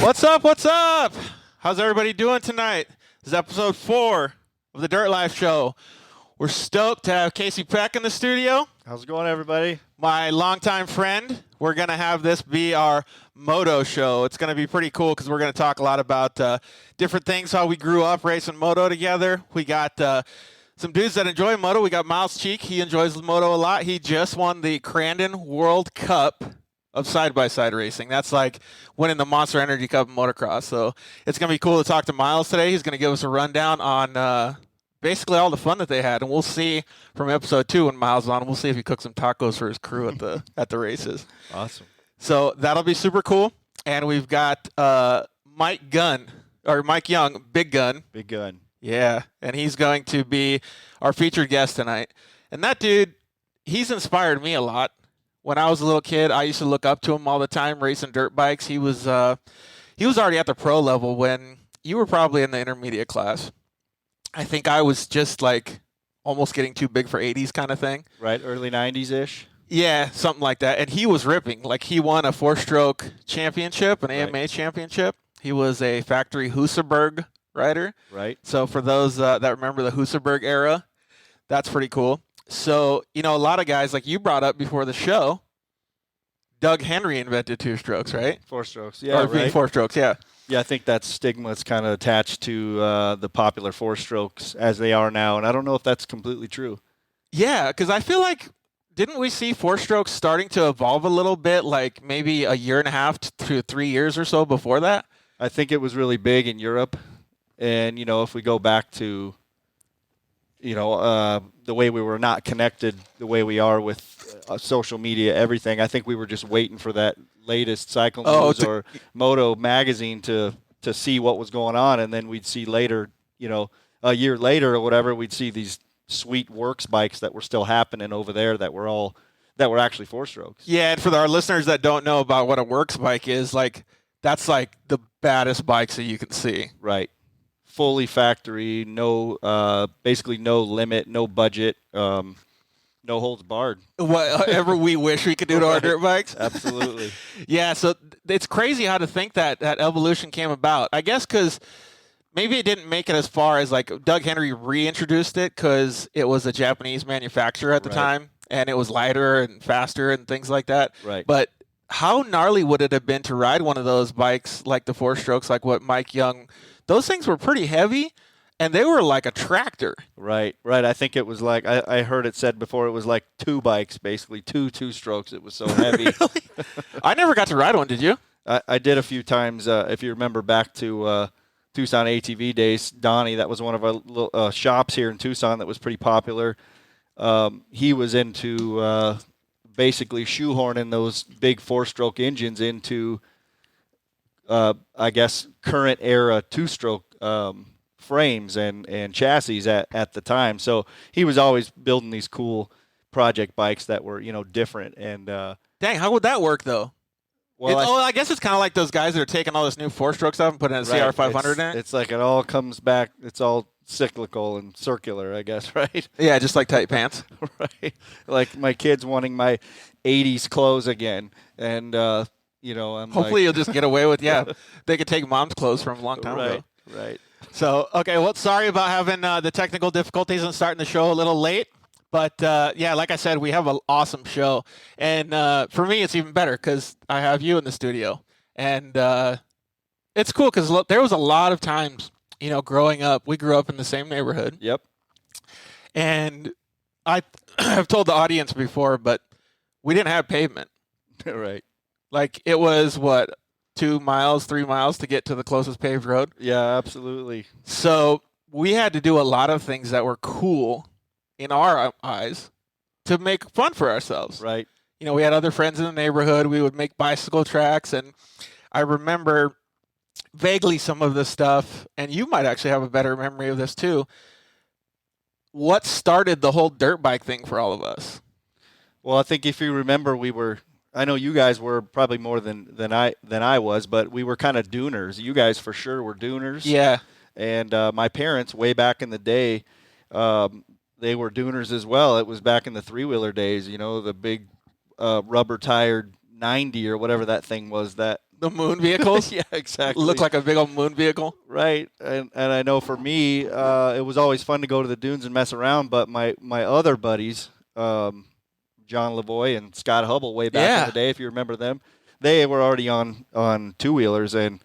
What's up? What's up? How's everybody doing tonight? This is episode 4 of the Dirt Life Show. We're stoked to have Casey Peck in the studio. How's it going, everybody? My longtime friend. We're going to have this be our Moto show. It's going to be pretty cool because we're going to talk a lot about different things, how we grew up racing Moto together. We got some dudes that enjoy Moto. We got Myles Cheek. He enjoys Moto a lot. He just won the Crandon World Cup of side-by-side racing. That's like winning the Monster Energy Cup in motocross. So it's going to be cool to talk to Myles today. He's going to give us a rundown on basically all the fun that they had. And we'll see from episode 2 when Myles is on, we'll see if he cooks some tacos for his crew at the races. Awesome. So that'll be super cool. And we've got Mike Young, Big Gun. Big Gun. Yeah, and he's going to be our featured guest tonight. And that dude, he's inspired me a lot. When I was a little kid, I used to look up to him all the time racing dirt bikes. He was already at the pro level when you were probably in the intermediate class. I think I was just like almost getting too big for 80s kind of thing. Right, early 90s-ish. Yeah, something like that. And he was ripping. Like he won a 4-stroke championship, an AMA championship. He was a factory Husaberg rider. Right. So for those that remember the Husaberg era, that's pretty cool. So, a lot of guys, like you brought up before the show, Doug Henry invented 2-strokes, right? 4 strokes, yeah, right. 4 strokes, yeah. Yeah, I think that stigma is kind of attached to the popular 4 strokes as they are now, and I don't know if that's completely true. Yeah, because I feel like, didn't we see 4 strokes starting to evolve a little bit, like maybe a year and a half to 3 years or so before that? I think it was really big in Europe, and, if we go back to the way we were not connected the way we are with social media, everything. I think we were just waiting for that latest Cycle News or Moto magazine to see what was going on, and then we'd see later, a year later or whatever, we'd see these sweet works bikes that were still happening over there that were actually 4 strokes. Yeah, and for our listeners that don't know about what a works bike is, like that's like the baddest bikes that you can see. Right. Fully factory, basically no limit, no budget, no holds barred. Whatever we wish we could do to our dirt bikes. Absolutely. Yeah, so it's crazy how to think that evolution came about. I guess because maybe it didn't make it as far as like Doug Henry reintroduced it because it was a Japanese manufacturer at the time, and it was lighter and faster and things like that. Right. But how gnarly would it have been to ride one of those bikes like the 4 strokes, like what Mike Young? Those things were pretty heavy, and they were like a tractor. Right. I think it was like, I heard it said before, it was like 2 bikes, basically, 2 strokes. It was so heavy. Really? I never got to ride one, did you? I did a few times. If you remember back to Tucson ATV days, Donnie, that was one of our little, shops here in Tucson that was pretty popular. He was into basically shoehorning those big 4-stroke engines into I guess current era 2-stroke frames and chassis at the time. So he was always building these cool project bikes that were, different. And dang, how would that work though? Well, I guess it's kind of like those guys that are taking all this new 4-stroke stuff and putting a CR500 in it. It's like it all comes back. It's all cyclical and circular, I guess, right? Yeah, just like tight pants. Right. Like my kids wanting my 80s clothes again. And I'm hopefully you'll just get away with, they could take mom's clothes from a long time ago. Right. So, okay, well, sorry about having the technical difficulties and starting the show a little late. But, like I said, we have an awesome show. And for me, it's even better because I have you in the studio. And it's cool because there was a lot of times, growing up, we grew up in the same neighborhood. Yep. And I've told the audience before, but we didn't have pavement. Right. Like, it was, 2 miles, 3 miles to get to the closest paved road? Yeah, absolutely. So we had to do a lot of things that were cool in our eyes to make fun for ourselves. Right. We had other friends in the neighborhood. We would make bicycle tracks, and I remember vaguely some of this stuff, and you might actually have a better memory of this too. What started the whole dirt bike thing for all of us? Well, I think if you remember, I know you guys were probably more than I was, but we were kind of dooners. You guys for sure were dooners. Yeah. And my parents, way back in the day, they were dooners as well. It was back in the 3-wheeler days, the big rubber-tired 90 or whatever that thing was that The moon vehicles? Yeah, exactly. Look like a big old moon vehicle. Right. And I know for me, it was always fun to go to the dunes and mess around, but my other buddies, John Lavoie and Scott Hubble, way back in the day, if you remember them, they were already on two-wheelers, and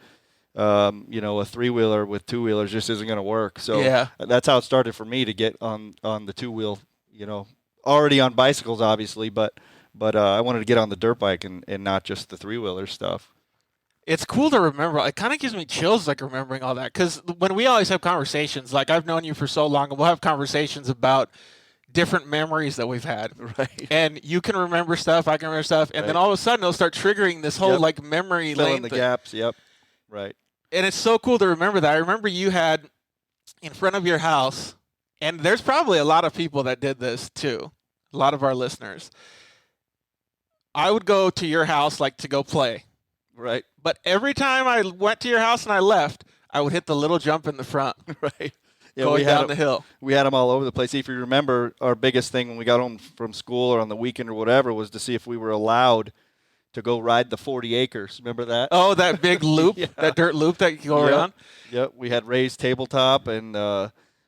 a three-wheeler with two-wheelers just isn't going to work. So that's how it started for me to get on the two-wheel, already on bicycles, obviously, but I wanted to get on the dirt bike and not just the three-wheeler stuff. It's cool to remember. It kind of gives me chills, like, remembering all that. Because when we always have conversations, like, I've known you for so long, and we'll have conversations about different memories that we've had. Right. And you can remember stuff, I can remember stuff, and then all of a sudden it'll start triggering this whole, like, memory Fill lane in the thing. gaps, yep. Right. And it's so cool to remember that. I remember you had in front of your house, and there's probably a lot of people that did this too, a lot of our listeners. I would go to your house, like, to go play. Right. But every time I went to your house and I left, I would hit the little jump in the front. Right. Yeah, going down the hill. We had them all over the place. If you remember, our biggest thing when we got home from school or on the weekend or whatever was to see if we were allowed to go ride the 40 acres. Remember that? Oh, that big loop, that dirt loop that you go around? Yep. We had raised tabletop, and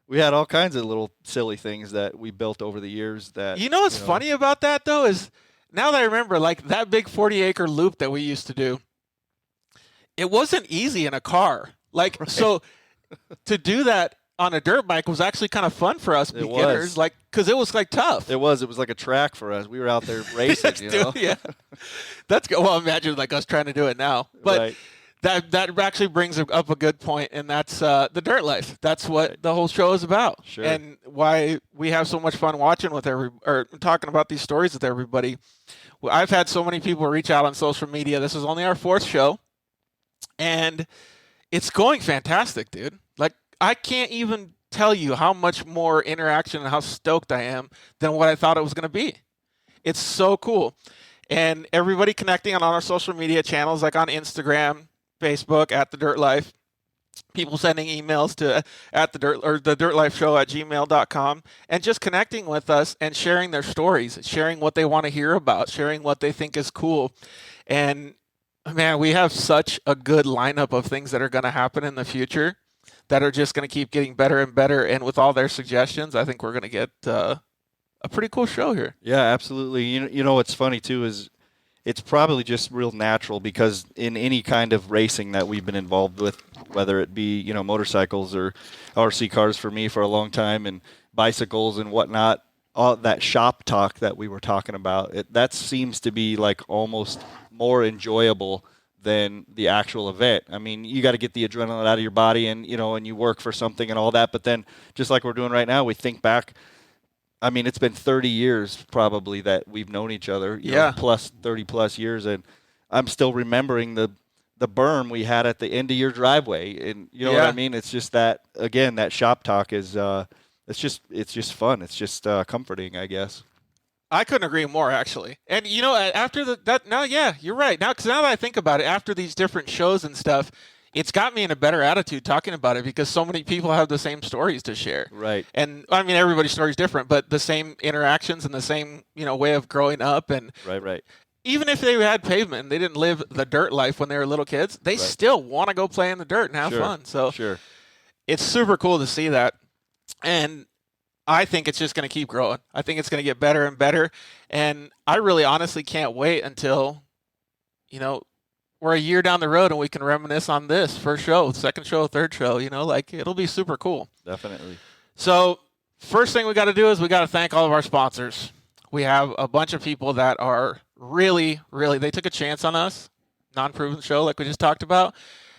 we had all kinds of little silly things that we built over the years. That You know what's funny about that, though, is now that I remember, like, that big 40-acre loop that we used to do, it wasn't easy in a car. Like, so to do that on a dirt bike was actually kind of fun for us beginners, like, because it was, like, tough. It was like a track for us. We were out there racing, Yeah. That's good. Well, imagine, like, us trying to do it now. But that actually brings up a good point, and that's the dirt life. That's what the whole show is about. Sure. And why we have so much fun watching with or talking about these stories with everybody. I've had so many people reach out on social media. This is only our 4th show, and it's going fantastic, dude. Like, I can't even tell you how much more interaction and how stoked I am than what I thought it was going to be. It's so cool. And everybody connecting on our social media channels, like on Instagram, Facebook, at The Dirt Life. People sending emails to the Dirt Life Show at gmail.com, and just connecting with us and sharing their stories, sharing what they want to hear about, sharing what they think is cool. And man, we have such a good lineup of things that are going to happen in the future that are just going to keep getting better and better. And with all their suggestions, I think we're going to get a pretty cool show here. Yeah, absolutely. You know what's funny too is it's probably just real natural, because in any kind of racing that we've been involved with, whether it be motorcycles or RC cars for me for a long time, and bicycles and whatnot, all that shop talk that we were talking about, that seems to be like almost more enjoyable than the actual event. I mean, you got to get the adrenaline out of your body, and and you work for something and all that. But then, just like we're doing right now, we think back. I mean, it's been 30 years probably that we've known each other. Plus 30 plus years, and I'm still remembering the berm we had at the end of your driveway, and you know what I mean. It's just that, again, that shop talk is it's just fun. It's just comforting, I guess. I couldn't agree more, actually. And after you're right. Now, because now that I think about it, after these different shows and stuff, it's got me in a better attitude talking about it, because so many people have the same stories to share. Right. And I mean, everybody's story is different, but the same interactions and the same, way of growing up. And right. Even if they had pavement and they didn't live the dirt life when they were little kids, they still want to go play in the dirt and have fun. So it's super cool to see that. And I think it's just going to keep growing. I think it's going to get better and better. And I really honestly can't wait until, we're a year down the road and we can reminisce on this first show, second show, third show, it'll be super cool. Definitely. So first thing we got to do is we got to thank all of our sponsors. We have a bunch of people that are really, really, they took a chance on us, non-proven show like we just talked about,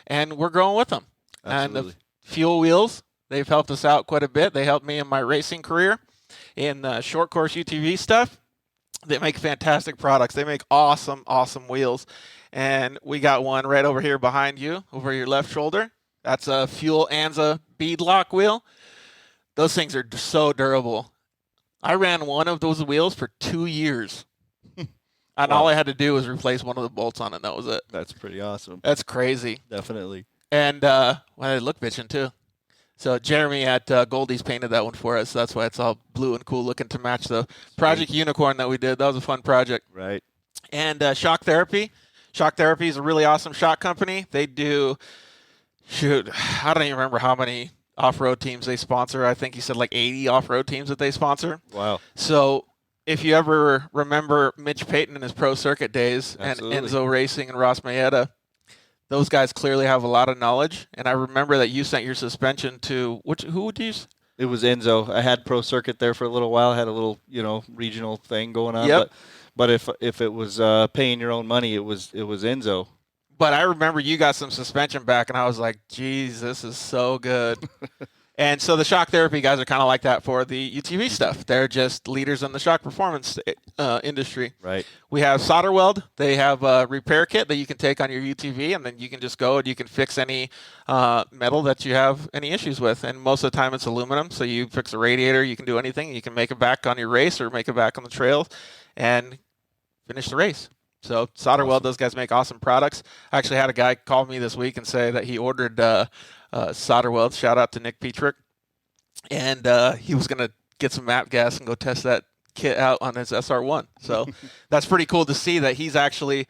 and we're growing with them. Absolutely. And the Fuel Wheels, they've helped us out quite a bit. They helped me in my racing career in short course UTV stuff. They make fantastic products. They make awesome, awesome wheels. And we got one right over here behind you, over your left shoulder. That's a Fuel Anza beadlock wheel. Those things are so durable. I ran one of those wheels for 2 years. And all I had to do was replace one of the bolts on it, and that was it. That's pretty awesome. That's crazy. Definitely. And they look bitching too. So Jeremy at Goldie's painted that one for us. That's why it's all blue and cool looking to match the Project Unicorn that we did. That was a fun project. Right. And Shock Therapy. Shock Therapy is a really awesome shock company. They do, I don't even remember how many off-road teams they sponsor. I think he said like 80 off-road teams that they sponsor. Wow. So if you ever remember Mitch Payton in his pro circuit days, Absolutely. and Enzo Racing and Ross Maeda, those guys clearly have a lot of knowledge. And I remember that you sent your suspension to who would you use? It was Enzo. I had pro circuit there for a little while. I had a little, regional thing going on. Yep. But if it was paying your own money, it was Enzo. But I remember you got some suspension back, and I was like, geez, this is so good. And so the Shock Therapy guys are kind of like that for the UTV stuff. They're just leaders in the shock performance industry. Right. We have Solder Weld. They have a repair kit that you can take on your UTV, and then you can just go and you can fix any metal that you have any issues with. And most of the time it's aluminum, so you fix a radiator, you can do anything. You can make it back on your race or make it back on the trail and finish the race. So Solder Weld, those guys make awesome products. I actually had a guy call me this week and say that he ordered Solder Weld. Shout out to Nick Petrick. And he was going to get some map gas and go test that kit out on his SR1. So that's pretty cool to see that he's actually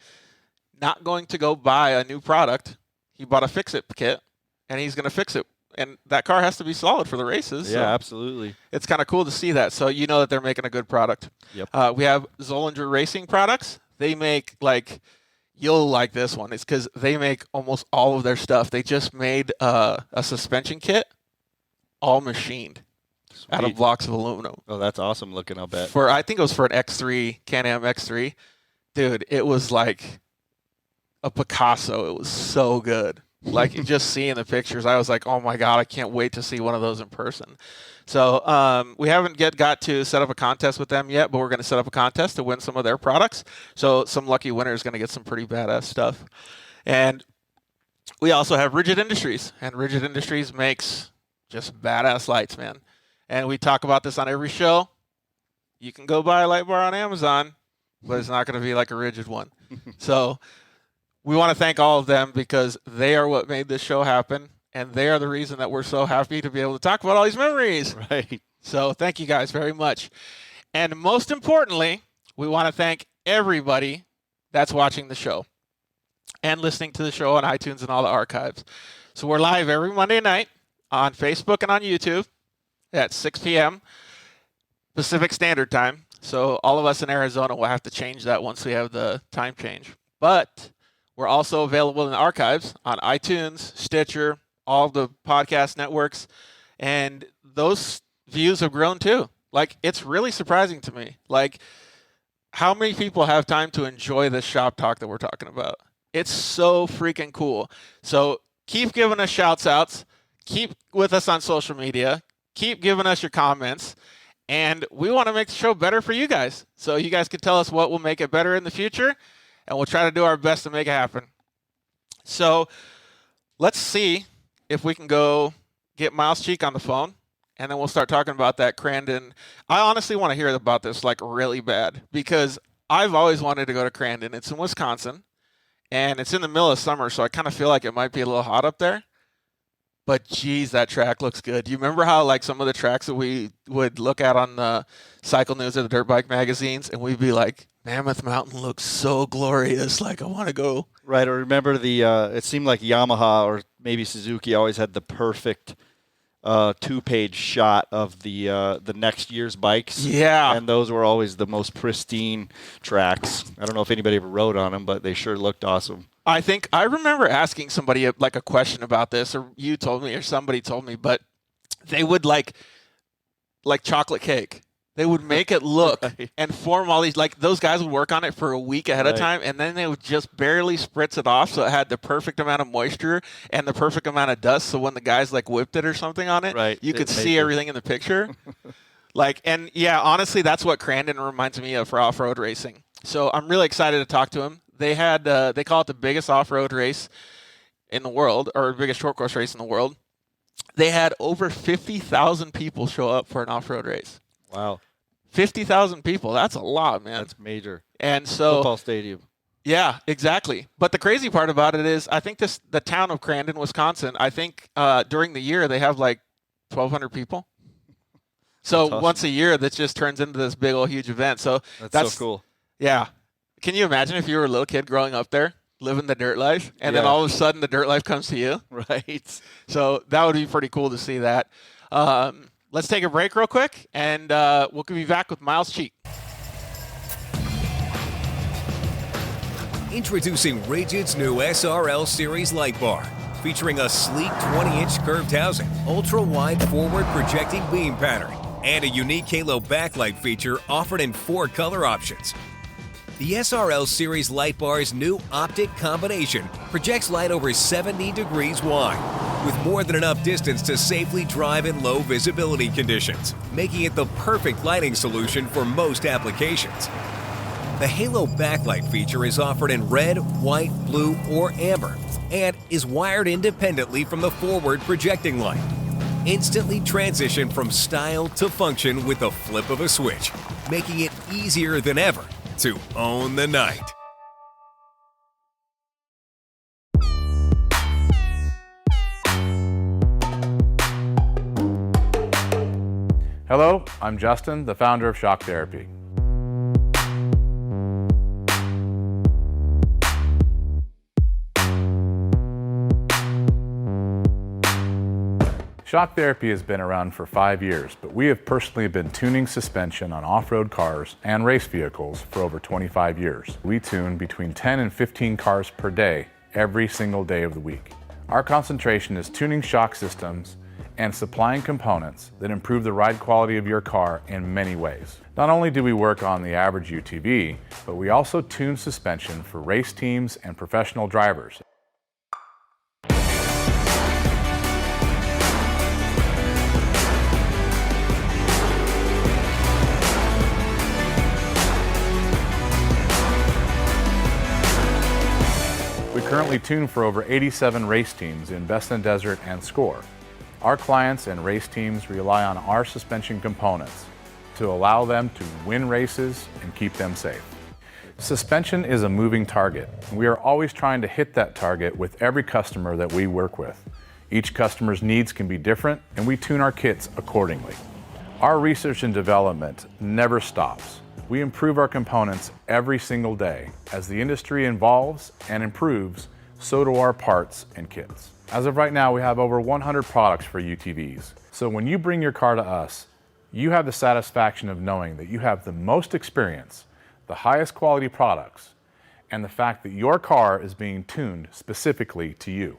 not going to go buy a new product. He bought a fix-it kit, and he's going to fix it. And that car has to be solid for the races. Yeah, so absolutely. it's kind of cool to see that. So you know that they're making a good product. Yep. We have Zollinger Racing products. They make, you'll like this one. It's because they make almost all of their stuff. They just made a suspension kit, all machined out of blocks of aluminum. Oh, that's awesome looking, I'll bet. I think it was for an X3, Can-Am X3. Dude, it was like a Picasso. It was so good. Like, just seeing the pictures, I was like, oh my God, I can't wait to see one of those in person. So we haven't got to set up a contest with them yet, but we're going to set up a contest to win some of their products. So some lucky winner is going to get some pretty badass stuff. And we also have Rigid Industries, and Rigid Industries makes just badass lights, man. And we talk about this on every show. You can go buy a light bar on Amazon, but it's not going to be like a Rigid one. So we want to thank all of them because they are what made this show happen, and they are the reason that we're so happy to be able to talk about all these memories. Right. So thank you guys very much. And most importantly, we want to thank everybody that's watching the show and listening to the show on iTunes and all the archives. So we're live every Monday night on Facebook and on YouTube at 6 p.m. Pacific Standard Time. So all of us in Arizona will have to change that once we have the time change. But we're also available in the archives on iTunes, Stitcher, all the podcast networks, and those views have grown too. Like, it's really surprising to me. Like, how many people have time to enjoy this shop talk that we're talking about? It's so freaking cool. So keep giving us shouts outs. Keep with us on social media. Keep giving us your comments. And we want to make the show better for you guys. So you guys can tell us what will make it better in the future, and we'll try to do our best to make it happen. So let's see if we can go get Myles Cheek on the phone, and then we'll start talking about that Crandon. I honestly want to hear about this like really bad because I've always wanted to go to Crandon. It's in Wisconsin, and it's in the middle of summer, so I kind of feel like it might be a little hot up there. But, geez, that track looks good. Do you remember how, like, some of the tracks that we would look at on the Cycle News or the Dirt Bike magazines, and we'd be like, Mammoth Mountain looks so glorious. Like, I want to go. Right. Or remember it seemed like Yamaha or maybe Suzuki always had the perfect two-page shot of the next year's bikes. Yeah. And those were always the most pristine tracks. I don't know if anybody ever rode on them, but they sure looked awesome. I think I remember asking somebody like a question about this, or you told me, or somebody told me, but they would like chocolate cake. They would make it look right. and form all these, like those guys would work on it for a week ahead of time, and then they would just barely spritz it off so it had the perfect amount of moisture and the perfect amount of dust. So when the guys like whipped it or something on it, right. you could see everything in the picture. And yeah, honestly, that's what Crandon reminds me of for off-road racing. So I'm really excited to talk to him. They had they call it the biggest off-road race in the world, or biggest short course race in the world. They had over 50,000 people show up for an off-road race. Wow. 50,000 people. That's a lot, man. That's major. And so football stadium. Yeah, exactly. But the crazy part about it is I think the town of Crandon, Wisconsin, I think during the year they have like 1,200 people. So awesome. Once a year that just turns into this big old huge event. So that's so cool. Yeah. Can you imagine if you were a little kid growing up there? living the dirt life, and then Yeah. all of a sudden the dirt life comes to you. Right. So that would be pretty cool to see that. Let's take a break real quick, and we'll be back with Myles Cheek. Introducing Rigid's new SRL Series light bar, featuring a sleek 20-inch curved housing, ultra-wide forward projecting beam pattern, and a unique halo backlight feature offered in 4 color options. The SRL Series light bar's new optic combination projects light over 70 degrees wide, with more than enough distance to safely drive in low visibility conditions, making it the perfect lighting solution for most applications. The halo backlight feature is offered in red, white, blue, or amber, and is wired independently from the forward projecting light. Instantly transition from style to function with the flip of a switch, making it easier than ever to own the night. Hello, I'm Justin, the founder of Shock Therapy. Shock Therapy has been around for 5 years, but we have personally been tuning suspension on off-road cars and race vehicles for over 25 years. We tune between 10 and 15 cars per day, every single day of the week. Our concentration is tuning shock systems and supplying components that improve the ride quality of your car in many ways. Not only do we work on the average UTV, but we also tune suspension for race teams and professional drivers. We currently tune for over 87 race teams in Best in Desert and Score. Our clients and race teams rely on our suspension components to allow them to win races and keep them safe. Suspension is a moving target. We are always trying to hit that target with every customer that we work with. Each customer's needs can be different, and we tune our kits accordingly. Our research and development never stops. We improve our components every single day. As the industry evolves and improves, so do our parts and kits. As of right now, we have over 100 products for UTVs. So when you bring your car to us, you have the satisfaction of knowing that you have the most experience, the highest quality products, and the fact that your car is being tuned specifically to you.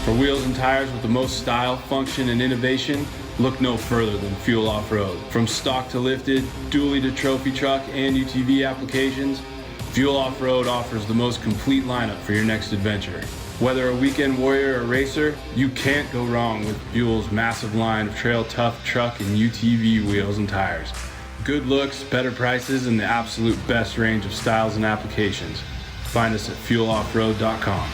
For wheels and tires with the most style, function, and innovation, look no further than Fuel Off-Road. From stock to lifted, dually to trophy truck and UTV applications, Fuel Off-Road offers the most complete lineup for your next adventure. Whether a weekend warrior or racer, you can't go wrong with Fuel's massive line of trail tough truck and UTV wheels and tires. Good looks, better prices, and the absolute best range of styles and applications. Find us at fueloffroad.com.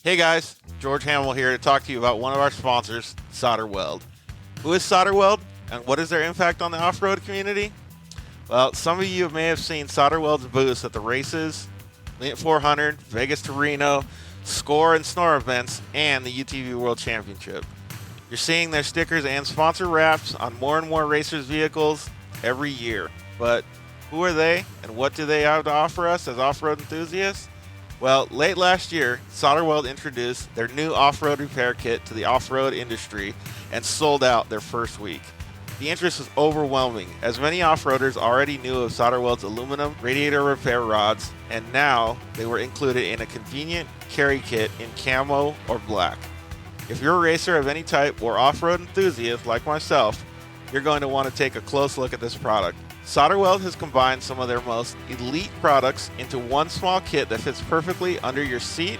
Hey guys, George Hammel here to talk to you about one of our sponsors, Solder Weld. Who is Solder Weld, and what is their impact on the off-road community? Well, some of you may have seen Solder Weld's booths at the races, Lint 400, Vegas to Reno, Score and Snore events, and the UTV World Championship. You're seeing their stickers and sponsor wraps on more and more racers' vehicles every year. But who are they, and what do they have to offer us as off-road enthusiasts? Well, late last year, Solder Weld introduced their new off-road repair kit to the off-road industry and sold out their first week. The interest was overwhelming, as many off-roaders already knew of Solder Weld's aluminum radiator repair rods, and now they were included in a convenient carry kit in camo or black. If you're a racer of any type or off-road enthusiast like myself, you're going to want to take a close look at this product. Solder Weld has combined some of their most elite products into one small kit that fits perfectly under your seat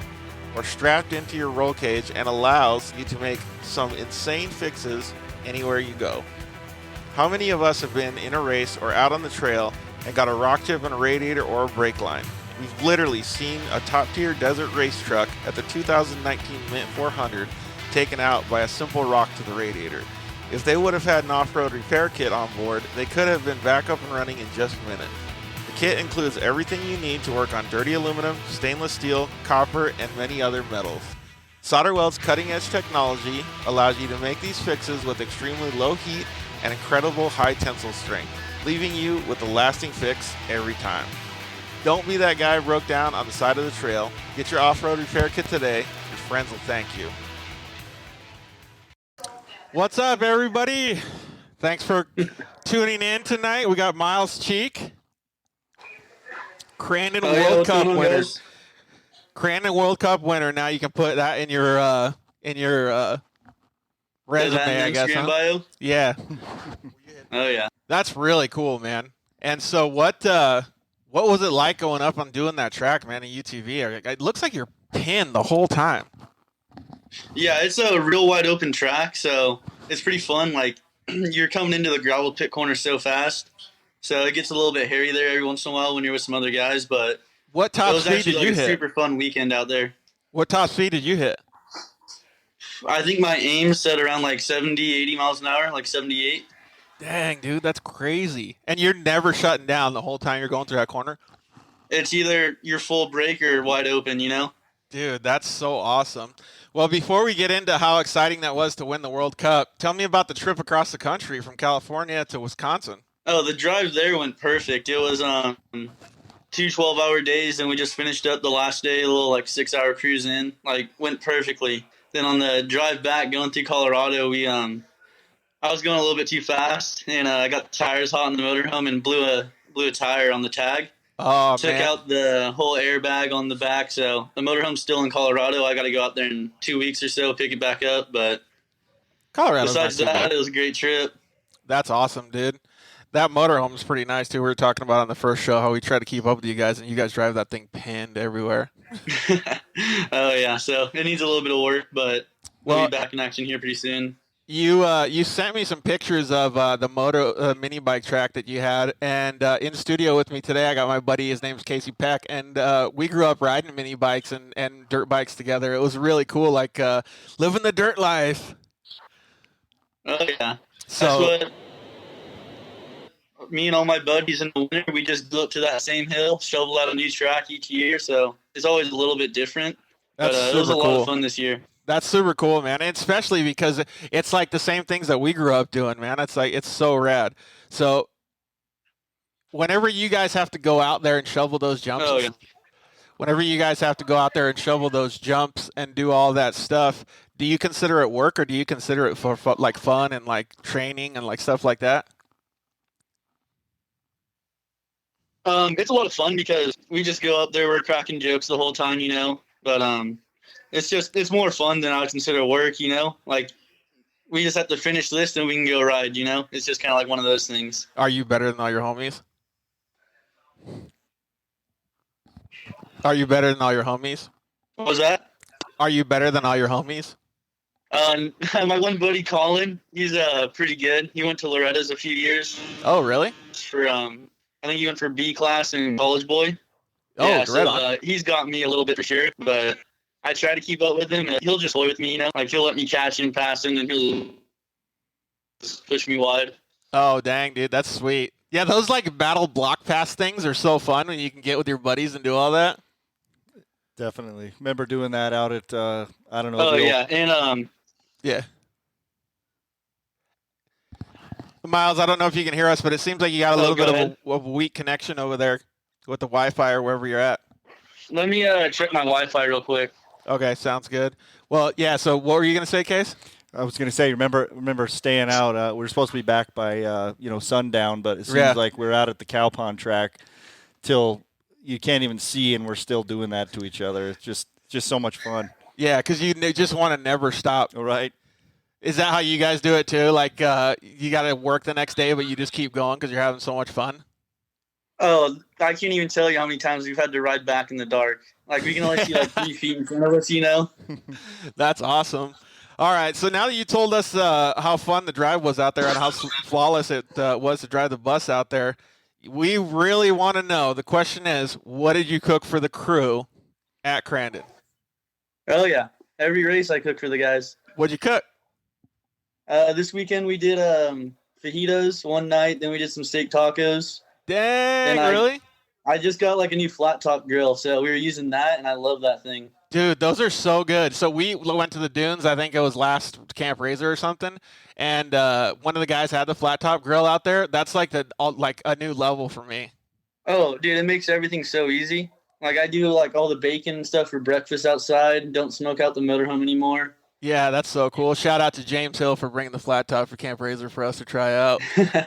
or strapped into your roll cage and allows you to make some insane fixes anywhere you go. How many of us have been in a race or out on the trail and got a rock chip in a radiator or a brake line? We've literally seen a top-tier desert race truck at the 2019 Mint 400 taken out by a simple rock to the radiator. If they would have had an off-road repair kit on board, they could have been back up and running in just a minute. The kit includes everything you need to work on dirty aluminum, stainless steel, copper, and many other metals. Solderwell's cutting-edge technology allows you to make these fixes with extremely low heat and incredible high tensile strength, leaving you with a lasting fix every time. Don't be that guy who broke down on the side of the trail. Get your off-road repair kit today. Your friends will thank you. What's up, everybody? Thanks for tuning in tonight. We got Myles Cheek, Crandon World Cup winner. Crandon World Cup winner. Now you can put that in your resume, I guess. Huh? Bio? Yeah. Oh yeah. That's really cool, man. And so what was it like going up and doing that track, man, in UTV? It looks like you're pinned the whole time. Yeah, it's a real wide open track, so it's pretty fun. Like, you're coming into the gravel pit corner so fast, so it gets a little bit hairy there every once in a while when you're with some other guys. But what top it was speed actually did like you a hit? super fun weekend out there. What top speed did you hit? I think my aim set around like 70, 80 miles an hour, like 78. Dang, dude, that's crazy. And you're never shutting down the whole time you're going through that corner? It's either your full brake or wide open, you know? Dude, that's so awesome. Well, before we get into how exciting that was to win the World Cup, tell me about the trip across the country from California to Wisconsin. Oh, the drive there went perfect. It was 2 12-hour days, and we just finished up the last day, a little like 6-hour cruise in. Like, went perfectly. Then on the drive back going through Colorado, I was going a little bit too fast, and I got the tires hot in the motorhome and blew a tire on the tag. Oh, Took man. out the whole airbag on the back, so the motorhome's still in Colorado. I got to go out there in 2 weeks or so, pick it back up. But Colorado's besides not too bad. that, it was a great trip. That's awesome, dude. That motorhome is pretty nice, too. We were talking about on the first show how we try to keep up with you guys, and you guys drive that thing pinned everywhere. Oh, yeah, so it needs a little bit of work, but we'll be back in action here pretty soon. You sent me some pictures of the Moto mini bike track that you had, and in studio with me today I got my buddy. His name's Casey Peck, and we grew up riding mini bikes and dirt bikes together. It was really cool, like living the dirt life. Oh yeah, So that's what me and all my buddies in the winter, we just go up to that same hill, shovel out a new track each year. So it's always a little bit different. that's But it was a super lot cool. of fun this year. That's super cool, man. And especially because it's like the same things that we grew up doing, man. It's so rad. So whenever you guys have to go out there and shovel those jumps, Oh yeah. whenever you guys have to go out there and shovel those jumps and do all that stuff, do you consider it work or do you consider it for like fun and like training and like stuff like that? It's a lot of fun because we just go up there, we're cracking jokes the whole time, you know. But it's more fun than I would consider work, you know. Like, we just have to finish this and we can go ride, you know. It's just kind of like one of those things. Are you better than all your homies? Are you better than all your homies? What was that? Are you better than all your homies? My one buddy Colin, he's pretty good. He went to Loretta's a few years Oh, really? for I think he went for B class in College Boy. Oh, Yeah, right so on. he's got me a little bit for sure, but I try to keep up with him. He'll just play with me, you know. Like, he'll let me catch him, pass him, and he'll just push me wide. Oh, dang, dude, that's sweet. Yeah, those like battle block pass things are so fun when you can get with your buddies and do all that. Definitely. Remember doing that out at, I don't know. Oh the old- yeah, and Yeah. Myles, I don't know if you can hear us, but it seems like you got a little go bit ahead. of a weak connection over there with the Wi-Fi or wherever you're at. let me check my Wi-Fi real quick. Okay, sounds good. Well, yeah, so what were you going to say, Case? I was going to say, remember staying out. We were supposed to be back by sundown, but it seems Yeah. like we're out at the cow pond track till you can't even see, and we're still doing that to each other. It's just so much fun. Yeah, because you just want to never stop. All right. Is that how you guys do it too? Like you got to work the next day, but you just keep going because you're having so much fun? Oh, I can't even tell you how many times we've had to ride back in the dark. Like, we can only see like 3 feet in front of us, you know? That's awesome. All right, so now that you told us how fun the drive was out there and how flawless it was to drive the bus out there, We really want to know. The question is, what did you cook for the crew at Crandon? Oh yeah, every race I cook for the guys. What'd you cook? This weekend we did fajitas one night, then we did some steak tacos. Dang, Then really? I just got like a new flat top grill, so we were using that, and I love that thing. Dude, those are so good. So we went to the dunes. I think it was last Camp Razor or something, and one of the guys had the flat top grill out there. That's like a new level for me. Oh, dude, it makes everything so easy. Like I do like all the bacon and stuff for breakfast outside. Don't smoke out the motorhome anymore. Yeah, that's so cool. Shout out to James Hill for bringing the flat top for Camp Razor for us to try out.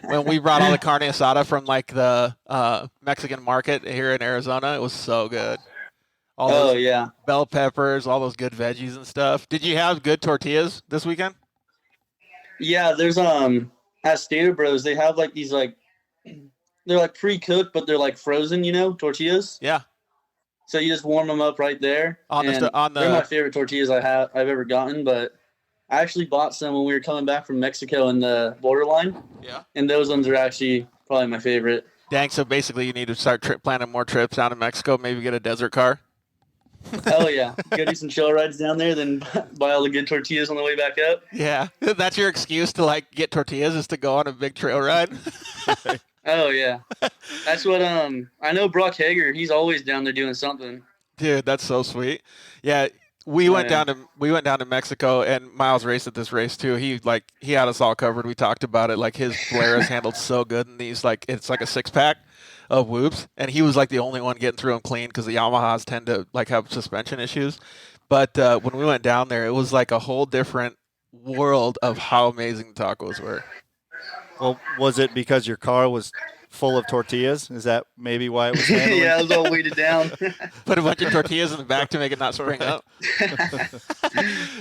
When we brought all the carne asada from like the Mexican market here in Arizona, it was so good. All those yeah, bell peppers, all those good veggies and stuff. Did you have good tortillas this weekend? yeah. There's at Stater Bros they have like these like they're like pre-cooked, but they're like frozen, tortillas. Yeah. So you just warm them up right there. They're my favorite tortillas I've ever gotten. But I actually bought some when we were coming back from Mexico in the borderline. Yeah. And those ones are actually probably my favorite. Dang, so basically you need to start planning more trips down to Mexico, maybe get a desert car. Oh, yeah. Go do some chill rides down there, then buy all the good tortillas on the way back up. Yeah. That's your excuse to, like, get tortillas is to go on a big trail ride? Oh, yeah. That's what, I know Brock Hager, he's always down there doing something. Dude, that's so sweet. Yeah. We went down to Mexico, and Myles raced at this race too. He had us all covered. We talked about it. Like his Polaris handled so good in these, like it's like a 6-pack of whoops, and he was like the only one getting through them clean because the Yamahas tend to like have suspension issues. But when we went down there, it was like a whole different world of how amazing the tacos were. Well, was it because your car was full of tortillas? Is that maybe why it was handling? Yeah, it was all weighted down. Put a bunch of tortillas in the back to make it not spring up.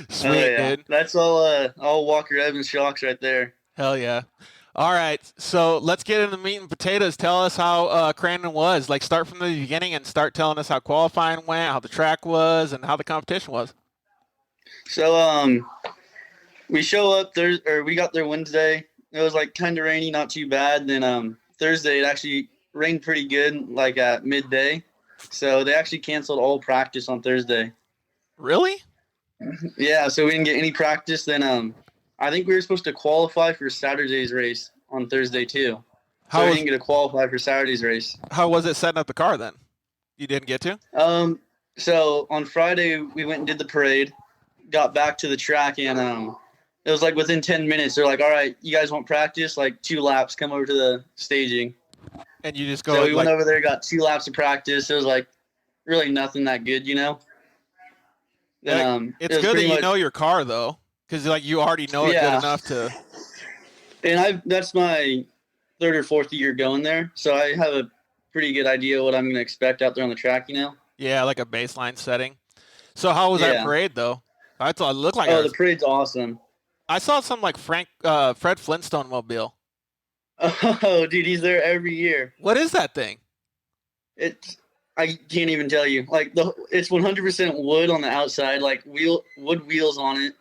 Sweet, dude. That's all Walker Evans shocks right there. Hell yeah. All right, so let's get into meat and potatoes. Tell us how Crandon was. Like, start from the beginning and start telling us how qualifying went, how the track was, and how the competition was. So, we show up we got there Wednesday. It was like kind of rainy, not too bad. Then Thursday it actually rained pretty good, like at midday. So they actually canceled all practice on Thursday. Really? Yeah, so we didn't get any practice. Then I think we were supposed to qualify for Saturday's race on Thursday too. So we didn't get to qualify for Saturday's race. How was it setting up the car then? You didn't get to? So on Friday we went and did the parade, got back to the track, and it was like within 10 minutes. They're like, all right, you guys want practice? Like 2 laps, come over to the staging. And you just go. So we went over there, got 2 laps of practice. It was like really nothing that good, Then, it's good that you know your car though, because like you already know it good enough to. And that's my 3rd or 4th year going there, so I have a pretty good idea what I'm going to expect out there on the track, Yeah, like a baseline setting. So how was that parade though? I thought it looked like. The parade's awesome. I saw some like Fred Flintstone mobile. Oh, dude, he's there every year. What is that thing? I can't even tell you. Like it's 100% wood on the outside, like wood wheels on it,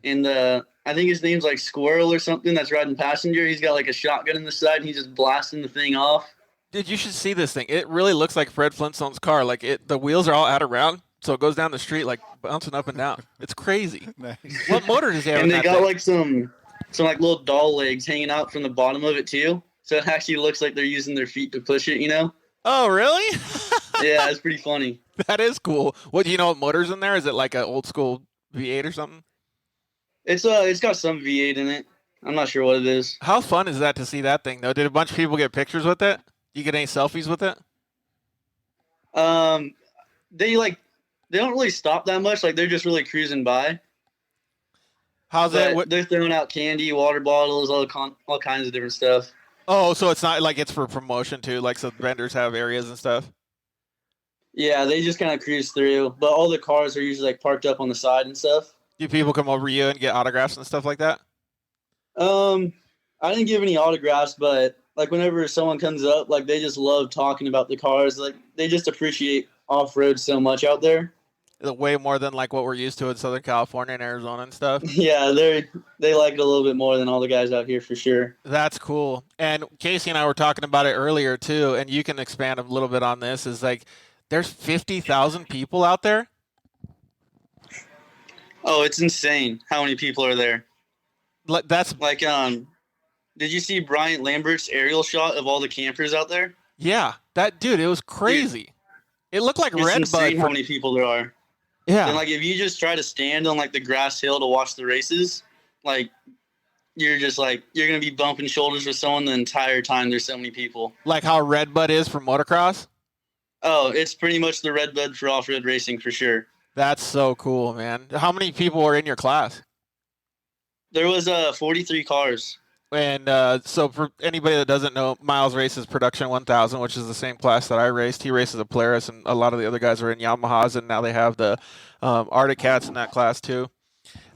and I think his name's like Squirrel or something. That's riding passenger. He's got like a shotgun in the side, and he's just blasting the thing off. Dude, you should see this thing. It really looks like Fred Flintstone's car. Like the wheels are all out around. So it goes down the street like bouncing up and down. It's crazy. Nice. What motor does he have? And they got like some like little doll legs hanging out from the bottom of it too. So it actually looks like they're using their feet to push it, Oh, really? Yeah, it's pretty funny. That is cool. What do you know? What motor's in there? Is it like an old school V8 or something? It's got some V8 in it. I'm not sure what it is. How fun is that to see that thing though? Did a bunch of people get pictures with it? You get any selfies with it? They don't really stop that much. Like they're just really cruising by. How's that? They're throwing out candy, water bottles, all kinds of different stuff. Oh, so it's not like it's for promotion too, like so vendors have areas and stuff? Yeah, they just kind of cruise through, but all the cars are usually like parked up on the side and stuff. Do people come over to you and get autographs and stuff like that? I didn't give any autographs, but like whenever someone comes up, like they just love talking about the cars. Like they just appreciate off-road so much out there. Way more than like what we're used to in Southern California and Arizona and stuff. Yeah, they like it a little bit more than all the guys out here for sure. That's cool. And Casey and I were talking about it earlier too, and you can expand a little bit on this. Is like there's 50,000 people out there. Oh, it's insane how many people are there. That's like did you see Bryant Lambert's aerial shot of all the campers out there? Yeah, that dude, it was crazy. Dude, it looked like it's Redbud. Insane how many people there are. Yeah. And like if you just try to stand on like the grass hill to watch the races, like you're just like you're gonna be bumping shoulders with someone the entire time. There's so many people. Like how Redbud is for motocross. Oh, it's pretty much the Redbud for off-road racing for sure. That's so cool, man. How many people were in your class? There was 43 cars. And so for anybody that doesn't know, Myles races Production 1000, which is the same class that I raced. He races a Polaris, and a lot of the other guys are in Yamahas, and now they have the Arctic Cats in that class too.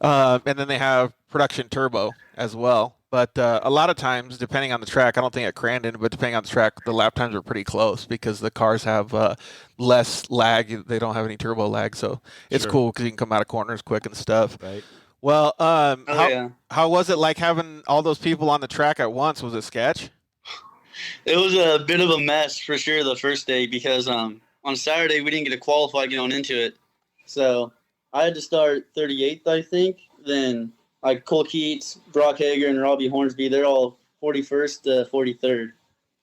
And then they have Production Turbo as well. But a lot of times, depending on the track, I don't think at Crandon, but depending on the track, the lap times are pretty close because the cars have less lag. They don't have any turbo lag, so it's cool because you can come out of corners quick and stuff. Right. Well, how was it like having all those people on the track at once? Was it sketch? It was a bit of a mess for sure the first day because on Saturday we didn't get to qualify going into it. So I had to start 38th, I think. Then like Cole Keats, Brock Hager, and Robbie Hornsby, they're all 41st to 43rd.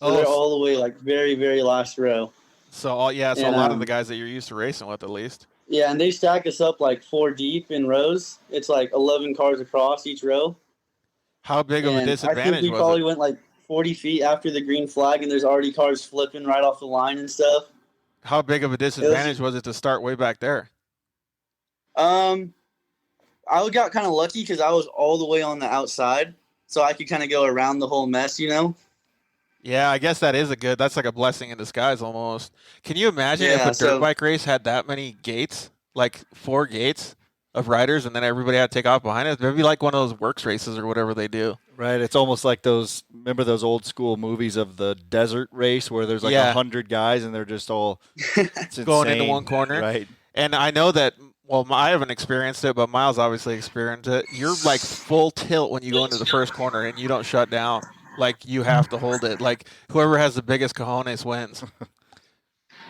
So they're all the way like very, very last row. So a lot of the guys that you're used to racing with at least. Yeah, and they stack us up like 4 deep in rows. It's like 11 cars across each row. How big of a disadvantage was it? I think we probably went like 40 feet after the green flag, and there's already cars flipping right off the line and stuff. How big of a disadvantage was it to start way back there? I got kind of lucky because I was all the way on the outside, so I could kind of go around the whole mess, you know? Yeah, I guess that's like a blessing in disguise almost. Can you imagine if a dirt bike race had that many gates, like 4 gates of riders, and then everybody had to take off behind it? Maybe like one of those works races or whatever they do. Right. It's almost like remember those old school movies of the desert race where there's like 100 guys and they're just all going into one corner. Right. And I know that, well, I haven't experienced it, but Myles obviously experienced it. You're like full tilt when you go into the first corner and you don't shut down. Like, you have to hold it. Like, whoever has the biggest cojones wins.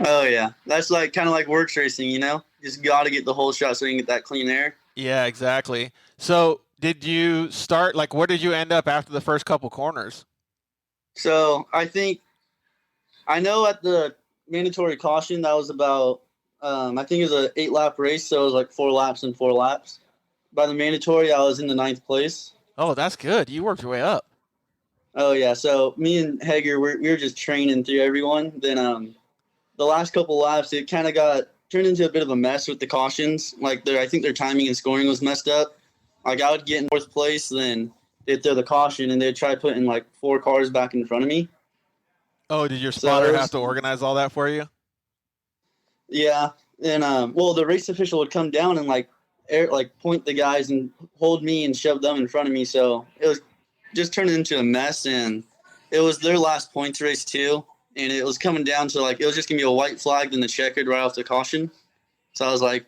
Oh, yeah. That's like kind of like works racing, you know? Just got to get the whole shot so you can get that clean air. Yeah, exactly. So, did you start, like, where did you end up after the first couple corners? So, I know at the mandatory caution, that was about, I think it was an 8-lap race, so it was like 4 laps and 4 laps. By the mandatory, I was in the 9th place. Oh, that's good. You worked your way up. Oh, yeah. So me and Hager, we were just training through everyone. Then the last couple laps, it kind of got turned into a bit of a mess with the cautions. Like, I think their timing and scoring was messed up. Like, I would get in 4th place, then they'd throw the caution, and they'd try putting, like, 4 cars back in front of me. Oh, did your spotter have to organize all that for you? Yeah. And, the race official would come down and, like point the guys and hold me and shove them in front of me. So it was just turned into a mess, and it was their last points race too, and it was coming down to like it was just gonna be a white flag then the checkered right off the caution. So I was like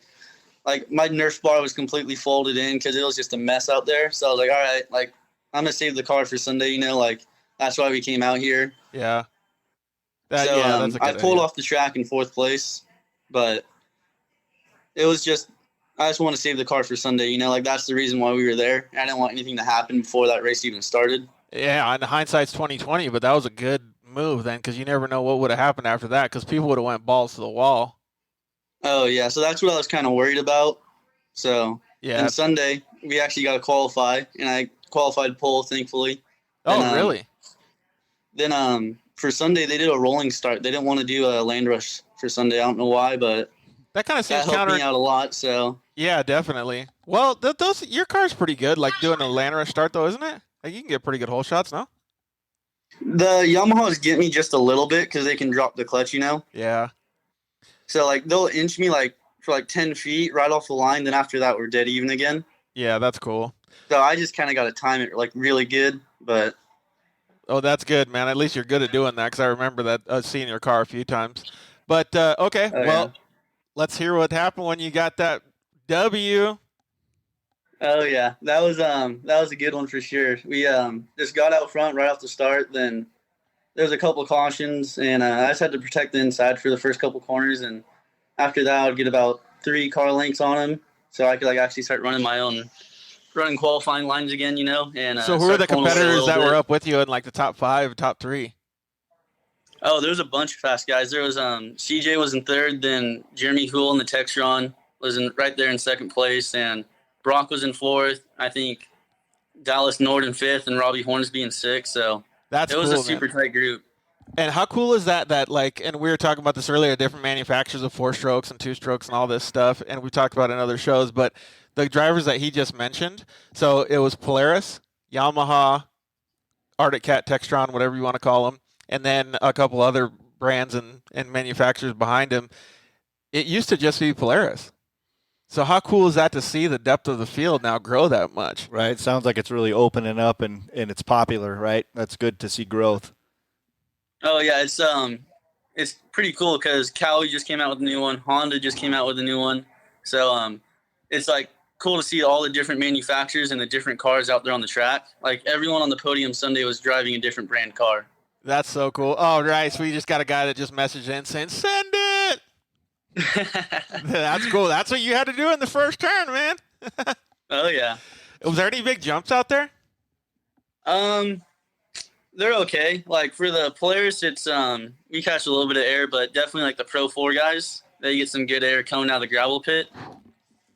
my Nerf bar was completely folded in because it was just a mess out there. So I was like, all right, like I'm gonna save the car for Sunday, you know, like that's why we came out here. Yeah. That's a good I pulled off the track in 4th place, but it was just I just want to save the car for Sunday, you know, like that's the reason why we were there. I didn't want anything to happen before that race even started. Yeah, and hindsight's 20/20, but that was a good move then because you never know what would have happened after that because people would have went balls to the wall. Oh, yeah, so that's what I was kind of worried about. So, yeah. And Sunday, we actually got to qualify, and I qualified pole, thankfully. Oh, really? Then for Sunday, they did a rolling start. They didn't want to do a land rush for Sunday. I don't know why, but that kind of seems helped me out a lot, so. Yeah, definitely. Well, your car's pretty good, like doing a land rush start, though, isn't it? Like you can get pretty good hole shots, no? The Yamahas get me just a little bit because they can drop the clutch, you know? Yeah. So, like, they'll inch me, like, for, like, 10 feet right off the line. Then after that, we're dead even again. Yeah, that's cool. So I just kind of got to time it, like, really good, but. Oh, that's good, man. At least you're good at doing that because I remember that seeing your car a few times. But, okay, well. Yeah. let's hear what happened when you got that W. Oh yeah, that was a good one for sure. We just got out front right off the start. Then there was a couple cautions, and I just had to protect the inside for the first couple corners. And after that, I would get about 3 car lengths on him, so I could like actually start running qualifying lines again, you know. And So who are the competitors that were bit. up with you in like the top 5, top 3? Oh, there was a bunch of fast guys. There was CJ was in 3rd, then Jeremy Houle in the Textron was right there in 2nd place, and Brock was in 4th. I think Dallas Nord in 5th, and Robbie Hornsby in 6th. So That's it was cool, a super man. tight group. And how cool is that like, and we were talking about this earlier, different manufacturers of 4-strokes and 2-strokes and all this stuff, and we talked about it in other shows, but the drivers that he just mentioned, so it was Polaris, Yamaha, Arctic Cat, Textron, whatever you want to call them, and then a couple other brands and manufacturers behind him. It used to just be Polaris. So how cool is that to see the depth of the field now grow that much? Right. Sounds like it's really opening up and it's popular, right? That's good to see growth. Oh yeah, it's pretty cool because Cowie just came out with a new one. Honda just came out with a new one. So it's like cool to see all the different manufacturers and the different cars out there on the track. Like everyone on the podium Sunday was driving a different brand car. That's so cool. Oh, right. So we just got a guy that just messaged in saying, "Send it." That's cool. That's what you had to do in the first turn, man. Oh yeah. Was there any big jumps out there? They're okay. Like for the Polaris, it's we catch a little bit of air, but definitely like the Pro 4 guys, they get some good air coming out of the gravel pit.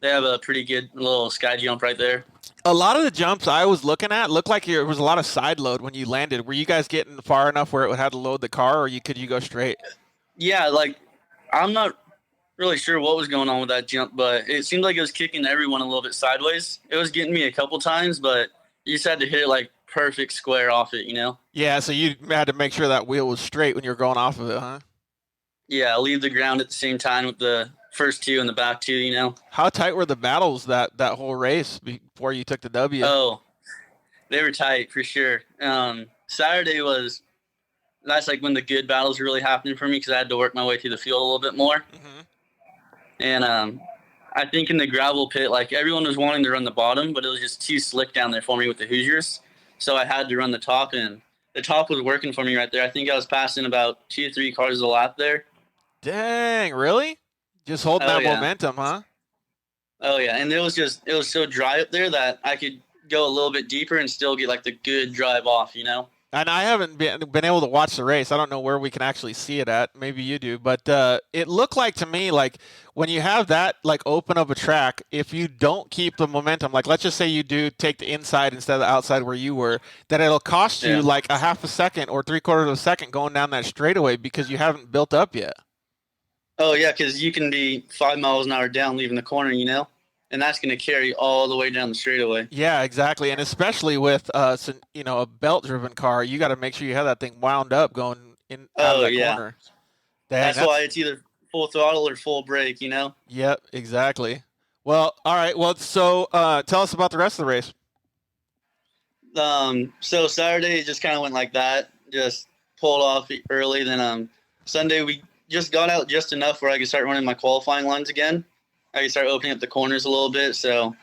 They have a pretty good little sky jump right there. A lot of the jumps I was looking at looked like there was a lot of side load when you landed. Were you guys getting far enough where it had to load the car, or could you go straight? Yeah, like I'm not really sure what was going on with that jump, but it seemed like it was kicking everyone a little bit sideways. It was getting me a couple times, but you just had to hit it like perfect square off it, you know? Yeah, so you had to make sure that wheel was straight when you were going off of it, huh? Yeah, leave the ground at the same time with the first 2 and the back 2, you know? How tight were the battles that whole race before you took the W? Oh, they were tight for sure. Saturday that's like when the good battles were really happening for me because I had to work my way through the field a little bit more. Mm-hmm. And I think in the gravel pit, like everyone was wanting to run the bottom, but it was just too slick down there for me with the Hoosiers. So I had to run the top, and the top was working for me right there. I think I was passing about 2 or 3 cars a lap there. Dang, really? Just holding that momentum, huh? Oh yeah, and it was so dry up there that I could go a little bit deeper and still get like the good drive off, you know? And I haven't been able to watch the race. I don't know where we can actually see it at. Maybe you do. But it looked like to me, like when you have that like open of a track, if you don't keep the momentum, like let's just say you do take the inside instead of the outside where you were, then it'll cost you like a half a second or 3/4 of a second going down that straightaway because you haven't built up yet. Oh, yeah, because you can be 5 miles an hour down leaving the corner, you know? And that's going to carry all the way down the straightaway. Yeah, exactly. And especially with a belt-driven car, you got to make sure you have that thing wound up going in out of the corner. That's why it's either full throttle or full brake, you know? Yep, exactly. Well, all right. Well, so tell us about the rest of the race. So Saturday it just kind of went like that. Just pulled off early. Then Sunday we just got out just enough where I could start running my qualifying lines again. I could start opening up the corners a little bit. So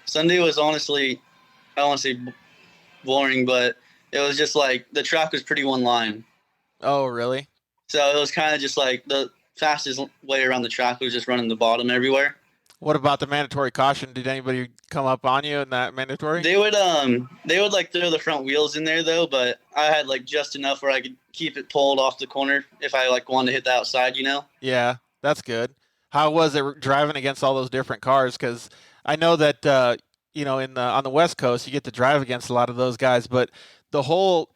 Sunday was honestly, I don't want to say boring, but it was just like the track was pretty one line. Oh, really? So it was kind of just like the fastest way around the track was just running the bottom everywhere. What about the mandatory caution? Did anybody come up on you in that mandatory? They would like throw the front wheels in there though, but I had like just enough where I could keep it pulled off the corner if I like wanted to hit the outside, you know? Yeah, that's good. How was it driving against all those different cars? Because I know that on the West Coast you get to drive against a lot of those guys, but the whole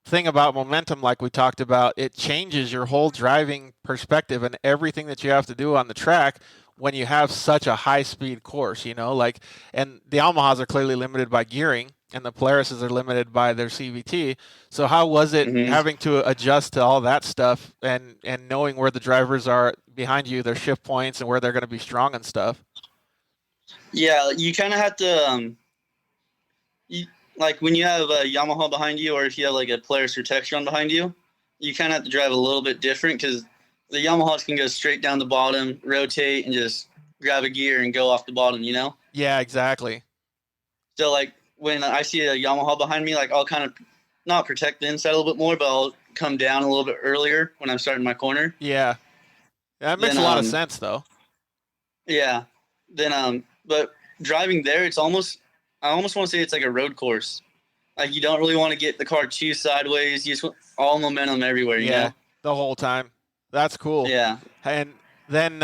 thing about momentum, like we talked about, it changes your whole driving perspective and everything that you have to do on the track when you have such a high-speed course, and the Yamahas are clearly limited by gearing, and the Polarises are limited by their CVT. So how was it having to adjust to all that stuff and knowing where the drivers are behind you, their shift points, and where they're going to be strong and stuff? Yeah, you kind of have to, like when you have a Yamaha behind you or if you have like a Polaris or Textron behind you, you kind of have to drive a little bit different because the Yamahas can go straight down the bottom, rotate, and just grab a gear and go off the bottom, Yeah, exactly. So, like, when I see a Yamaha behind me, like, I'll kind of not protect the inside a little bit more, but I'll come down a little bit earlier when I'm starting my corner. Yeah. That makes Then, a lot of sense, though. Yeah. Then, but driving there, I almost want to say it's like a road course. Like, you don't really want to get the car too sideways. You just want all momentum everywhere, you know? The whole time. That's cool. Yeah. And then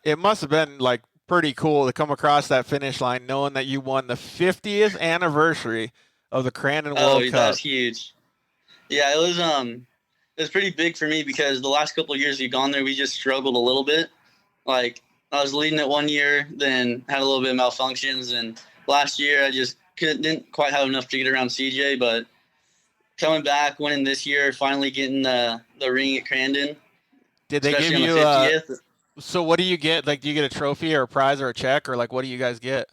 it must have been, like, pretty cool to come across that finish line knowing that you won the 50th anniversary of the Crandon World Cup. That's huge. Yeah, it was pretty big for me because the last couple of years we've gone there, we just struggled a little bit. Like, I was leading it one year, then had a little bit of malfunctions, and last year I just didn't quite have enough to get around CJ, but coming back, winning this year, finally getting the ring at Crandon. Did they give you so what do you get? Like, do you get a trophy or a prize or a check, or like what do you guys get?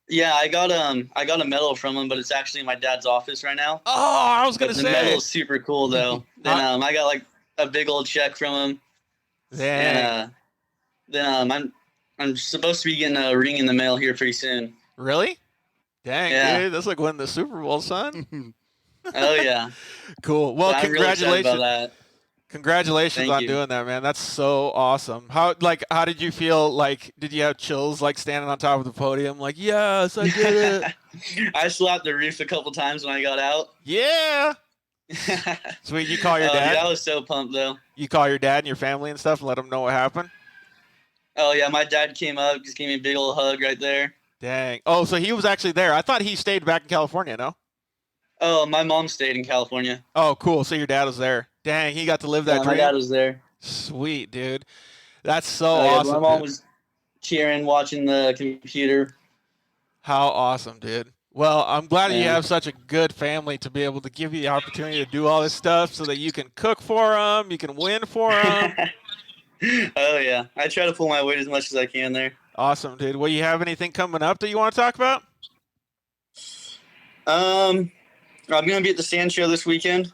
Yeah, I got a medal from him, but it's actually in my dad's office right now. Oh, I was gonna say the medal is super cool though. Then I got like a big old check from him. Dang. And then I'm supposed to be getting a ring in the mail here pretty soon. Really? Dang, dude, that's like winning the Super Bowl, son. Oh yeah. Cool. Well, congratulations. Really about that. Congratulations on doing that, man. That's so awesome. How did you feel? Like, did you have chills like standing on top of the podium? Like, yes, I did it. I slapped the roof a couple times when I got out. Yeah. Sweet. You call your dad? Dude, I was so pumped though. You call your dad and your family and stuff and let them know what happened? Oh yeah, my dad came up, just gave me a big old hug right there. Dang. Oh, so he was actually there. I thought he stayed back in California, no? Oh, my mom stayed in California. Oh, cool. So your dad was there. Dang, he got to live that dream. My dad was there. Sweet, dude. That's so awesome. My mom was cheering, watching the computer. How awesome, dude. Well, I'm glad that you have such a good family to be able to give you the opportunity to do all this stuff so that you can cook for them, you can win for them. Oh, yeah. I try to pull my weight as much as I can there. Awesome, dude. Well, you have anything coming up that you want to talk about? I'm going to be at the Sand Show this weekend.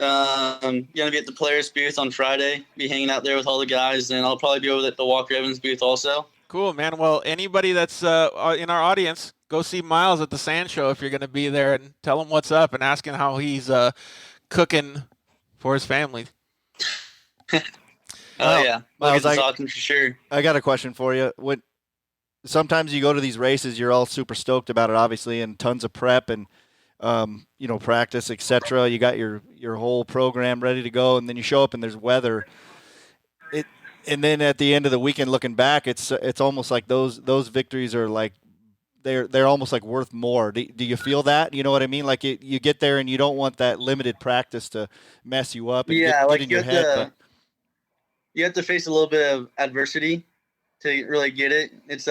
I'm going to be at the Players booth on Friday, be hanging out there with all the guys, and I'll probably be over at the Walker Evans booth also. Cool, man. Well, anybody that's in our audience, go see Myles at the Sand Show if you're going to be there, and tell him what's up and ask him how he's cooking for his family. Yeah. We'll get talking for sure. I got a question for you. Sometimes you go to these races, you're all super stoked about it, obviously, and tons of prep and practice, etc. You got your whole program ready to go, and then you show up and there's weather. And then at the end of the weekend, looking back, it's almost like those victories are like they're almost like worth more. Do you feel that? You know what I mean? Like you get there and you don't want that limited practice to mess you up and get in your head. You have to face a little bit of adversity to really get it. It's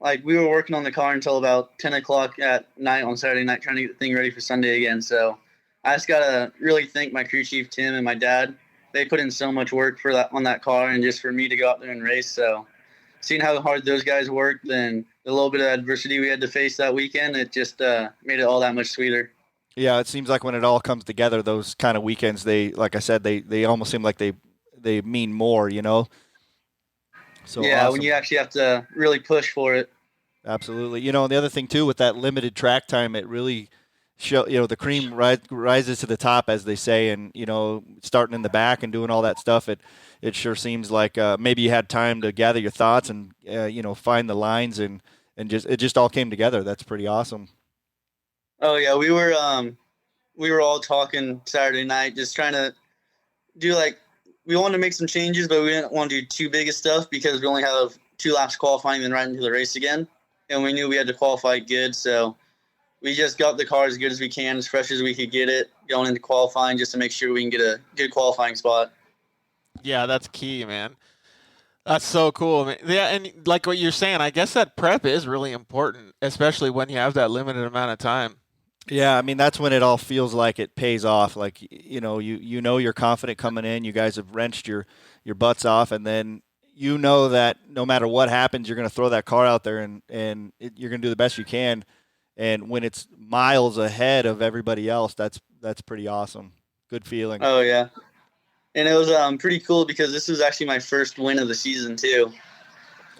like we were working on the car until about 10 o'clock at night on Saturday night trying to get the thing ready for Sunday again. So I just got to really thank my crew chief, Tim, and my dad. They put in so much work for that on that car and just for me to go out there and race. So seeing how hard those guys worked and the little bit of adversity we had to face that weekend, it just made it all that much sweeter. Yeah, it seems like when it all comes together, those kind of weekends, like I said, they almost seem like they mean more, you know? So yeah, awesome. When you actually have to really push for it. Absolutely. You know, and the other thing too, with that limited track time, it really the cream rises to the top, as they say, and starting in the back and doing all that stuff, it sure seems like maybe you had time to gather your thoughts and find the lines and it just all came together. That's pretty awesome. Oh yeah, we were all talking Saturday night, just trying to do we wanted to make some changes, but we didn't want to do too big of stuff because we only have 2 laps qualifying and right into the race again. And we knew we had to qualify good, so we just got the car as good as we can, as fresh as we could get it, going into qualifying just to make sure we can get a good qualifying spot. Yeah, that's key, man. That's so cool, man. Yeah, and like what you're saying, I guess that prep is really important, especially when you have that limited amount of time. Yeah, I mean, that's when it all feels like it pays off. Like, you're confident coming in. You guys have wrenched your butts off, and then that no matter what happens, you're going to throw that car out there and you're going to do the best you can. And when it's miles ahead of everybody else, that's pretty awesome. Good feeling. Oh, yeah. And it was pretty cool because this was actually my first win of the season too.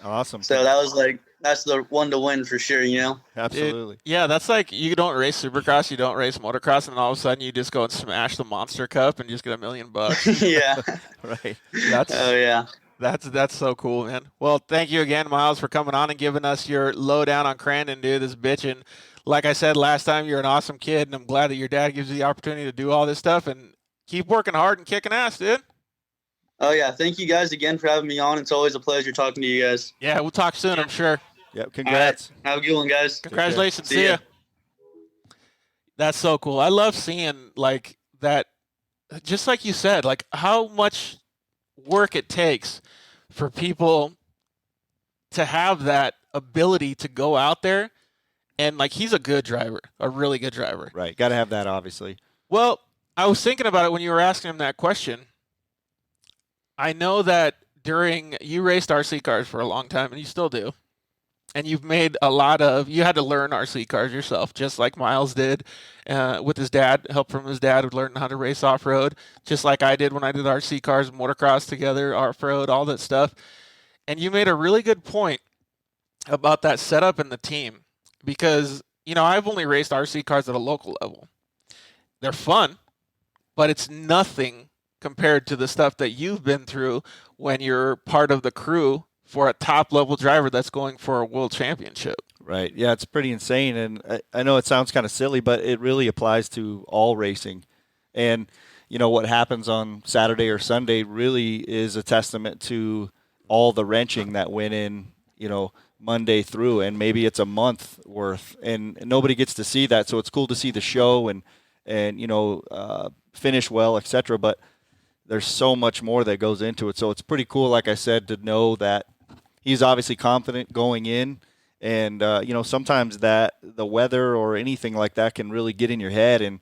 Awesome. So that was that's the one to win for sure, you know? Absolutely. Yeah, that's like you don't race Supercross, you don't race motocross, and all of a sudden you just go and smash the Monster Cup and just get $1 million. Yeah. Right. Oh, yeah. That's so cool, man. Well, thank you again, Myles, for coming on and giving us your lowdown on Crandon, dude. This bitchin'. Like I said last time, you're an awesome kid, and I'm glad that your dad gives you the opportunity to do all this stuff. And keep working hard and kicking ass, dude. Oh, yeah. Thank you guys again for having me on. It's always a pleasure talking to you guys. Yeah, we'll talk soon, I'm sure. Yep. Congrats. Right. Have a good one, guys. Congratulations. See See ya. ya. That's so cool. I love seeing like that, just like you said, like how much work it takes for people to have that ability to go out there. And like he's a good driver, a really good driver. Right. Got to have that, obviously. Well, I was thinking about it when you were asking him that question. I know that you raced RC cars for a long time, and you still do. And you've made you had to learn RC cars yourself, just like Myles did with his dad, help from his dad, learning how to race off-road, just like I did when I did RC cars, motocross together, off-road, all that stuff. And you made a really good point about that setup and the team because, I've only raced RC cars at a local level. They're fun, but it's nothing compared to the stuff that you've been through when you're part of the crew for a top-level driver that's going for a world championship. Right. Yeah, it's pretty insane. And I know it sounds kind of silly, but it really applies to all racing. And, what happens on Saturday or Sunday really is a testament to all the wrenching that went in, Monday through. And maybe it's a month worth. And nobody gets to see that. So it's cool to see the show and finish well, etc. But there's so much more that goes into it. So it's pretty cool, like I said, to know that he's obviously confident going in. And, sometimes the weather or anything like that can really get in your head. And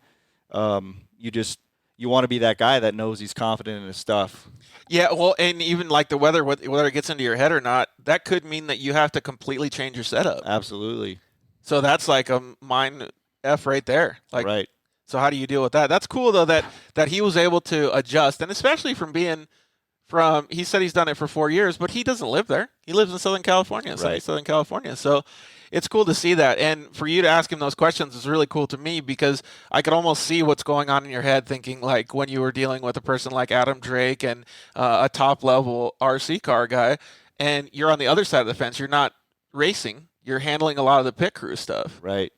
you want to be that guy that knows he's confident in his stuff. Yeah, well, and even like the weather, whether it gets into your head or not, that could mean that you have to completely change your setup. Absolutely. So that's like a mind F right there. Like, right. So how do you deal with that? That's cool, though, that he was able to adjust, and especially he said he's done it for 4 years, but he doesn't live there. He lives in Southern California, right. Southern California. So it's cool to see that. And for you to ask him those questions is really cool to me because I could almost see what's going on in your head thinking like when you were dealing with a person like Adam Drake and a top-level RC car guy, and you're on the other side of the fence. You're not racing. You're handling a lot of the pit crew stuff. Right.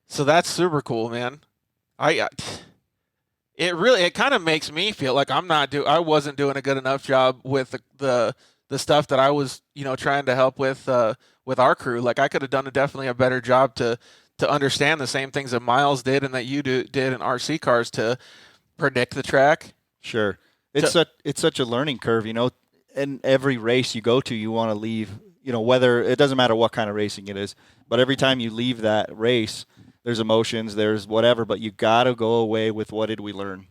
So that's super cool, man. It kind of makes me feel like I wasn't doing a good enough job with the stuff that I was, trying to help with our crew. Like I could have done definitely a better job to understand the same things that Myles did and that you did in RC cars to predict the track. Sure. It's such a learning curve, in every race you go to, you want to leave, whether it doesn't matter what kind of racing it is, but every time you leave that race, there's emotions, there's whatever, but you got to go away with what did we learn.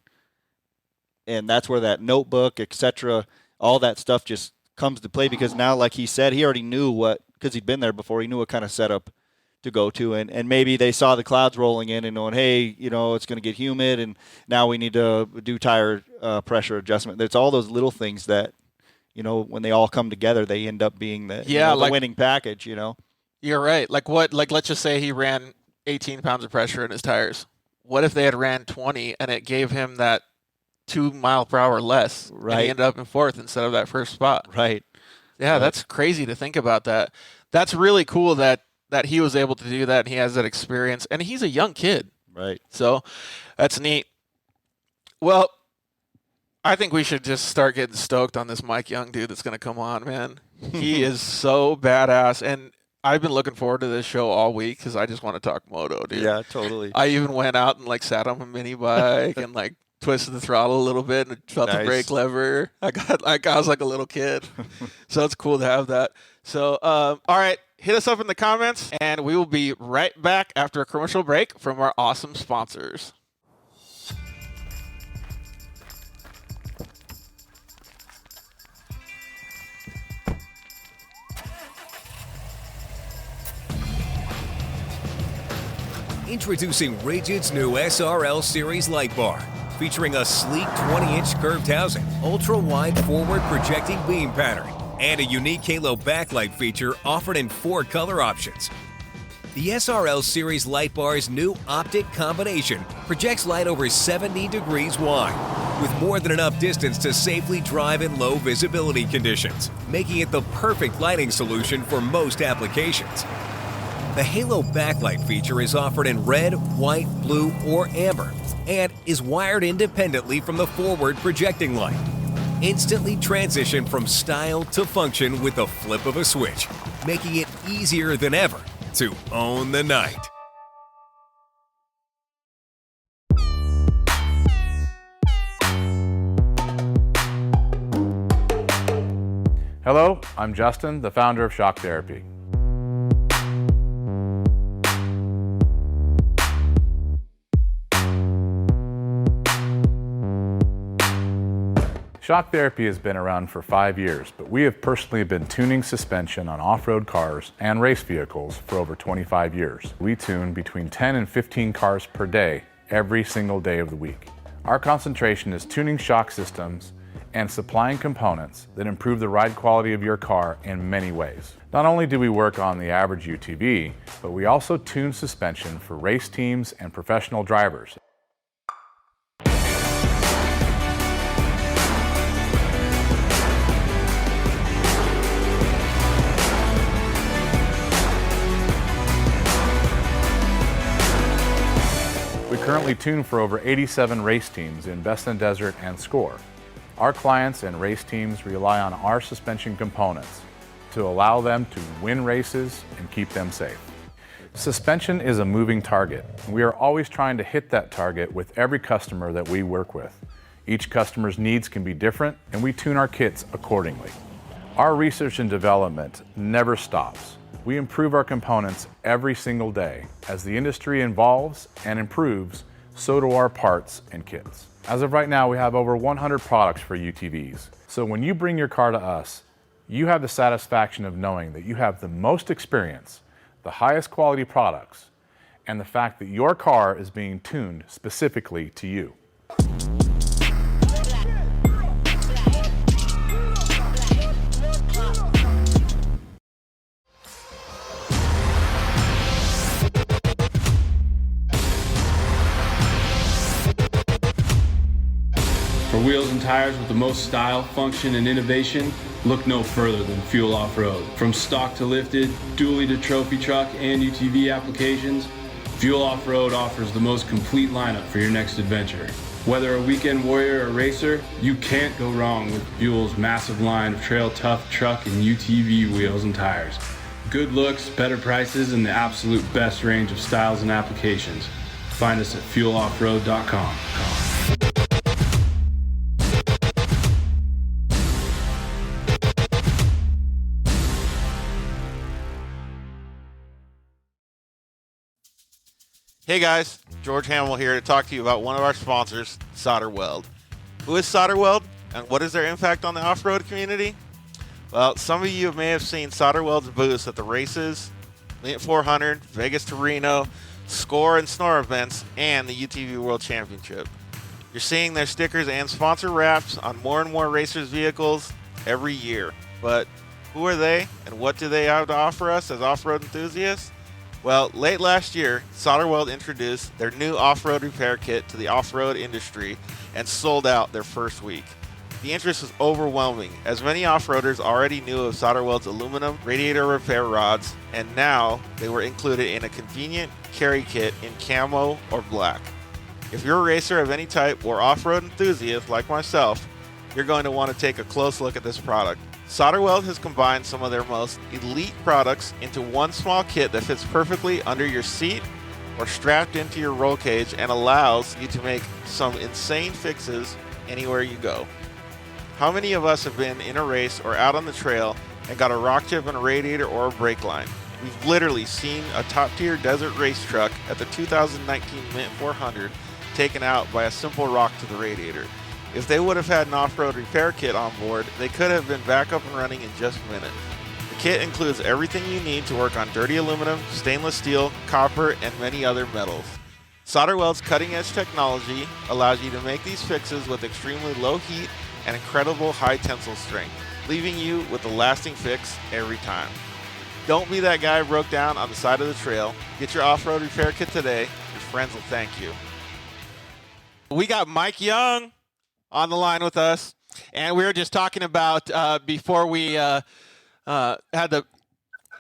And that's where that notebook, etc., all that stuff just comes to play because now, like he said, he already knew because he'd been there before, he knew what kind of setup to go to. And maybe they saw the clouds rolling in and knowing, hey, it's going to get humid and now we need to do tire pressure adjustment. It's all those little things that, when they all come together, they end up being the winning package, You're right. Like let's just say he ran 18 pounds of pressure in his tires. What if they had ran 20 and it gave him that 2 mile per hour less? Right. And he ended up in fourth instead of that first spot. Right. Yeah, right. That's crazy to think about that. That's really cool that he was able to do that and he has that experience. And he's a young kid. Right. So that's neat. Well, I think we should just start getting stoked on this Mike Young dude that's going to come on, man. He is so badass. And I've been looking forward to this show all week because I just want to talk moto, dude. Yeah, totally. I even went out and sat on a mini bike and twisted the throttle a little bit and felt the brake lever. I was like a little kid. So it's cool to have that. So, all right, hit us up in the comments and we will be right back after a commercial break from our awesome sponsors. Introducing Rigid's new SRL Series Light Bar. featuring a sleek 20-inch curved housing, ultra-wide forward projecting beam pattern, and a unique halo backlight feature offered in 4 color options. The SRL Series light bar's new optic combination projects light over 70 degrees wide, with more than enough distance to safely drive in low visibility conditions, making it the perfect lighting solution for most applications. The halo backlight feature is offered in red, white, blue, or amber, and is wired independently from the forward projecting light. Instantly transition from style to function with the flip of a switch, making it easier than ever to own the night. Hello, I'm Justin, the founder of Shock Therapy. Shock Therapy has been around for 5 years, but we have personally been tuning suspension on off-road cars and race vehicles for over 25 years. We tune between 10 and 15 cars per day, every single day of the week. Our concentration is tuning shock systems and supplying components that improve the ride quality of your car in many ways. Not only do we work on the average UTV, but we also tune suspension for race teams and professional drivers. We currently tune for over 87 race teams in Best in Desert and Score. Our clients and race teams rely on our suspension components to allow them to win races and keep them safe. Suspension is a moving target. We are always trying to hit that target with every customer that we work with. Each customer's needs can be different, and we tune our kits accordingly. Our research and development never stops. We improve our components every single day. As the industry evolves and improves, so do our parts and kits. As of right now, we have over 100 products for UTVs. So when you bring your car to us, you have the satisfaction of knowing that you have the most experience, the highest quality products, and the fact that your car is being tuned specifically to you. For wheels and tires with the most style, function, and innovation, look no further than Fuel Off-Road. From stock to lifted, dually to trophy truck and UTV applications, Fuel Off-Road offers the most complete lineup for your next adventure. Whether a weekend warrior or racer, you can't go wrong with Fuel's massive line of trail tough truck and UTV wheels and tires. Good looks, better prices, and the absolute best range of styles and applications. Find us at fueloffroad.com. Hey guys, George Hammel here to talk to you about one of our sponsors, Solder Weld. Who is Solder Weld, and what is their impact on the off-road community? Well, some of you may have seen Solder Weld's booths at the races, Lint 400, Vegas to Reno, Score and Snore events, and the UTV World Championship. You're seeing their stickers and sponsor wraps on more and more racers' vehicles every year. But who are they, and what do they have to offer us as off-road enthusiasts? Well, late last year, Solder Weld introduced their new off-road repair kit to the off-road industry and sold out their first week. The interest was overwhelming, as many off-roaders already knew of Solder Weld's aluminum radiator repair rods, and now they were included in a convenient carry kit in camo or black. If you're a racer of any type or off-road enthusiast like myself, you're going to want to take a close look at this product. Solder Weld has combined some of their most elite products into one small kit that fits perfectly under your seat or strapped into your roll cage and allows you to make some insane fixes anywhere you go. How many of us have been in a race or out on the trail and got a rock chip in a radiator or a brake line? We've literally seen a top-tier desert race truck at the 2019 Mint 400 taken out by a simple rock to the radiator. If they would have had an off-road repair kit on board, they could have been back up and running in just minutes. The kit includes everything you need to work on dirty aluminum, stainless steel, copper, and many other metals. Solder Weld's cutting-edge technology allows you to make these fixes with extremely low heat and incredible high tensile strength, leaving you with a lasting fix every time. Don't be that guy who broke down on the side of the trail. Get your off-road repair kit today. Your friends will thank you. We got Mike Young on the line with us, and we were just talking about before we had the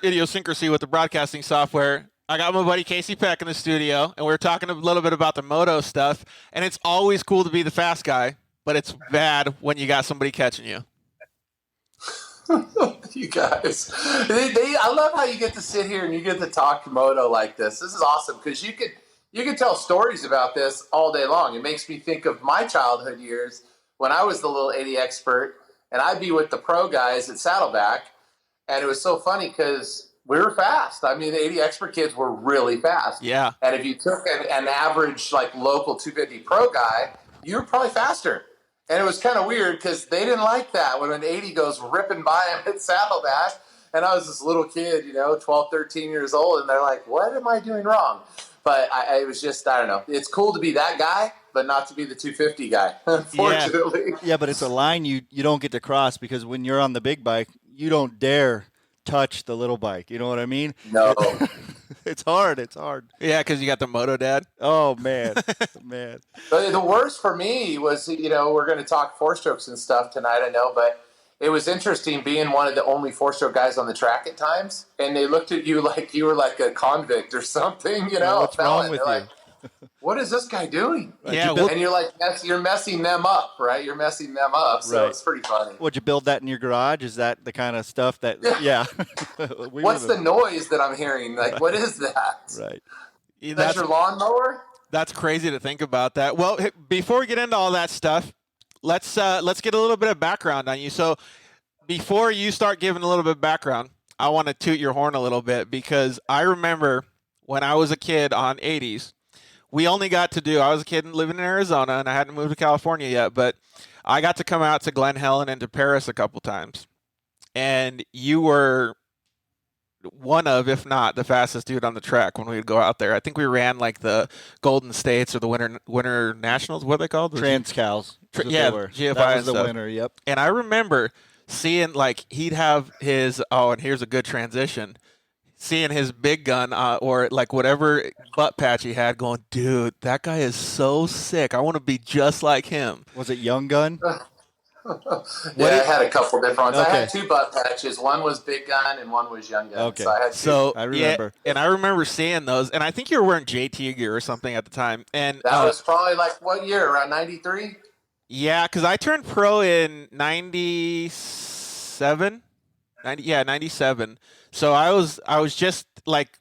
idiosyncrasy with the broadcasting software. I got my buddy Casey Peck in the studio, and we were talking a little bit about the Moto stuff, and it's always cool to be the fast guy, but it's bad when you got somebody catching you. You guys, I love how you get to sit here and you get to talk Moto like this. This is awesome because you could tell stories about this all day long. It makes me think of my childhood years when I was the little 80 expert, and I'd be with the pro guys at Saddleback, and it was so funny because we were fast. I mean, the 80 expert kids were really fast. Yeah. And if you took an average like local 250 pro guy, you were probably faster. And it was kind of weird because they didn't like that when an 80 goes ripping by him at Saddleback. And I was this little kid, 12, 13 years old. And they're like, what am I doing wrong? But it was just, I don't know. It's cool to be that guy, but not to be the 250 guy, unfortunately. Yeah, but it's a line you don't get to cross because when you're on the big bike, you don't dare touch the little bike. You know what I mean? No. It's hard. It's hard. Yeah, because you got the Moto dad. Oh, man. Man. But the worst for me was, we're going to talk four-strokes and stuff tonight, I know, but it was interesting being one of the only four-stroke guys on the track at times, and they looked at you like you were like a convict or something, What's wrong with you? Like, what is this guy doing? Yeah, and you're like, you're messing them up, right? You're messing them up, so Right. it's pretty funny. Would you build that in your garage? Is that the kind of stuff that, yeah. What's the noise that I'm hearing? Like, what is that? Right. That's your lawnmower? That's crazy to think about that. Well, before we get into all that stuff, let's get a little bit of background on you. So before you start giving a little bit of background, I want to toot your horn a little bit because I remember when I was a kid on 80s, I was a kid living in Arizona and I hadn't moved to California yet, but I got to come out to Glen Helen and to Paris a couple times. And you were one of, if not the fastest dude on the track when we would go out there. I think we ran like the Golden States or the Winter Nationals. What are they called? Transcals. Yeah, that GFI was and the stuff. winner, yep. And I remember seeing like he'd have his, and here's a good transition, seeing his big gun or like whatever butt patch he had going, dude, that guy is so sick. I want to be just like him. Was it Young Gun? Yeah, I had a couple different ones. Okay. I had two butt patches. One was Big Gun and one was Young Gun. Okay. So I had two. So I remember. Yeah, and I remember seeing those, and I think you were wearing JT gear or something at the time. And That was probably like what year? Around 93? yeah, because I turned pro in 97. 97. So I was just like,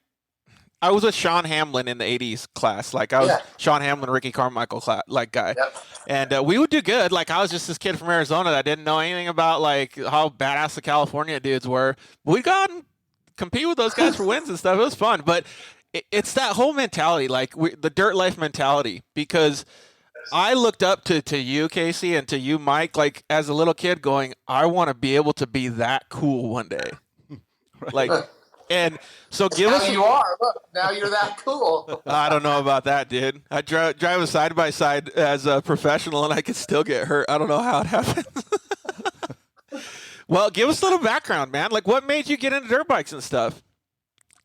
I was with Sean Hamlin in the 80s class. Like I was Sean Hamlin, Ricky Carmichael guy. Yep. And we would do good. Like I was just this kid from Arizona that didn't know anything about like how badass the California dudes were. We'd go out and compete with those guys for wins and stuff. It was fun. But it's that whole mentality, like the dirt life mentality, because I looked up to you, Casey, and to you, Mike, like as a little kid going, I want to be able to be that cool one day. Like, and so give us. Now you are. Look, now you're that cool. I don't know about that, dude. I drive a side by side as a professional, and I could still get hurt. I don't know how it happened. Well, give us a little background, man. Like, what made you get into dirt bikes and stuff?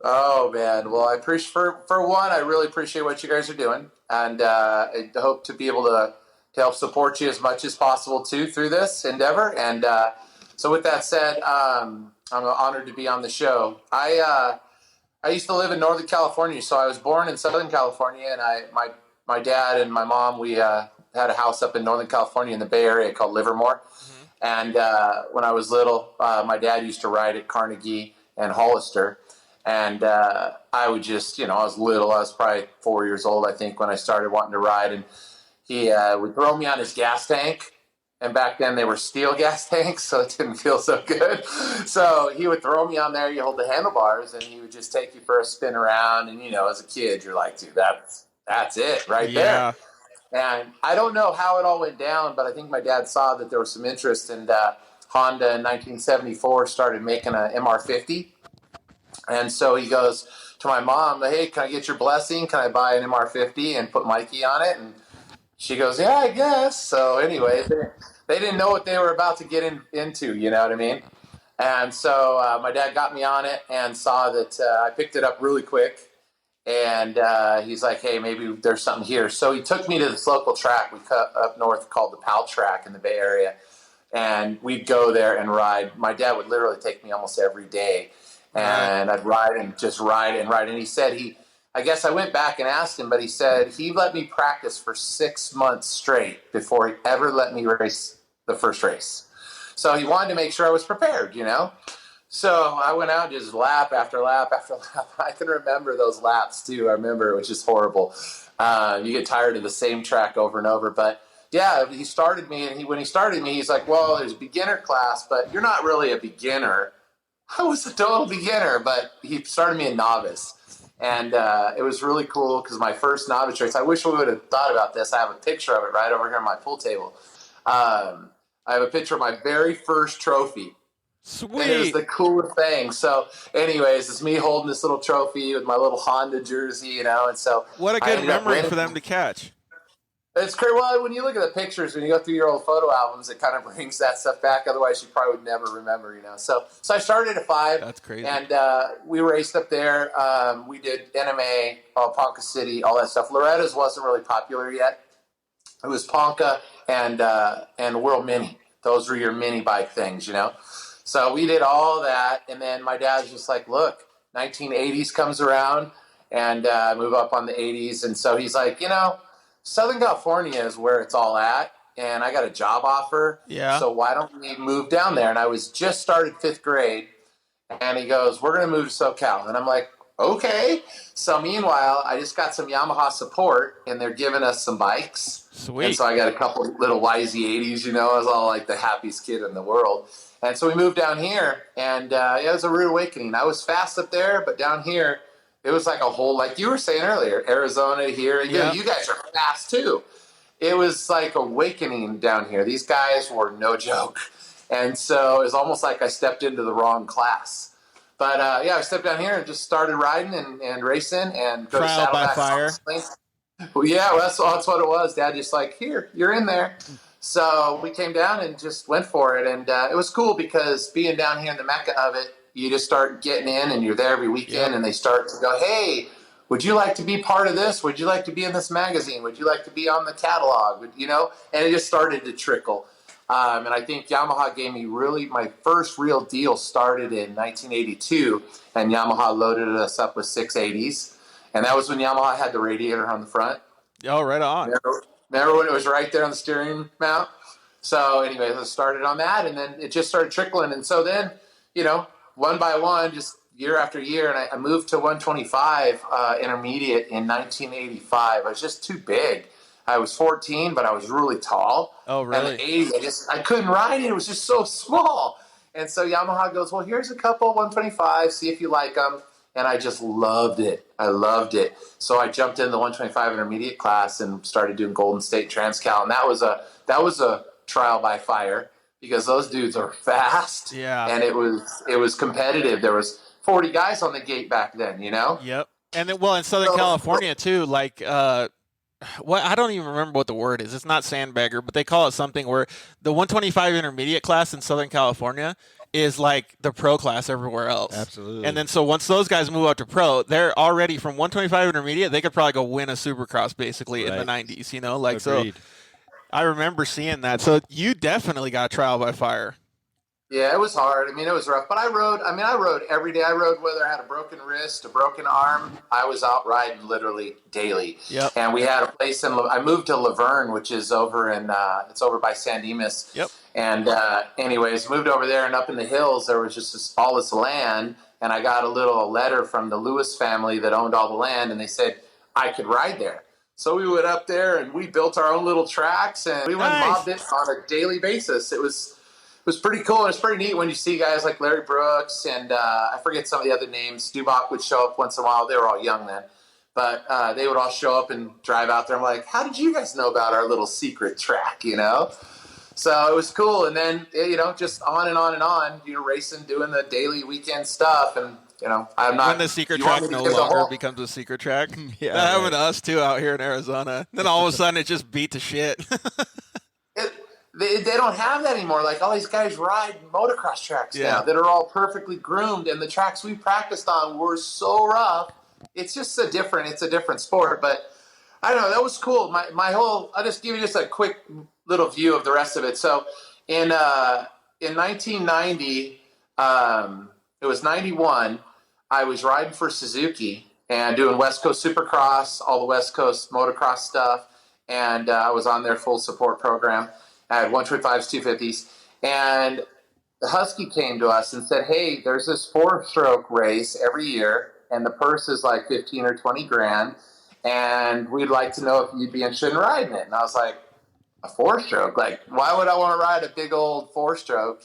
Oh man, well I appreciate for one, I really appreciate what you guys are doing, and I hope to be able to help support you as much as possible too through this endeavor. And so with that said, I'm honored to be on the show. I used to live in Northern California, so I was born in Southern California, and my dad and my mom, we had a house up in Northern California in the Bay Area called Livermore. And when I was little, my dad used to ride at Carnegie and Hollister. And I would just, I was little. I was probably 4 years old, I think, when I started wanting to ride. And he would throw me on his gas tank. And back then they were steel gas tanks, so it didn't feel so good. So he would throw me on there. You hold the handlebars, and he would just take you for a spin around. And, as a kid, you're like, dude, that's it right there. And I don't know how it all went down, but I think my dad saw that there was some interest, and Honda in 1974 started making a MR50. And so he goes to my mom, hey, can I get your blessing? Can I buy an MR50 and put Mikey on it? And she goes, yeah, I guess. So anyway, they didn't know what they were about to get into, you know what I mean? And so my dad got me on it and saw that I picked it up really quick. And he's like, hey, maybe there's something here. So he took me to this local track we cut up north called the Powell Track in the Bay Area. And we'd go there and ride. My dad would literally take me almost every day. And I'd ride and just ride and ride. And he said I guess I went back and asked him, but he said he let me practice for 6 months straight before he ever let me race the first race. So he wanted to make sure I was prepared, you know? So I went out just lap after lap after lap. I can remember those laps too. I remember it was just horrible. You get tired of the same track over and over. But yeah, he started me, and when he started me, he's like, well, there's a beginner class, but you're not really a beginner. I was a total beginner, but he started me a novice. And it was really cool because my first novice race, I wish we would have thought about this. I have a picture of it right over here on my pool table. I have a picture of my very first trophy. Sweet. And it was the coolest thing. So anyways, it's me holding this little trophy with my little Honda jersey, you know. And so what a good memory for them to catch. It's crazy. Well, when you look at the pictures, when you go through your old photo albums, it kind of brings that stuff back. Otherwise, you probably would never remember, you know. So I started at 5. That's crazy. And we raced up there. We did NMA, Ponca City, all that stuff. Loretta's wasn't really popular yet. It was Ponca and World Mini. Those were your mini bike things, you know. So we did all that. And then my dad's just like, look, 1980s comes around, and move up on the 80s. And so he's like, you know, Southern California is where it's all at, and I got a job offer. Yeah. So why don't we move down there? And I was just started 5th grade, and he goes, we're going to move to SoCal. And I'm like, okay. So meanwhile, I just got some Yamaha support, and they're giving us some bikes. Sweet. And so I got a couple little YZ80s, you know. I was all like the happiest kid in the world. And so we moved down here, and it was a rude awakening. I was fast up there, but down here, it was like a whole, like you were saying earlier, Arizona here. Yeah. You guys are fast too. It was like awakening down here. These guys were no joke. And so it was almost like I stepped into the wrong class. But yeah, I stepped down here and just started riding and racing and go Trial to by Saddleback. fire. Well, yeah, that's what it was. Dad just like, here, you're in there. So we came down and just went for it. And it was cool because being down here in the mecca of it, you just start getting in, and you're there every weekend, and they start to go, hey, would you like to be part of this? Would you like to be in this magazine? Would you like to be on the catalog? You know, and it just started to trickle. And I think Yamaha gave me my first real deal started in 1982, and Yamaha loaded us up with 680s. And that was when Yamaha had the radiator on the front. Oh, right on. Remember when it was right there on the steering mount? So anyway, I started on that, and then it just started trickling. And so then, you know, one by one, just year after year, and I moved to 125 intermediate in 1985. I was just too big. I was 14, but I was really tall. Oh, really? And the 80, I couldn't ride it. It was just so small. And so Yamaha goes, well, here's a couple 125. See if you like them. And I just loved it. I loved it. So I jumped in the 125 intermediate class and started doing Golden State Transcal. And that was a trial by fire, because those dudes are fast. Yeah. And it was competitive. There was 40 guys on the gate back then, you know? Yep. And then, well, in Southern California too, like what, I don't even remember what the word is. It's not sandbagger, but they call it something where the 125 intermediate class in Southern California is like the pro class everywhere else. Absolutely. And then so once those guys move up to pro, they're already from 125 intermediate, they could probably go win a Supercross basically in the 90s, you know? Like, Agreed. So I remember seeing that. So you definitely got trial by fire. Yeah, it was hard. I mean, it was rough. But I rode every day. I rode whether I had a broken wrist, a broken arm. I was out riding literally daily. Yep. And we had a place I moved to Laverne, which is over it's over by San Dimas. Yep. And anyways, moved over there, and up in the hills, there was just all this land. And I got a letter from the Lewis family that owned all the land, and they said I could ride there. So we went up there, and we built our own little tracks, and we went and mobbed it on a daily basis. It was pretty cool, and it's pretty neat when you see guys like Larry Brooks and I forget some of the other names. Dubach would show up once in a while. They were all young then. But they would all show up and drive out there. I'm like, how did you guys know about our little secret track, you know? So it was cool. And then, just on and on and on, racing, doing the daily weekend stuff. And, I'm not. When the secret track no longer becomes a secret track. Yeah, that happened to us, too, out here in Arizona. Then all of a sudden it just beat to shit. They don't have that anymore. Like, all these guys ride motocross tracks now that are all perfectly groomed, and the tracks we practiced on were so rough. It's just it's a different sport. But I don't know, that was cool. I'll just give you just a quick little view of the rest of it. So in 1990, it was 91, I was riding for Suzuki and doing West Coast Supercross, all the West Coast motocross stuff, and I was on their full support program. I had 125s, 250s, and the Husky came to us and said, hey, there's this 4-stroke race every year, and the purse is like 15 or 20 grand, and we'd like to know if you'd be interested in riding it. And I was like, a 4-stroke? Like, why would I want to ride a big old 4-stroke,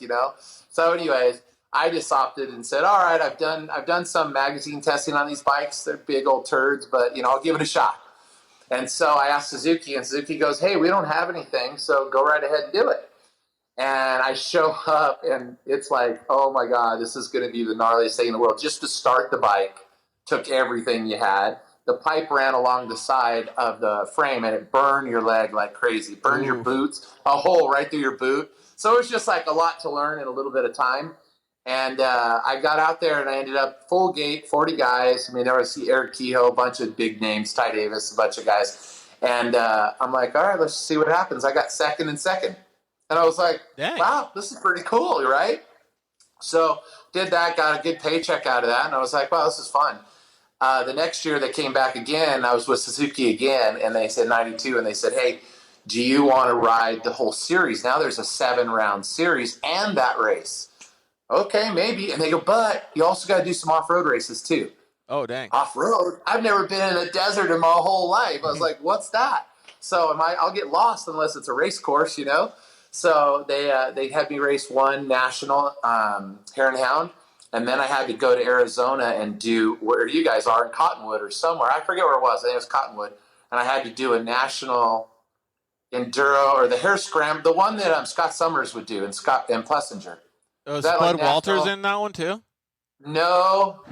So anyways, I just opted and said, all right, I've done some magazine testing on these bikes. They're big old turds, but, I'll give it a shot. And so I asked Suzuki, and Suzuki goes, hey, we don't have anything, so go right ahead and do it. And I show up, and it's like, oh, my God, this is going to be the gnarliest thing in the world. Just to start the bike took everything you had. The pipe ran along the side of the frame, and it burned your leg like crazy. Burned your boots, a hole right through your boot. So it was just like a lot to learn in a little bit of time. And I got out there, and I ended up full gate, 40 guys. I mean, there was Eric Kehoe, a bunch of big names, Ty Davis, a bunch of guys. And I'm like, all right, let's see what happens. I got second and second. And I was like, dang, wow, this is pretty cool, right? So did that, got a good paycheck out of that. And I was like, wow, this is fun. The next year they came back again. I was with Suzuki again, and they said 92, and they said, hey, do you want to ride the whole series? Now there's a 7-round series and that race. Okay, maybe. And they go, but you also got to do some off-road races too. Oh, dang. Off-road? I've never been in a desert in my whole life. I was like, what's that? So I'll get lost unless it's a race course, So they had me race one national Hare and Hound, and then I had to go to Arizona and do where you guys are in Cottonwood or somewhere. I forget where it was. I think it was Cottonwood. And I had to do a national enduro or the Hare Scram, the one that Scott Summers would do and Plessinger. Was Spud Walters in that one too? No,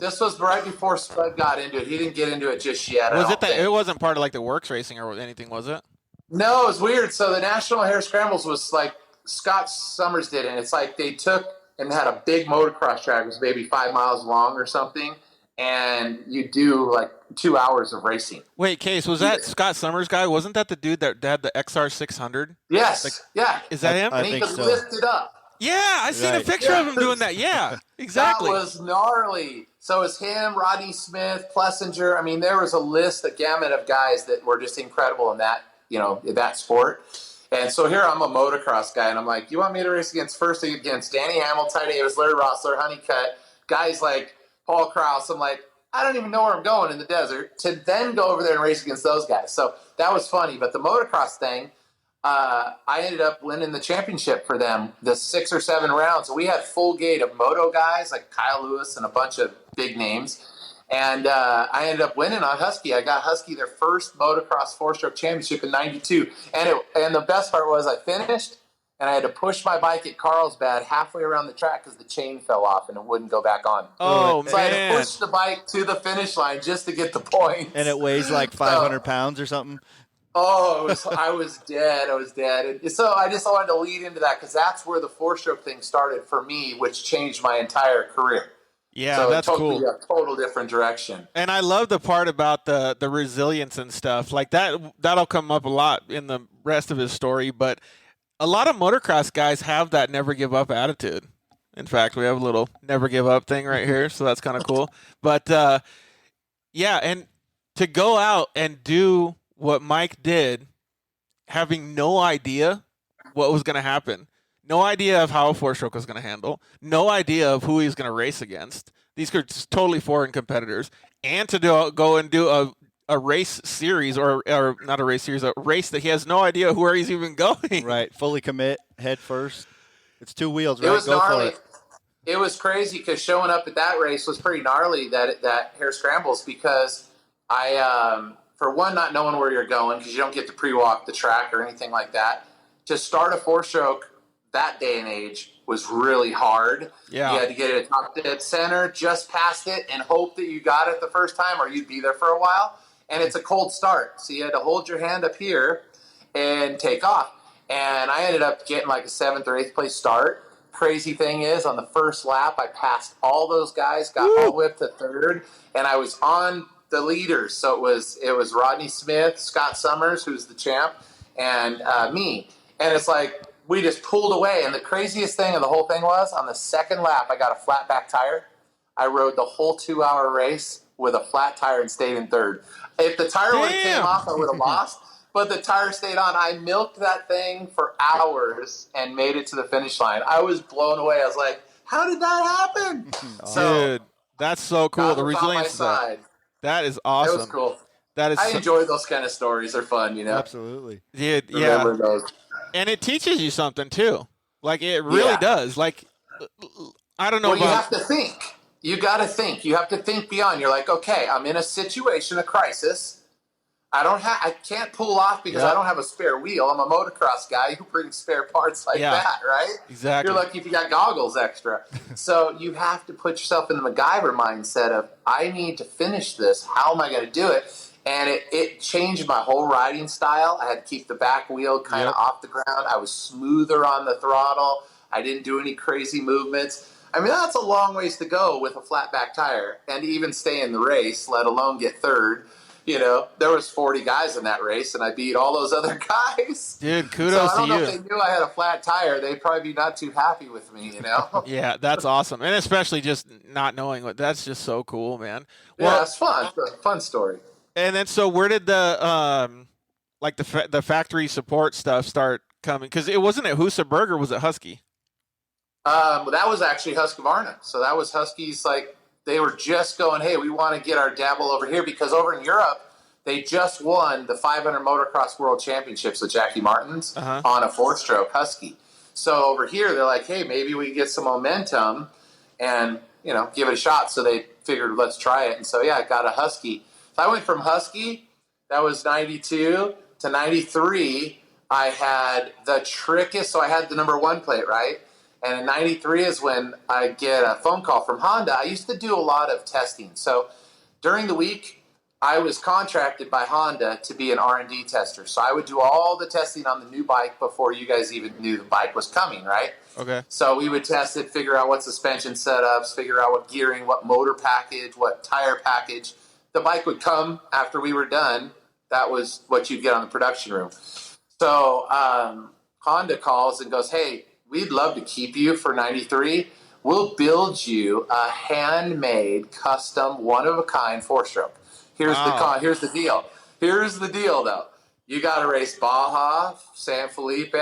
this was right before Spud got into it. He didn't get into it just yet. Was it that it wasn't part of like the works racing or anything, was it? No, it was weird. So the National Hare Scrambles was like Scott Summers did it. And it's like they took and had a big motocross track. It was maybe 5 miles long or something. And you do like 2 hours of racing. Wait, Case, was that Scott Summers guy? Wasn't that the dude that had the XR 600? Yes. Yeah. Is that him? And he could lift it up. Yeah, I seen a picture of him doing that. Yeah, exactly. That was gnarly. So it was him, Rodney Smith, Plessinger. I mean, there was a gamut of guys that were just incredible in that, that sport. And so here I'm a motocross guy, and I'm like, you want me to race against Danny Hamill, Ty Davis, Larry Rossler, Honeycutt, guys like Paul Krause. I'm like, I don't even know where I'm going in the desert to then go over there and race against those guys. So that was funny. But the motocross thing, I ended up winning the championship for them, the 6 or 7 rounds. We had full gate of moto guys like Kyle Lewis and a bunch of big names. And I ended up winning on Husky. I got Husky their first motocross 4-stroke championship in 92. And the best part was I finished, and I had to push my bike at Carlsbad halfway around the track because the chain fell off and it wouldn't go back on. Oh, so I had to push the bike to the finish line just to get the points. And it weighs like 500 pounds or something? Oh, I was dead. And so I just wanted to lead into that because that's where the 4-stroke thing started for me, which changed my entire career. Yeah, so that's cool. A total different direction. And I love the part about the resilience and stuff. Like that'll come up a lot in the rest of his story. But a lot of motocross guys have that never give up attitude. In fact, we have a little never give up thing right here, so that's kind of cool. But yeah, and to go out and do what Mike did, having no idea what was going to happen, no idea of how a 4-stroke was going to handle, no idea of who he was going to race against. These are just totally foreign competitors. And to go and do a race series, or not a race series, a race that he has no idea where he's even going. Right, fully commit, head first. It's 2 wheels, right? It was Go gnarly. for it. It was crazy because showing up at that race was pretty gnarly, that Hare Scrambles, because I, for one, not knowing where you're going because you don't get to pre-walk the track or anything like that. to start a 4-stroke that day and age was really hard. Yeah. You had to get it top dead center, just past it, and hope that you got it the first time or you'd be there for a while. And it's a cold start. So you had to hold your hand up here and take off. And I ended up getting like a 7th or 8th place start. Crazy thing is, on the first lap, I passed all those guys, got all the way up to 3rd, and I was on the leaders. So it was Rodney Smith, Scott Summers, who's the champ, and me. And it's like we just pulled away. And the craziest thing of the whole thing was, on the second lap, I got a flat back tire. I rode the whole 2-hour race with a flat tire and stayed in 3rd. If the tire would have came off, I would have lost. But the tire stayed on. I milked that thing for hours and made it to the finish line. I was blown away. I was like, how did that happen? Dude, that's so cool. The resilience of that. side. That is awesome. It was cool. That is I enjoy those kind of stories. They're fun, Absolutely. Dude, Remember those. And it teaches you something too. Like it really does. Like I don't know Well, about you have to think. You got to think. You have to think beyond. You're like, okay, I'm in a situation, a crisis. I can't pull off because I don't have a spare wheel. I'm a motocross guy who brings spare parts like that, right? Exactly. You're lucky if you got goggles extra. So you have to put yourself in the MacGyver mindset of, I need to finish this. How am I going to do it? And it changed my whole riding style. I had to keep the back wheel kind of off the ground. I was smoother on the throttle. I didn't do any crazy movements. I mean, that's a long ways to go with a flat back tire and even stay in the race, let alone get 3rd. You know, there was 40 guys in that race, and I beat all those other guys. Dude, kudos so I don't to know you. If they knew I had a flat tire, they'd probably be not too happy with me, you know? Yeah, that's awesome. And especially just not knowing that's just so cool, man. Well, it's fun. It's a fun story. And then so where did the like the factory support stuff start coming? Because it wasn't at Husaberg, or was it Husky? That was actually Husqvarna. So that was Husky's, like, they were just going, hey, we want to get our dabble over here, because over in Europe, they just won the 500 Motocross World Championships with Jackie Martins on a 4-stroke Husky. So over here, they're like, hey, maybe we can get some momentum and, you know, give it a shot. So they figured, let's try it. And so, I got a Husky. So I went from Husky, that was 92, to 93. I had the trickiest, so I had the number 1 plate, right? And in 93 is when I get a phone call from Honda. I used to do a lot of testing. So during the week, I was contracted by Honda to be an R&D tester. So I would do all the testing on the new bike before you guys even knew the bike was coming, right? Okay. So we would test it, figure out what suspension setups, figure out what gearing, what motor package, what tire package. The bike would come after we were done. That was what you'd get on the production room. So Honda calls and goes, hey, we'd love to keep you for 93. We'll build you a handmade, custom, one-of-a-kind 4-stroke. Here's the deal. Here's the deal, though. You got to race Baja, San Felipe,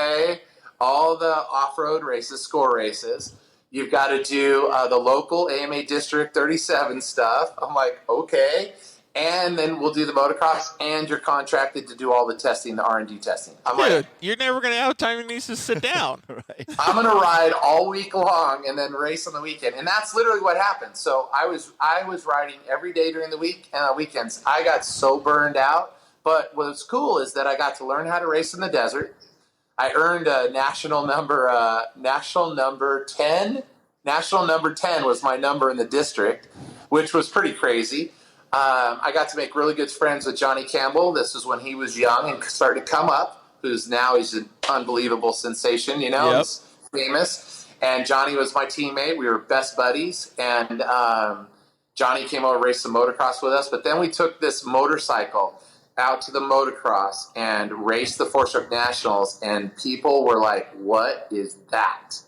all the off-road races, score races. You've got to do the local AMA District 37 stuff. I'm like, okay. And then we'll do the motocross, and you're contracted to do all the testing, the R&D testing. I'm like, you're never going to have time to sit down. Right. I'm going to ride all week long and then race on the weekend. And that's literally what happened. So I was riding every day during the week and on weekends. I got so burned out. But what's cool is that I got to learn how to race in the desert. I earned a national number 10. National number 10 was my number in the district, which was pretty crazy. I got to make really good friends with Johnny Campbell. This is when he was young and started to come up, he's an unbelievable sensation, you know, he's famous. And Johnny was my teammate. We were best buddies. And Johnny came over to race some motocross with us. But then we took this motorcycle out to the motocross and raced the 4-stroke nationals. And people were like, what is that?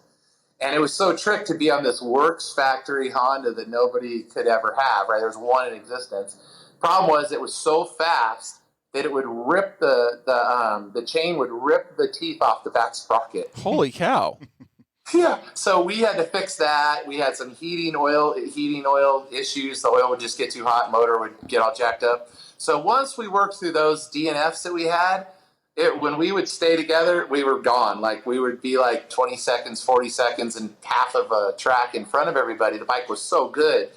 And it was so tricked to be on this Works Factory Honda that nobody could ever have, right? There's one in existence. Problem was it was so fast that it would rip the chain would rip the teeth off the back sprocket. Holy cow. Yeah. So we had to fix that. We had some heating oil issues. The oil would just get too hot, motor would get all jacked up. So once we worked through those DNFs that we had, when we would stay together, we were gone. Like, we would be like 20 seconds, 40 seconds, and half of a track in front of everybody. The bike was so good.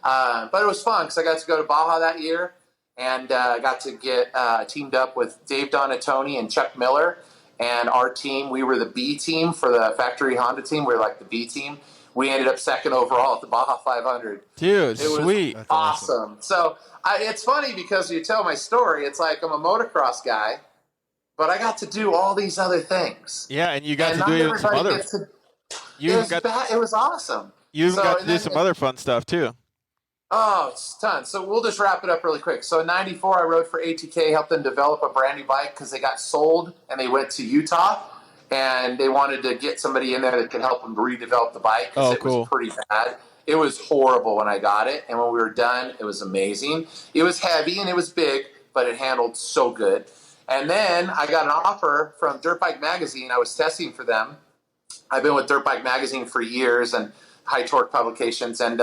But it was fun because I got to go to Baja that year and got to get teamed up with Dave Donatoni and Chuck Miller. And our team, we were the B team for the factory Honda team. We were like the B team. We ended up second overall at the Baja 500. Dude, it sweet. was awesome. So it's funny because you tell my story. It's like I'm a motocross guy, but I got to do all these other things. Yeah, and you got to do even some other. It was awesome. You even got to do some other fun stuff too. Oh, it's tons. So we'll just wrap it up really quick. So in '94, I rode for ATK, helped them develop a brand new bike because they got sold and they went to Utah, and they wanted to get somebody in there that could help them redevelop the bike because it was pretty bad. It was horrible when I got it, and when we were done, it was amazing. It was heavy and it was big, but it handled so good. And then I got an offer from Dirt Bike Magazine. I was testing for them. I've been with Dirt Bike Magazine for years and High Torque Publications, and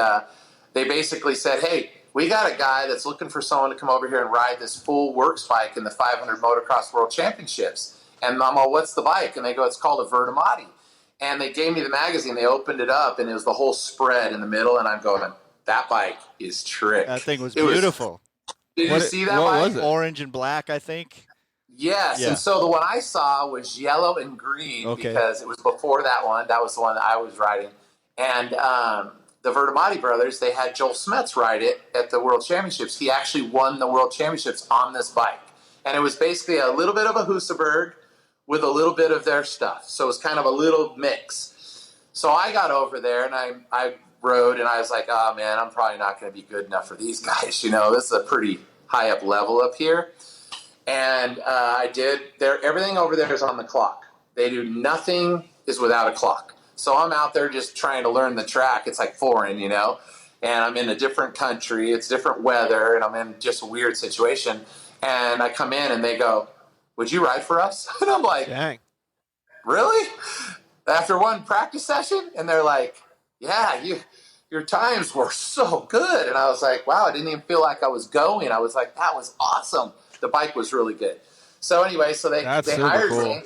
they basically said, hey, we got a guy that's looking for someone to come over here and ride this full works bike in the 500 Motocross World Championships. And I'm all, what's the bike? And they go, it's called a Vertimati. And they gave me the magazine. They opened it up, and it was the whole spread in the middle. And I'm going, that bike is trick. That thing was beautiful. Did you see that bike? Was it? Orange and black, I think. Yes, yeah. And so the one I saw was yellow and green because it was before that one. That was the one that I was riding. And the Vertimati brothers, they had Joel Smets ride it at the World Championships. He actually won the World Championships on this bike. And it was basically a little bit of a Husaberg with a little bit of their stuff. So it was kind of a little mix. So I got over there and I rode, and I was like, oh, man, I'm probably not going to be good enough for these guys. You know, this is a pretty high up level up here. And I did. Everything over there is on the clock. They do nothing is without a clock. So I'm out there just trying to learn the track. It's like foreign, you know, and I'm in a different country. It's different weather, and I'm in just a weird situation. And I come in, and they go, would you ride for us? And I'm like, dang, really? After one practice session? And they're like, yeah, your times were so good. And I was like, wow, I didn't even feel like I was going. I was like, that was awesome. The bike was really good. So anyway, so they hired me.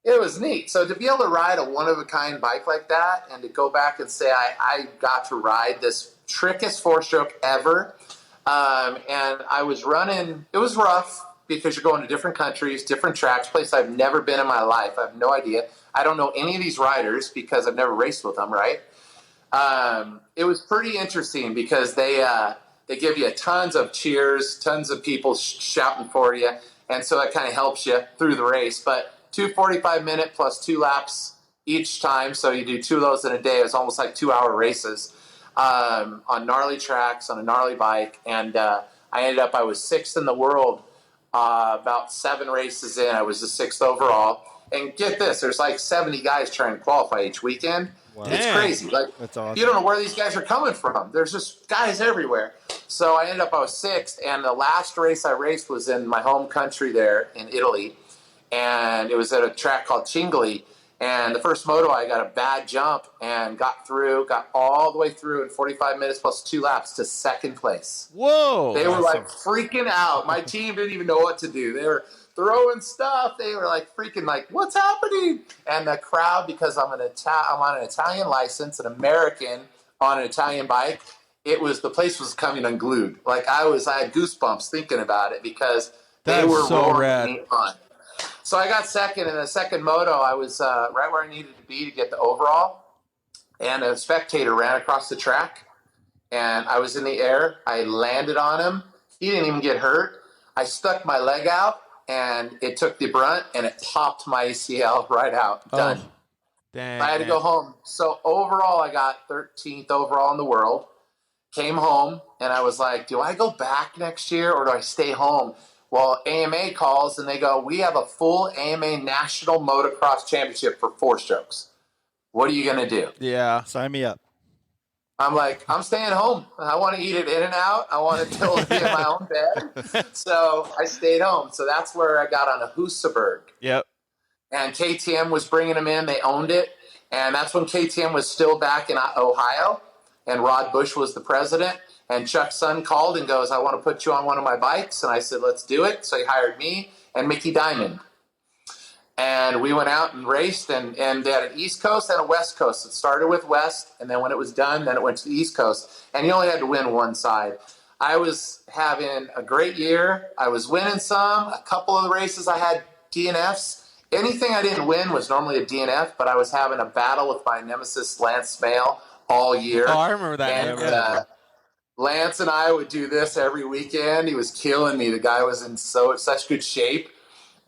It was neat. So to be able to ride a one-of-a-kind bike like that and to go back and say I got to ride this trickiest four-stroke ever, and I was running, it was rough because you're going to different countries, different tracks, place I've never been in my life. I have no idea. I don't know any of these riders because I've never raced with them, right? It was pretty interesting because they give you tons of cheers, tons of people shouting for you, and so that kind of helps you through the race. But 2 45-minute plus 2 laps each time, so you do 2 of those in a day. It's almost like 2-hour races on gnarly tracks on a gnarly bike. And I was 6th in the world about 7 races in. I was the 6th overall. And get this, there's like 70 guys trying to qualify each weekend. Wow. It's crazy. Like, that's awesome. You don't know where these guys are coming from. There's just guys everywhere. So I was 6th, and the last race I raced was in my home country there in Italy. And it was at a track called Cingoli. And the first moto, I got a bad jump and got all the way through in 45 minutes plus 2 laps to 2nd place. Whoa. They were like freaking out. My team didn't even know what to do. They were throwing stuff. They were like freaking like, what's happening? And the crowd, because I'm on an Italian license, an American on an Italian bike, the place was coming unglued. Like I had goosebumps thinking about it because they were so roaring rad. me on. So I got 2nd in the 2nd moto. I was right where I needed to be to get the overall. And a spectator ran across the track. And I was in the air. I landed on him. He didn't even get hurt. I stuck my leg out, and it took the brunt, and it popped my ACL right out. Done. Oh, dang, I had to go home. So overall, I got 13th overall in the world. Came home, and I was like, do I go back next year, or do I stay home? Well, AMA calls, and they go, we have a full AMA National Motocross Championship for 4 strokes. What are you going to do? Yeah. Sign me up. I'm like, I'm staying home. I want to eat it in and out. I want to be in my own bed. So I stayed home. So that's where I got on a Husaberg. Yep. And KTM was bringing them in. They owned it. And that's when KTM was still back in Ohio. And Rod Bush was the president. And Chuck's son called and goes, I want to put you on one of my bikes. And I said, let's do it. So he hired me and Mickey Diamond. And we went out and raced. And they had an East Coast and a West Coast. It started with West. And then when it was done, then it went to the East Coast. And you only had to win one side. I was having a great year. I was winning some. A couple of the races I had DNFs. anything I didn't win was normally a DNF, but I was having a battle with my nemesis Lance Smale all year. Oh, I remember that. And Lance and I would do this every weekend. He was killing me. The guy was in such good shape,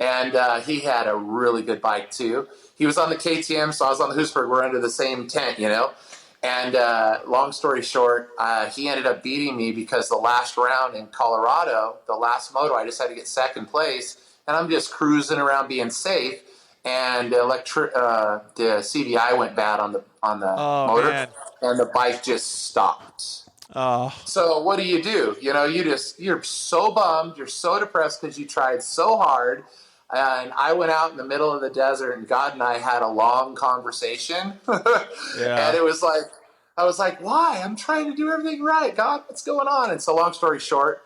and he had a really good bike too. He was on the KTM, so I was on the Hoosberg. We're under the same tent, you know. And long story short, he ended up beating me because the last round in Colorado, the last moto, I just had to get second place, and I'm just cruising around being safe. And the CDI went bad on the motor, man. and the bike just stopped. Oh. So what do? You know, you're so bummed, you're so depressed because you tried so hard. And I went out in the middle of the desert, and God and I had a long conversation. Yeah. And it was like, I was like, why? I'm trying to do everything right. God, what's going on? And so long story short,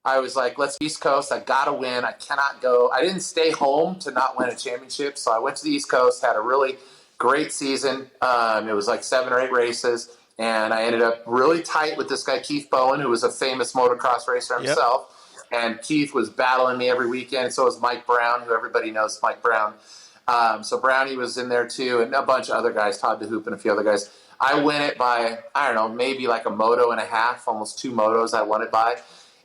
I was like, let's East Coast. I got to win. I cannot go. I didn't stay home to not win a championship. So I went to the East Coast, had a really great season. It was like 7 or 8 races. And I ended up really tight with this guy, Keith Bowen, who was a famous motocross racer himself. And Keith was battling me every weekend. So was Mike Brown, who everybody knows Mike Brown. So Brownie was in there too, and a bunch of other guys, Todd DeHoop and a few other guys. I win it by, I don't know, maybe like a moto and a half, almost 2 motos I won it by.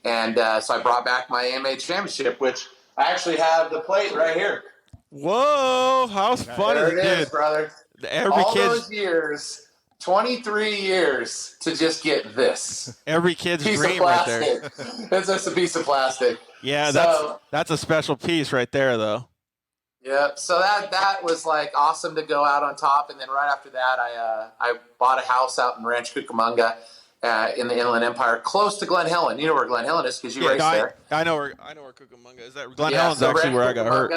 And so I brought back my AMA championship, which I actually have the plate right here. Whoa, how fun there is it is, brother. Those years, 23 years to just get this. Every kid's piece dream of right there. It's just a piece of plastic. Yeah, so, that's a special piece right there, though. Yeah, so that was like awesome to go out on top, and then right after that, I bought a house out in Ranch Cucamonga in the Inland Empire, close to Glen Helen. You know where Glen Helen is because you raced there. I know where Cucamonga is. That Glen Helen's actually where I got hurt.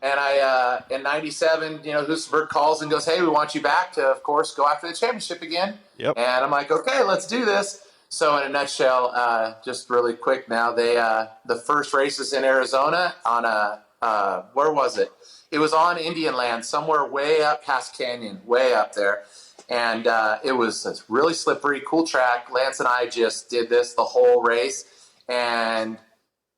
And I in '97, you know, Hoosberg calls and goes, "Hey, we want you back to, of course, go after the championship again." Yep. And I'm like, "Okay, let's do this." So in a nutshell, just really quick now, they the first race is in Arizona on a where was it? It was on Indian land, somewhere way up past Canyon, way up there. And it was a really slippery, cool track. Lance and I just did this the whole race. And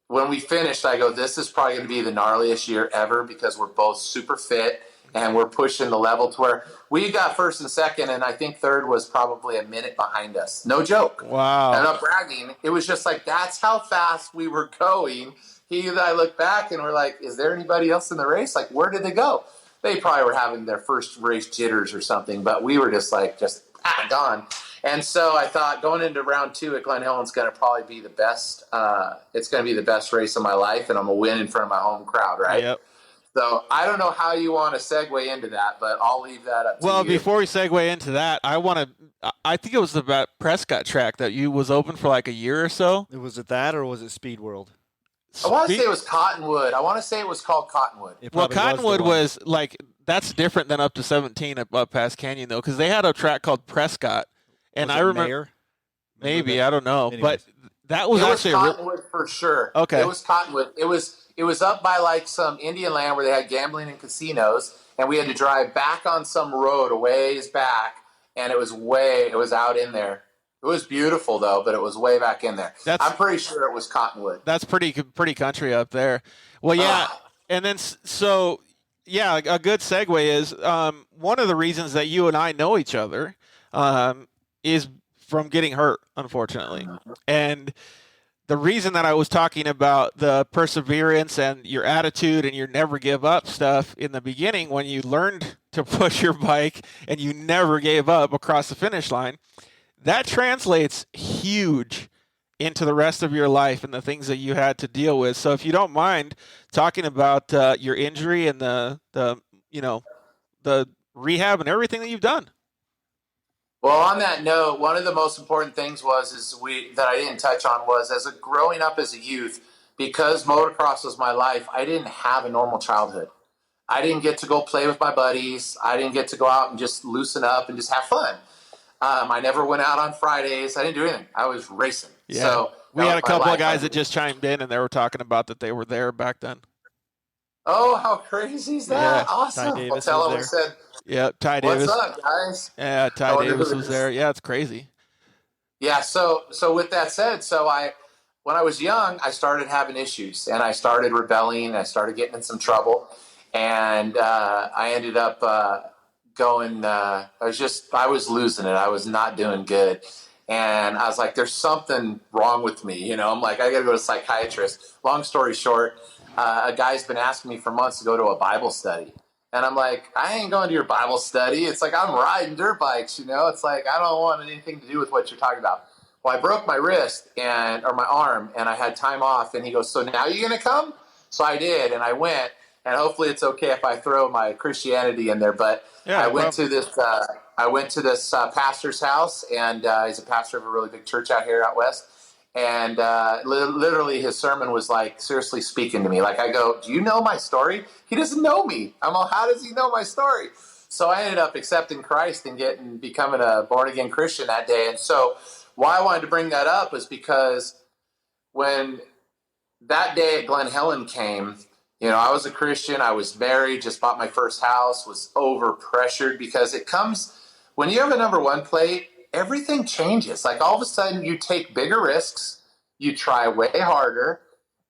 when we finished, I go, this is probably going to be the gnarliest year ever because we're both super fit and we're pushing the level to where we got first and second, and I think third was probably a minute behind us. No joke. Wow. I'm not bragging. It was just like, that's how fast we were going. He and I look back and we're like, is there anybody else in the race? Like, where did they go? They probably were having their first race jitters or something, but we were just gone. And so I thought going into round 2 at Glen Helen's going to probably be the best. It's going to be the best race of my life, and I'm going to win in front of my home crowd, right? Yep. So I don't know how you want to segue into that, but I'll leave that up to you. Well, before we segue into that, I think it was the Prescott track that you was open for like a year or so. Was it that, or was it Speed World? I want to say it was Cottonwood. I want to say it was called Cottonwood. Well, Cottonwood was like, that's different than up to 17 up past Canyon, though, because they had a track called Prescott. And I remember, maybe, I don't know. Anyways. But that was actually Cottonwood for sure. Okay. It was Cottonwood. It was up by like some Indian land where they had gambling and casinos, and we had to drive back on some road a ways back, and it was out in there. It was beautiful though, but it was way back in there. I'm pretty sure it was Cottonwood. That's pretty country up there. Well, yeah, and then so yeah, a good segue is one of the reasons that you and I know each other is from getting hurt, unfortunately, and the reason that I was talking about the perseverance and your attitude and your never give up stuff in the beginning when you learned to push your bike and you never gave up across the finish line, that translates huge into the rest of your life and the things that you had to deal with. So if you don't mind talking about your injury and the rehab and everything that you've done. Well, on that note, one of the most important things that I didn't touch on was growing up as a youth, because motocross was my life, I didn't have a normal childhood. I didn't get to go play with my buddies. I didn't get to go out and just loosen up and just have fun. I never went out on Fridays. I didn't do anything. I was racing. Yeah. So we had a couple of guys that just chimed in, and they were talking about that they were there back then. Oh, how crazy is that? Yeah. Awesome. I'll tell him I said, yeah, Ty Davis. What's up, guys? Yeah, Ty Davis was there. Yeah, it's crazy. Yeah, so with that said, when I was young, I started having issues, and I started rebelling, and I started getting in some trouble. And I ended up going. I was losing it. I was not doing good. And I was like, there's something wrong with me. You know, I'm like, I got to go to a psychiatrist. Long story short, a guy's been asking me for months to go to a Bible study. And I'm like, I ain't going to your Bible study. It's like, I'm riding dirt bikes, you know. It's like, I don't want anything to do with what you're talking about. Well, I broke my wrist or my arm, and I had time off. And he goes, so now you're going to come? So I did, and I went. And hopefully it's okay if I throw my Christianity in there. But I went to this pastor's house, and he's a pastor of a really big church out west. And literally his sermon was like seriously speaking to me. Like, I go, do you know my story? He doesn't know me. I'm like, how does he know my story? So I ended up accepting Christ and becoming a born-again Christian that day. And so why I wanted to bring that up is because when that day at Glen Helen came, you know, I was a Christian. I was married, just bought my first house, was over-pressured because it comes – when you have a number one plate, everything changes. Like, all of a sudden you take bigger risks, you try way harder,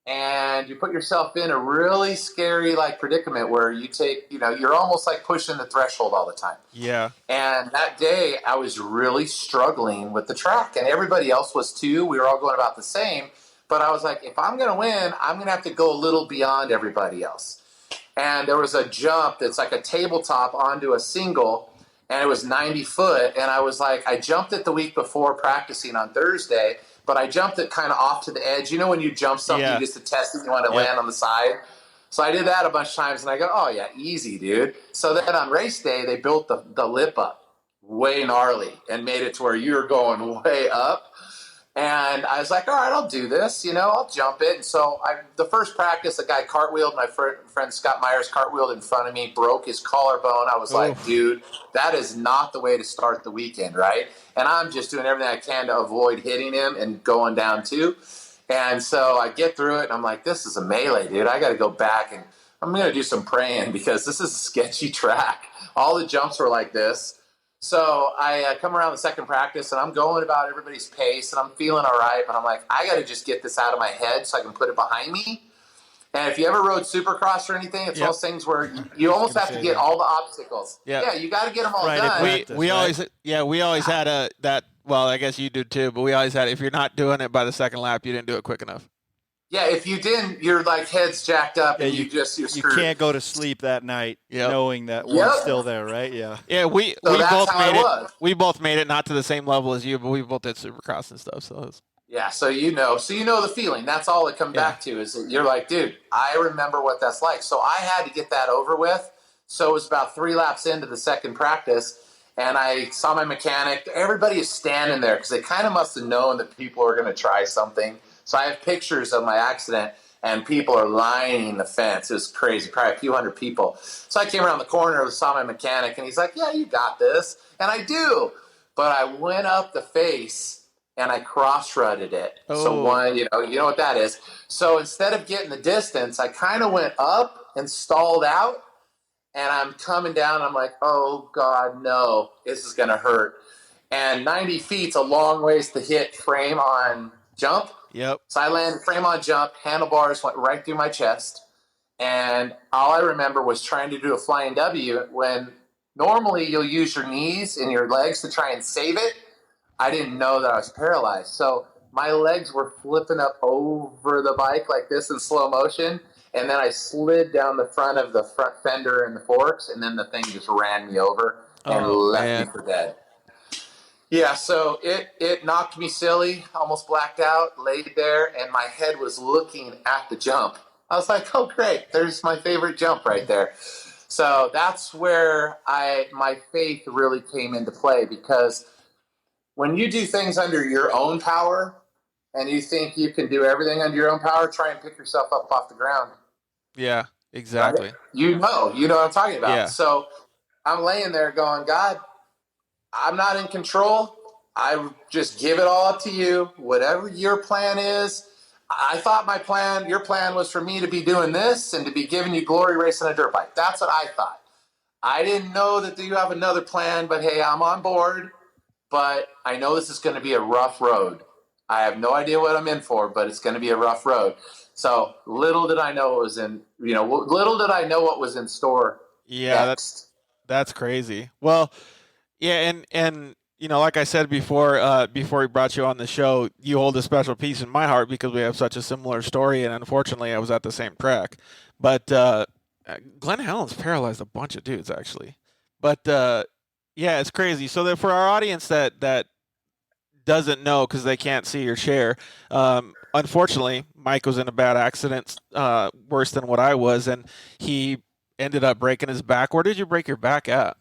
and you put yourself in a really scary, like, predicament where you take – you know, you're almost like pushing the threshold all the time. Yeah. And that day I was really struggling with the track, and everybody else was too. We were all going about the same. But I was like, if I'm going to win, I'm going to have to go a little beyond everybody else. And there was a jump that's like a tabletop onto a single, and it was 90 foot. And I was like, I jumped it the week before practicing on Thursday, but I jumped it kind of off to the edge. You know when you jump something just to test it, you want to land on the side? So I did that a bunch of times, and I go, oh, yeah, easy, dude. So then on race day, they built the lip up way gnarly and made it to where you're going way up. And I was like, all right, I'll do this, you know, I'll jump it. And so the first practice, a guy cartwheeled, my friend Scott Myers cartwheeled in front of me, broke his collarbone. I was like, dude, that is not the way to start the weekend, right? And I'm just doing everything I can to avoid hitting him and going down too. And so I get through it, and I'm like, this is a melee, dude. I got to go back, and I'm going to do some praying because this is a sketchy track. All the jumps were like this. So I come around the second practice, and I'm going about everybody's pace, and I'm feeling all right. But I'm like, I got to just get this out of my head so I can put it behind me. And if you ever rode Supercross or anything, it's one of those things where you almost have to get all the obstacles. Yeah, you got to get them all done. We always had that. Well, I guess you do too, but we always had, if you're not doing it by the second lap, you didn't do it quick enough. Yeah, if you didn't, you're like head's jacked up, and you're screwed. You can't go to sleep that night knowing that we're still there, right? Yeah. Yeah, we both made it. We both made it, not to the same level as you, but we both did Supercross and stuff. So so you know the feeling. That's all it comes back to is that you're like, dude, I remember what that's like. So I had to get that over with. So it was about 3 laps into the second practice, and I saw my mechanic. Everybody is standing there because they kind of must have known that people are going to try something. So I have pictures of my accident, and people are lining the fence. It was crazy, probably a few hundred people. So I came around the corner, saw my mechanic, and he's like, yeah, you got this. And I do. But I went up the face, and I cross-rutted it. So you know what that is. So instead of getting the distance, I kind of went up and stalled out, and I'm coming down. I'm like, oh, God, no, this is going to hurt. And 90 feet's a long ways to hit frame on jump. Yep. So I landed frame on jump, handlebars went right through my chest, and all I remember was trying to do a flying W when normally you'll use your knees and your legs to try and save it. I didn't know that I was paralyzed. So my legs were flipping up over the bike like this in slow motion, and then I slid down the front of the front fender and the forks, and then the thing just ran me over and left me for dead. Yeah, so it knocked me silly, almost blacked out, laid there, and my head was looking at the jump. I was like, oh, great, there's my favorite jump right there. So that's where my faith really came into play, because when you do things under your own power and you think you can do everything under your own power, try and pick yourself up off the ground. Yeah, exactly. Right? You know what I'm talking about. Yeah. So I'm laying there going, God, I'm not in control. I just give it all up to you. Whatever your plan is. I thought your plan was for me to be doing this and to be giving you glory racing a dirt bike. That's what I thought. I didn't know that you have another plan, but hey, I'm on board. But I know this is going to be a rough road. I have no idea what I'm in for, but it's going to be a rough road. So little did I know what was in store. Yeah, next. that's crazy. Well, yeah, and like I said before we brought you on the show, you hold a special piece in my heart because we have such a similar story, and unfortunately, I was at the same track. But Glenn Helens paralyzed a bunch of dudes, actually. But yeah, it's crazy. So that for our audience that doesn't know because they can't see or share, unfortunately, Mike was in a bad accident, worse than what I was, and he ended up breaking his back. Where did you break your back at?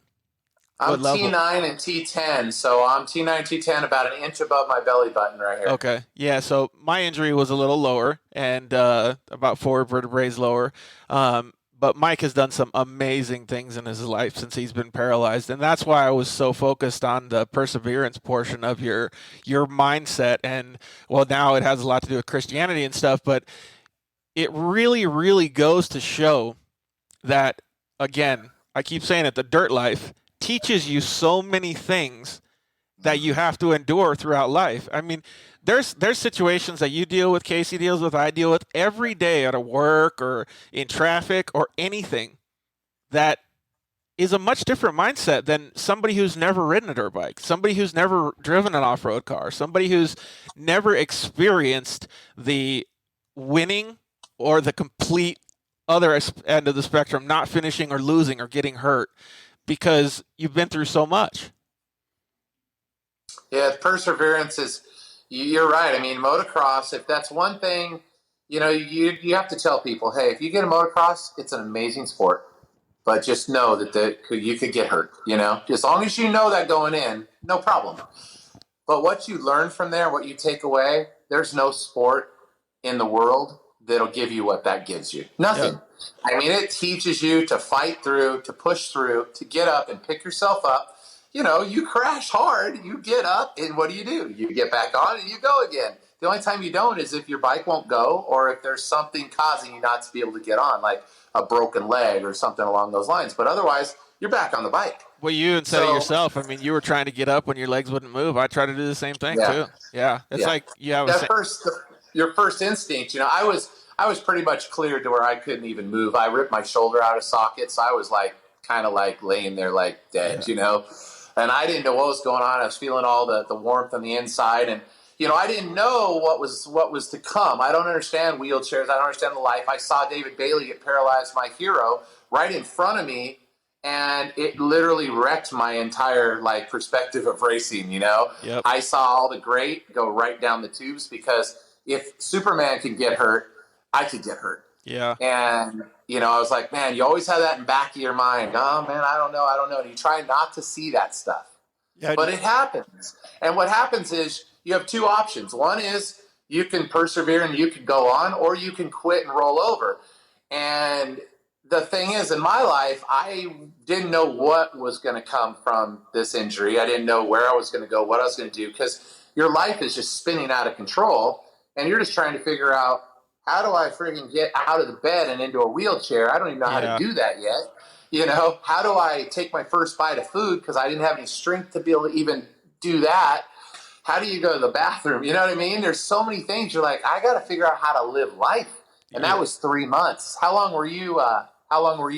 I'm T9 and T10, so I'm T9, T10, about an inch above my belly button right here. Okay, yeah, so my injury was a little lower and about 4 vertebrae lower. But Mike has done some amazing things in his life since he's been paralyzed, and that's why I was so focused on the perseverance portion of your mindset. And, well, now it has a lot to do with Christianity and stuff, but it really, really goes to show that, again, I keep saying it, the dirt life teaches you so many things that you have to endure throughout life. I mean, there's situations that you deal with, Casey deals with, I deal with every day at work or in traffic or anything that is a much different mindset than somebody who's never ridden a dirt bike, somebody who's never driven an off-road car, somebody who's never experienced the winning or the complete other end of the spectrum, not finishing or losing or getting hurt, because you've been through so much. Yeah, perseverance is, you're right. I mean, motocross, if that's one thing, you have to tell people, hey, if you get a motocross, it's an amazing sport, but just know that you could get hurt, as long as you know that going in, no problem. But what you learn from there, what you take away, there's no sport in the world that'll give you what that gives you. Nothing. Yep. I mean, it teaches you to fight through, to push through, to get up and pick yourself up. You crash hard, you get up, and what do? You get back on and you go again. The only time you don't is if your bike won't go or if there's something causing you not to be able to get on, like a broken leg or something along those lines. But otherwise, you're back on the bike. Well, you and said it yourself. I mean, you were trying to get up when your legs wouldn't move. I try to do the same thing, too. Yeah. It's like you have your first instinct, I was pretty much cleared to where I couldn't even move. I ripped my shoulder out of socket, so I was kind of laying there dead, And I didn't know what was going on. I was feeling all the warmth on the inside, and I didn't know what was to come. I don't understand wheelchairs. I don't understand the life. I saw David Bailey get paralyzed, my hero, right in front of me, and it literally wrecked my entire perspective of racing. Yep. I saw all the great go right down the tubes because if Superman can get hurt, I could get hurt. Yeah. And, I was like, man, you always have that in the back of your mind. Oh, man, I don't know. And you try not to see that stuff. Yeah, but it happens. And what happens is you have two options. One is you can persevere and you can go on, or you can quit and roll over. And the thing is, in my life, I didn't know what was going to come from this injury. I didn't know where I was going to go, what I was going to do, because your life is just spinning out of control, and you're just trying to figure out, how do I friggin' get out of the bed and into a wheelchair? I don't even know how to do that yet. How do I take my first bite of food because I didn't have any strength to be able to even do that? How do you go to the bathroom? You know what I mean? There's so many things. You're like, I got to figure out how to live life. And that was 3 months. How long were you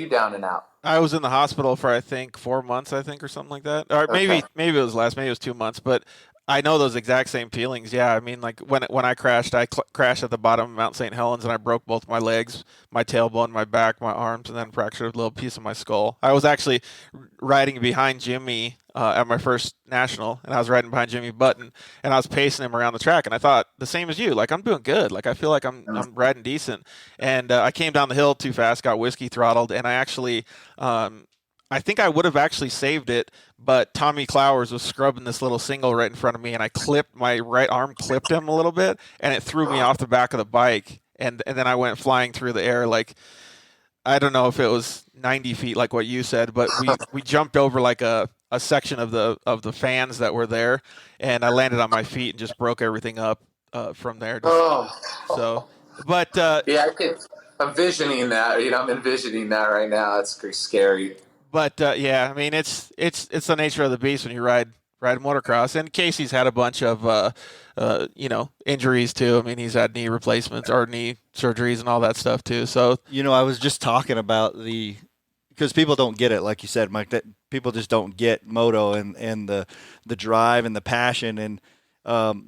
down and out? I was in the hospital for, I think, 4 months, or something like that. Or maybe it was less. Maybe it was 2 months. But I know those exact same feelings. Yeah, I mean, when I crashed, I crashed at the bottom of Mount St. Helens, and I broke both my legs, my tailbone, my back, my arms, and then fractured a little piece of my skull. I was actually riding behind Jimmy at my first national, and I was riding behind Jimmy Button, and I was pacing him around the track, and I thought the same as you. I'm doing good. I feel like I'm riding decent. And I came down the hill too fast, got whiskey throttled, and I actually I think I would have actually saved it, but Tommy Clowers was scrubbing this little single right in front of me, and my right arm clipped him a little bit, and it threw me off the back of the bike, and then I went flying through the air I don't know if it was 90 feet like what you said, but we jumped over a section of the fans that were there, and I landed on my feet and just broke everything up from there. Yeah, I'm envisioning that. I'm envisioning that right now. It's pretty scary. But yeah, I mean, it's the nature of the beast when you ride ride motocross. And Casey's had a bunch of, injuries too. I mean, he's had knee replacements or knee surgeries and all that stuff too. So, I was just talking about because people don't get it, like you said, Mike, that people just don't get moto and the drive and the passion. And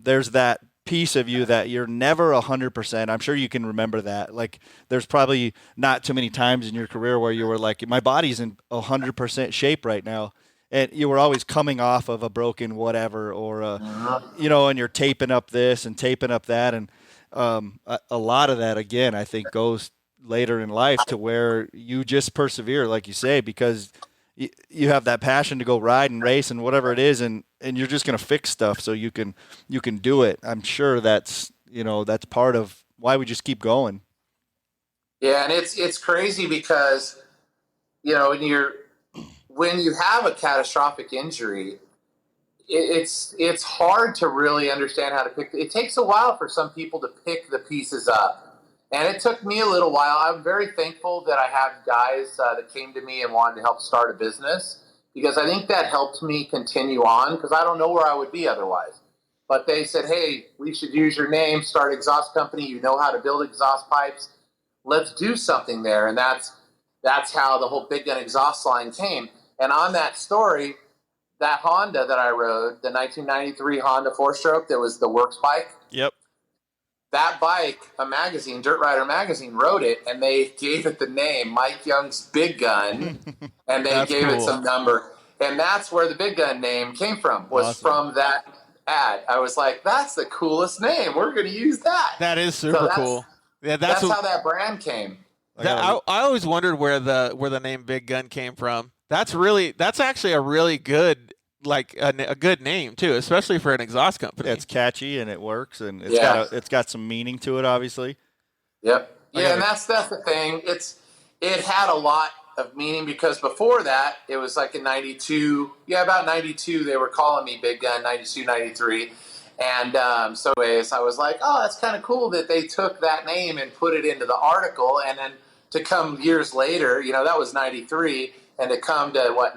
there's that piece of you that you're never 100%. I'm sure you can remember that. Like, there's probably not too many times in your career where you were like, my body's in 100% shape right now. And you were always coming off of a broken whatever, or, and you're taping up this and taping up that. And a lot of that, again, I think goes later in life to where you just persevere, like you say, because you have that passion to go ride and race and whatever it is, and you're just going to fix stuff so you can do it. I'm sure that's part of why we just keep going. Yeah, and it's crazy because when you have a catastrophic injury, it's hard to really understand how to pick. It takes a while for some people to pick the pieces up. And it took me a little while. I'm very thankful that I have guys that came to me and wanted to help start a business, because I think that helped me continue on, because I don't know where I would be otherwise. But they said, hey, we should use your name, start an exhaust company. You know how to build exhaust pipes. Let's do something there. And that's how the whole Big Gun exhaust line came. And on that story, that Honda that I rode, the 1993 Honda 4-stroke that was the works bike. Yep. That bike, a magazine, Dirt Rider magazine, wrote it, and they gave it the name Mike Young's Big Gun, and they gave it some number. And that's where the Big Gun name came from, was from that ad. I was like, that's the coolest name. We're going to use that. That is super cool. Yeah, that's how that brand came. I always wondered where the name Big Gun came from. That's actually a really good, like a good name too, especially for an exhaust company. Yeah, it's catchy and it works, and it's got some meaning to it, obviously. Yep. Yeah, and that's the thing. It had a lot of meaning, because before that, it was like in 92. Yeah, about 92, they were calling me Big Gun, 92, 93. And so anyways, I was like, oh, that's kind of cool that they took that name and put it into the article. And then to come years later, that was 93, and to come to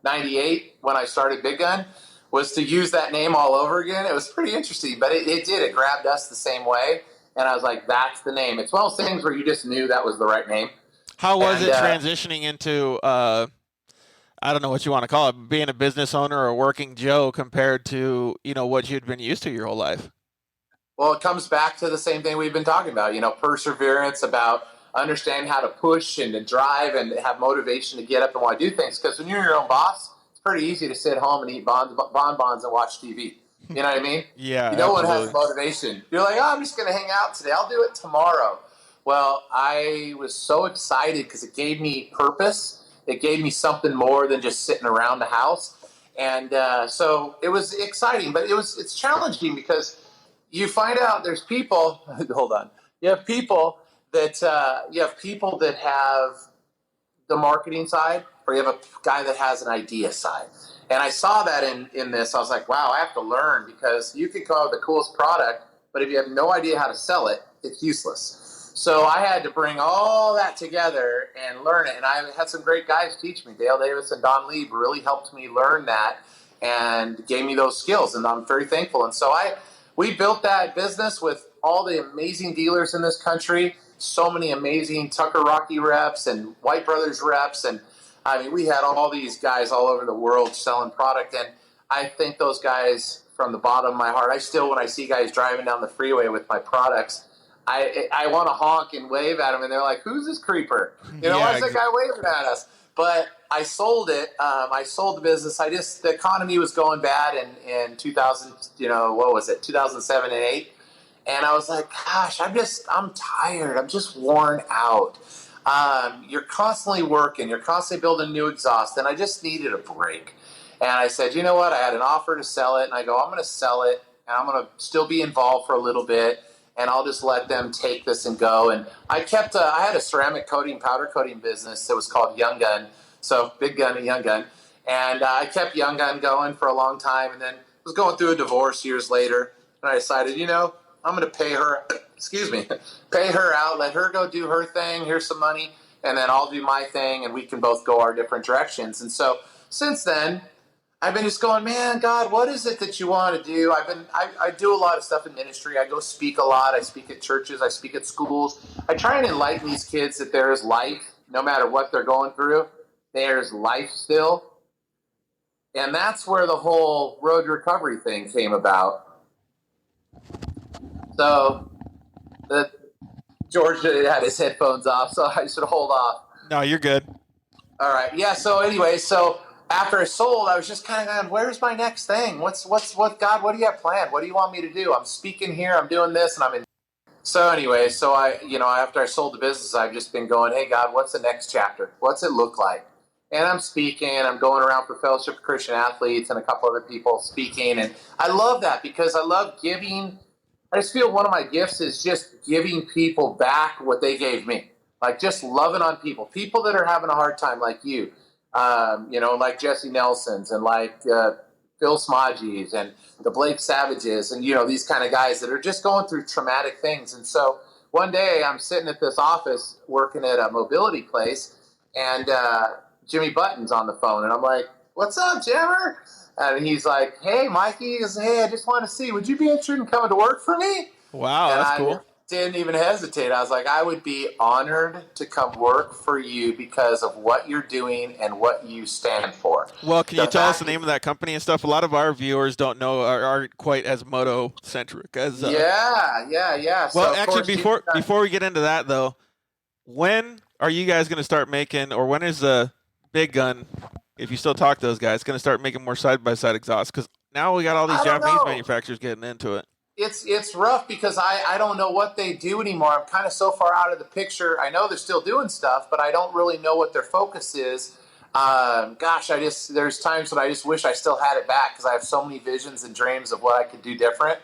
98 when I started Big Gun, was to use that name all over again. It was pretty interesting, but it grabbed us the same way. And I was like, that's the name. It's one of those things where you just knew that was the right name. How was it transitioning into, I don't know what you want to call it, being a business owner or working Joe compared to, what you'd been used to your whole life? Well, it comes back to the same thing we've been talking about, perseverance, about understanding how to push and to drive and have motivation to get up and want to do things. Because when you're your own boss, it's pretty easy to sit home and eat bonbons and watch TV. You know what I mean? Yeah. No one has motivation. You're like, I'm just going to hang out today. I'll do it tomorrow. Well, I was so excited because it gave me purpose. It gave me something more than just sitting around the house. And so it was exciting, but it's challenging, because you find out there's people, hold on. You have people that have the marketing side, or you have a guy that has an idea side. And I saw that in this. I was like, wow, I have to learn, because you can come up with the coolest product, but if you have no idea how to sell it, it's useless. So I had to bring all that together and learn it. And I had some great guys teach me. Dale Davis and Don Lieb really helped me learn that and gave me those skills. And I'm very thankful. And so we built that business with all the amazing dealers in this country, so many amazing Tucker Rocky reps and White Brothers reps. And I mean, we had all these guys all over the world selling product. And I thank those guys from the bottom of my heart. I still, when I see guys driving down the freeway with my products, I want to honk and wave at them, and they're like, who's this creeper? Why is that guy waving at us? But I sold it. I sold the business. The economy was going bad in 2000, 2007 and 8. And I was like, gosh, I'm tired. I'm just worn out. You're constantly working. You're constantly building new exhaust. And I just needed a break. And I said, you know what? I had an offer to sell it. And I go, I'm going to sell it. And I'm going to still be involved for a little bit. And I'll just let them take this and go. And I had a ceramic coating, powder coating business that was called Young Gun. So Big Gun and Young Gun. And I kept Young Gun going for a long time. And then was going through a divorce years later. And I decided, I'm going to pay her out, let her go do her thing. Here's some money. And then I'll do my thing, and we can both go our different directions. And so since then, I've been just going, man, God, what is it that you want to do? I do a lot of stuff in ministry. I go speak a lot. I speak at churches. I speak at schools. I try and enlighten these kids that there is life, no matter what they're going through. There's life still. And that's where the whole road to recovery thing came about. So George had his headphones off, so I should hold off. No, you're good. All right. Yeah. So anyway, after I sold, I was just kind of going, where's my next thing? What God, what do you have planned? What do you want me to do? I'm speaking here, I'm doing this, and I'm in. So anyway, after I sold the business, I've just been going, hey, God, what's the next chapter? What's it look like? And I'm speaking, I'm going around for Fellowship of Christian Athletes and a couple other people speaking. And I love that because I love giving. I just feel one of my gifts is just giving people back what they gave me. Like just loving on people that are having a hard time like you. Like Jesse Nelson's and like Phil Smodgy's and the Blake Savages and, these kind of guys that are just going through traumatic things. And so one day I'm sitting at this office working at a mobility place and Jimmy Button's on the phone. And I'm like, what's up, Jammer? And he's like, hey, Mikey. He goes, hey, I just want to see, would you be interested in coming to work for me? Wow, that's cool. Didn't even hesitate. I was like, I would be honored to come work for you because of what you're doing and what you stand for. Well, can you tell us the name of that company and stuff? A lot of our viewers don't know, aren't quite as moto-centric as. Yeah. Well, so actually, before we get into that, though, when are you guys going to start making, or when is the big gun, if you still talk to those guys, going to start making more side-by-side exhausts? Because now we got all these Japanese manufacturers getting into it. It's rough because I don't know what they do anymore. I'm kind of so far out of the picture. I know they're still doing stuff, but I don't really know what their focus is. There's times when I just wish I still had it back because I have so many visions and dreams of what I could do different.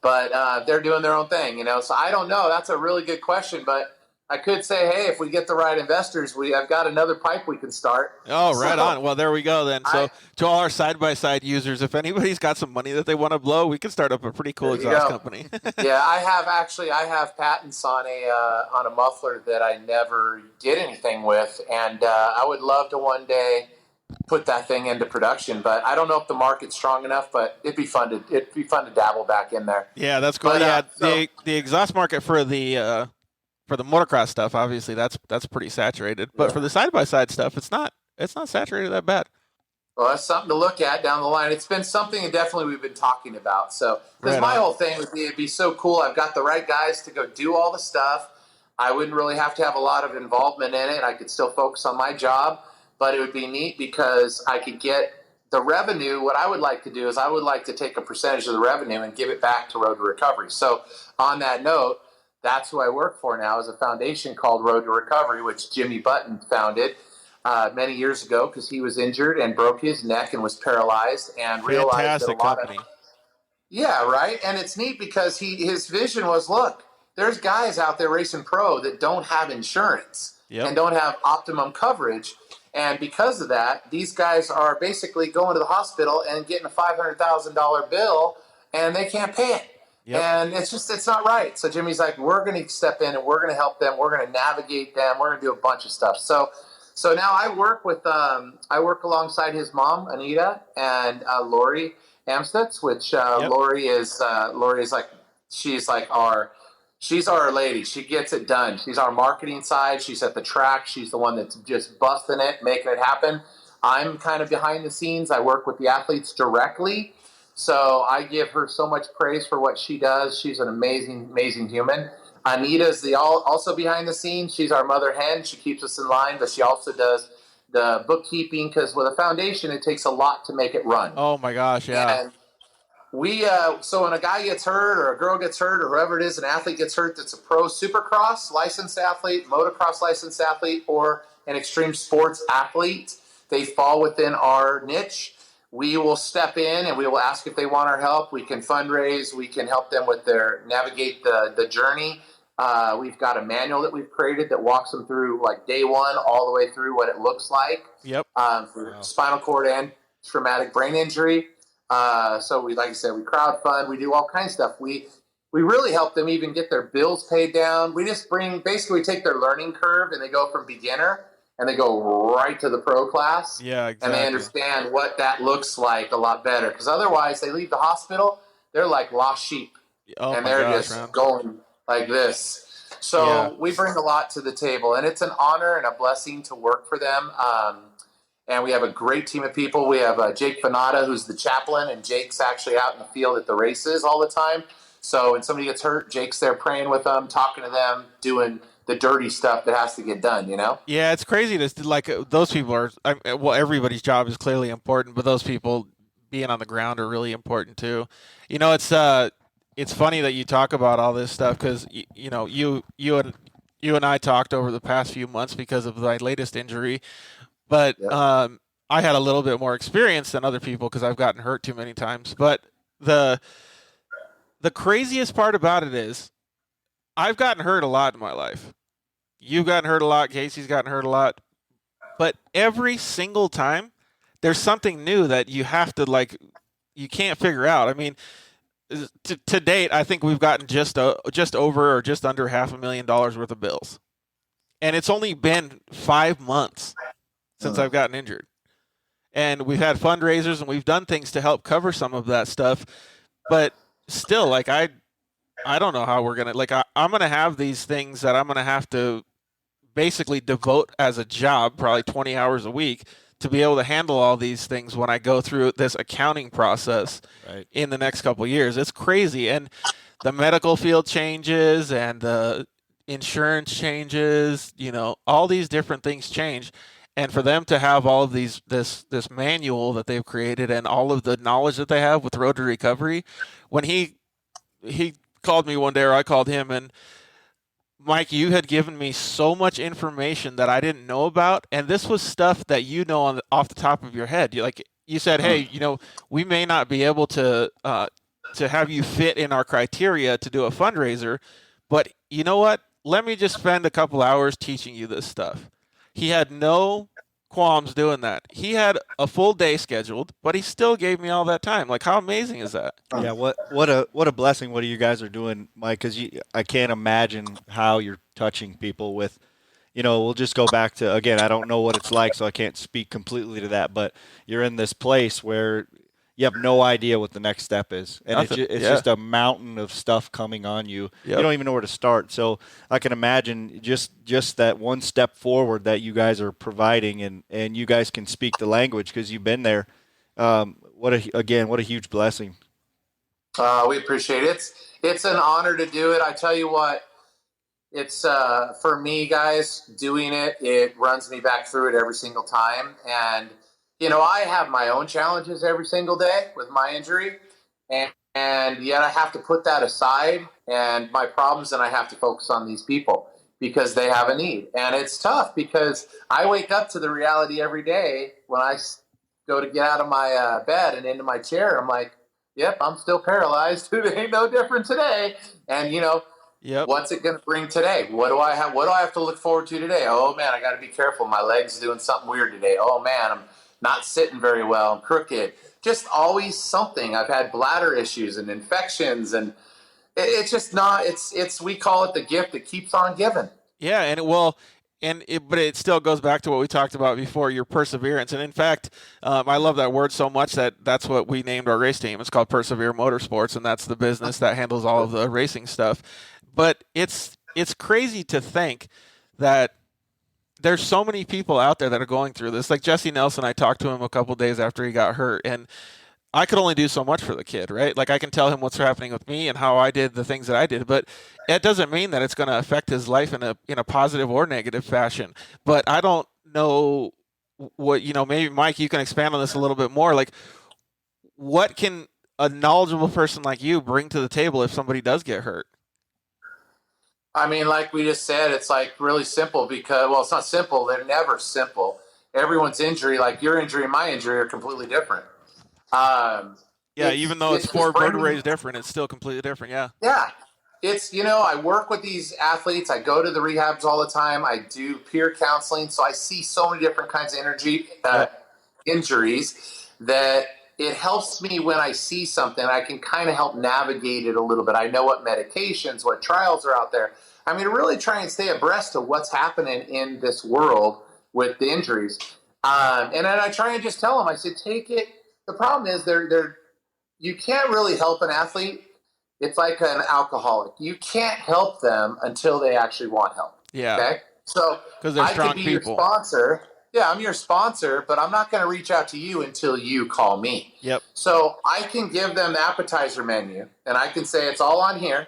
But they're doing their own thing, So I don't know. That's a really good question, but I could say, hey, if we get the right investors, I've got another pipe we can start. Oh, right on. Well, there we go then. So to all our side-by-side users, if anybody's got some money that they want to blow, we can start up a pretty cool exhaust company. Yeah, I have patents on a muffler that I never did anything with, and I would love to one day put that thing into production, but I don't know if the market's strong enough, but it'd be fun to dabble back in there. Yeah, that's cool. But, the exhaust market for the motocross stuff, obviously that's pretty saturated. But for the side-by-side stuff, it's not saturated that bad. Well, that's something to look at down the line. It's been something that definitely we've been talking about. So, because my whole thing would be, it'd be so cool. I've got the right guys to go do all the stuff. I wouldn't really have to have a lot of involvement in it. I could still focus on my job, but it would be neat because I could get the revenue. What I would like to do is I would like to take a percentage of the revenue and give it back to Road to Recovery. So on that note, that's who I work for now, is a foundation called Road to Recovery, which Jimmy Button founded many years ago because he was injured and broke his neck and was paralyzed and realized that a lot of yeah, right. And it's neat because his vision was, look, there's guys out there racing pro that don't have insurance and don't have optimum coverage. And because of that, these guys are basically going to the hospital and getting a $500,000 bill and they can't pay it. Yep. And it's not right. So Jimmy's like, we're going to step in and we're going to help them. We're going to navigate them. We're going to do a bunch of stuff. So now I work alongside his mom, Anita, and Lori Amstutz, which Lori is like, she's our lady. She gets it done. She's our marketing side. She's at the track. She's the one that's just busting it, making it happen. I'm kind of behind the scenes. I work with the athletes directly. So I give her so much praise for what she does. She's an amazing, amazing human. Anita's also behind the scenes. She's our mother hen. She keeps us in line, but she also does the bookkeeping because with a foundation, it takes a lot to make it run. Oh my gosh, yeah. And so when a guy gets hurt or a girl gets hurt or whoever it is, an athlete gets hurt that's a pro supercross licensed athlete, motocross licensed athlete, or an extreme sports athlete, they fall within our niche. We will step in and we will ask if they want our help. We can fundraise. We can help them with navigate the journey. We've got a manual that we've created that walks them through like day one all the way through what it looks like. Yep. For spinal cord and traumatic brain injury. So we, like I said, we crowdfund. We do all kinds of stuff. We really help them even get their bills paid down. We just we take their learning curve and they go from beginner and they go right to the pro class. Yeah, exactly. And they understand what that looks like a lot better. Because otherwise, they leave the hospital, they're like lost sheep. And they're just going like this. So we bring a lot to the table, and it's an honor and a blessing to work for them. And we have a great team of people. We have Jake Venata, who's the chaplain, and Jake's actually out in the field at the races all the time. So when somebody gets hurt, Jake's there praying with them, talking to them, doing the dirty stuff that has to get done, you know? Yeah, it's crazy to like those people are. Well, everybody's job is clearly important, but those people being on the ground are really important too. You know, it's funny that you talk about all this stuff because you know you and I talked over the past few months because of my latest injury, but I had a little bit more experience than other people because I've gotten hurt too many times. But the craziest part about it is I've gotten hurt a lot in my life. You've gotten hurt a lot. Casey's gotten hurt a lot. But every single time, there's something new that you have to, you can't figure out. I mean, to date, I think we've gotten just over or just under $500,000 worth of bills. And it's only been 5 months since I've gotten injured. And we've had fundraisers and we've done things to help cover some of that stuff. But still, I don't know how we're going to, I'm going to have these things that I'm going to have to basically devote as a job, probably 20 hours a week, to be able to handle all these things when I go through this accounting process in the next couple of years. It's crazy. And the medical field changes and the insurance changes, all these different things change. And for them to have all of this manual that they've created and all of the knowledge that they have with road to recovery, when he called me one day, or I called him, and Mike, you had given me so much information that I didn't know about, and this was stuff that off the top of your head. You said, hey, we may not be able to have you fit in our criteria to do a fundraiser, but you know what? Let me just spend a couple hours teaching you this stuff. He had no qualms doing that. He had a full day scheduled, but he still gave me all that time. How amazing is that? Yeah, what a blessing what you guys are doing, Mike, because I can't imagine how you're touching people with, we'll just go back to, again, I don't know what it's like, so I can't speak completely to that, but you're in this place where you have no idea what the next step is. And it's just a mountain of stuff coming on you. Yep. You don't even know where to start. So I can imagine just that one step forward that you guys are providing, and you guys can speak the language because you've been there. What a huge blessing. We appreciate it. It's an honor to do it. I tell you what, it's for me, guys, doing it runs me back through it every single time. And I have my own challenges every single day with my injury, and yet I have to put that aside and my problems, and I have to focus on these people because they have a need. And it's tough because I wake up to the reality every day when I go to get out of my bed and into my chair. I'm like, yep, I'm still paralyzed. It ain't no different today. And, what's it going to bring today? What do I have to look forward to today? Oh, man, I got to be careful. My leg's doing something weird today. Oh, man, I'm not sitting very well, I'm crooked. Just always something. I've had bladder issues and infections, and it's just not. It's we call it the gift that keeps on giving. Yeah, but it still goes back to what we talked about before, your perseverance. And in fact, I love that word so much that's what we named our race team. It's called Persevere Motorsports, and that's the business that handles all of the racing stuff. But it's crazy to think that there's so many people out there that are going through this. Like Jesse Nelson, I talked to him a couple days after he got hurt, and I could only do so much for the kid, right? I can tell him what's happening with me and how I did the things that I did, but it doesn't mean that it's going to affect his life in a positive or negative fashion. But I don't know what, maybe Mike, you can expand on this a little bit more. What can a knowledgeable person like you bring to the table if somebody does get hurt? I mean, like we just said, it's really simple because, well, it's not simple. They're never simple. Everyone's injury, like your injury and my injury, are completely different. Even though it's four vertebrae different, it's still completely different. Yeah. Yeah. It's, I work with these athletes. I go to the rehabs all the time. I do peer counseling. So I see so many different kinds of injuries that it helps me when I see something. I can kind of help navigate it a little bit. I know what medications, what trials are out there. I mean, really try and stay abreast of what's happening in this world with the injuries. And then I try and just tell them, I said, take it. The problem is you can't really help an athlete. It's like an alcoholic. You can't help them until they actually want help. Yeah. Okay. So because they're strong could be people. Your sponsor. Yeah, I'm your sponsor, but I'm not going to reach out to you until you call me. Yep. So I can give them the appetizer menu, and I can say it's all on here,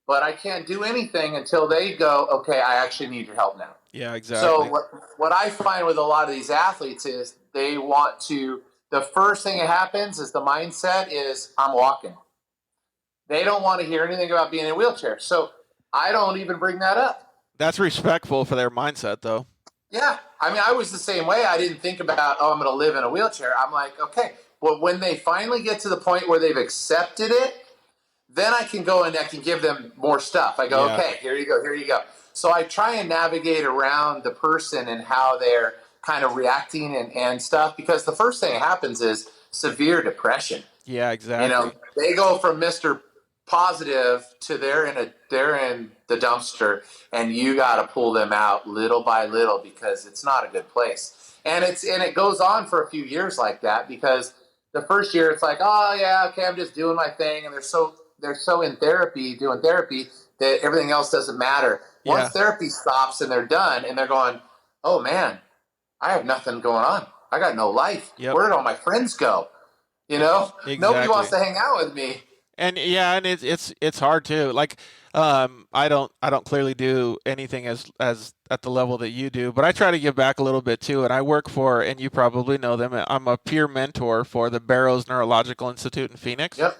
but I can't do anything until they go, okay, I actually need your help now. Yeah, exactly. So what I find with a lot of these athletes is they want to, the first thing that happens is the mindset is I'm walking. They don't want to hear anything about being in a wheelchair. So I don't even bring that up. That's respectful for their mindset, though. Yeah. I mean, I was the same way. I didn't think about, I'm going to live in a wheelchair. I'm like, okay. But when they finally get to the point where they've accepted it, then I can go and I can give them more stuff. I go, okay, here you go. So I try and navigate around the person and how they're kind of reacting and stuff, because the first thing that happens is severe depression. Yeah, exactly. You know, they go from Mr. Positive to they're in the dumpster, and you got to pull them out little by little because it's not a good place. And it goes on for a few years like that, because the first year it's like, oh yeah, okay, I'm just doing my thing, and they're so in therapy, doing therapy, that everything else doesn't matter. Once therapy stops and they're done and they're going, oh man, I have nothing going on. I got no life. Yep. Where did all my friends go? You know, Exactly. Nobody wants to hang out with me. And it's hard too. Like, I don't clearly do anything as at the level that you do, but I try to give back a little bit too. And I work for, and you probably know them, I'm a peer mentor for the Barrows Neurological Institute in Phoenix. Yep.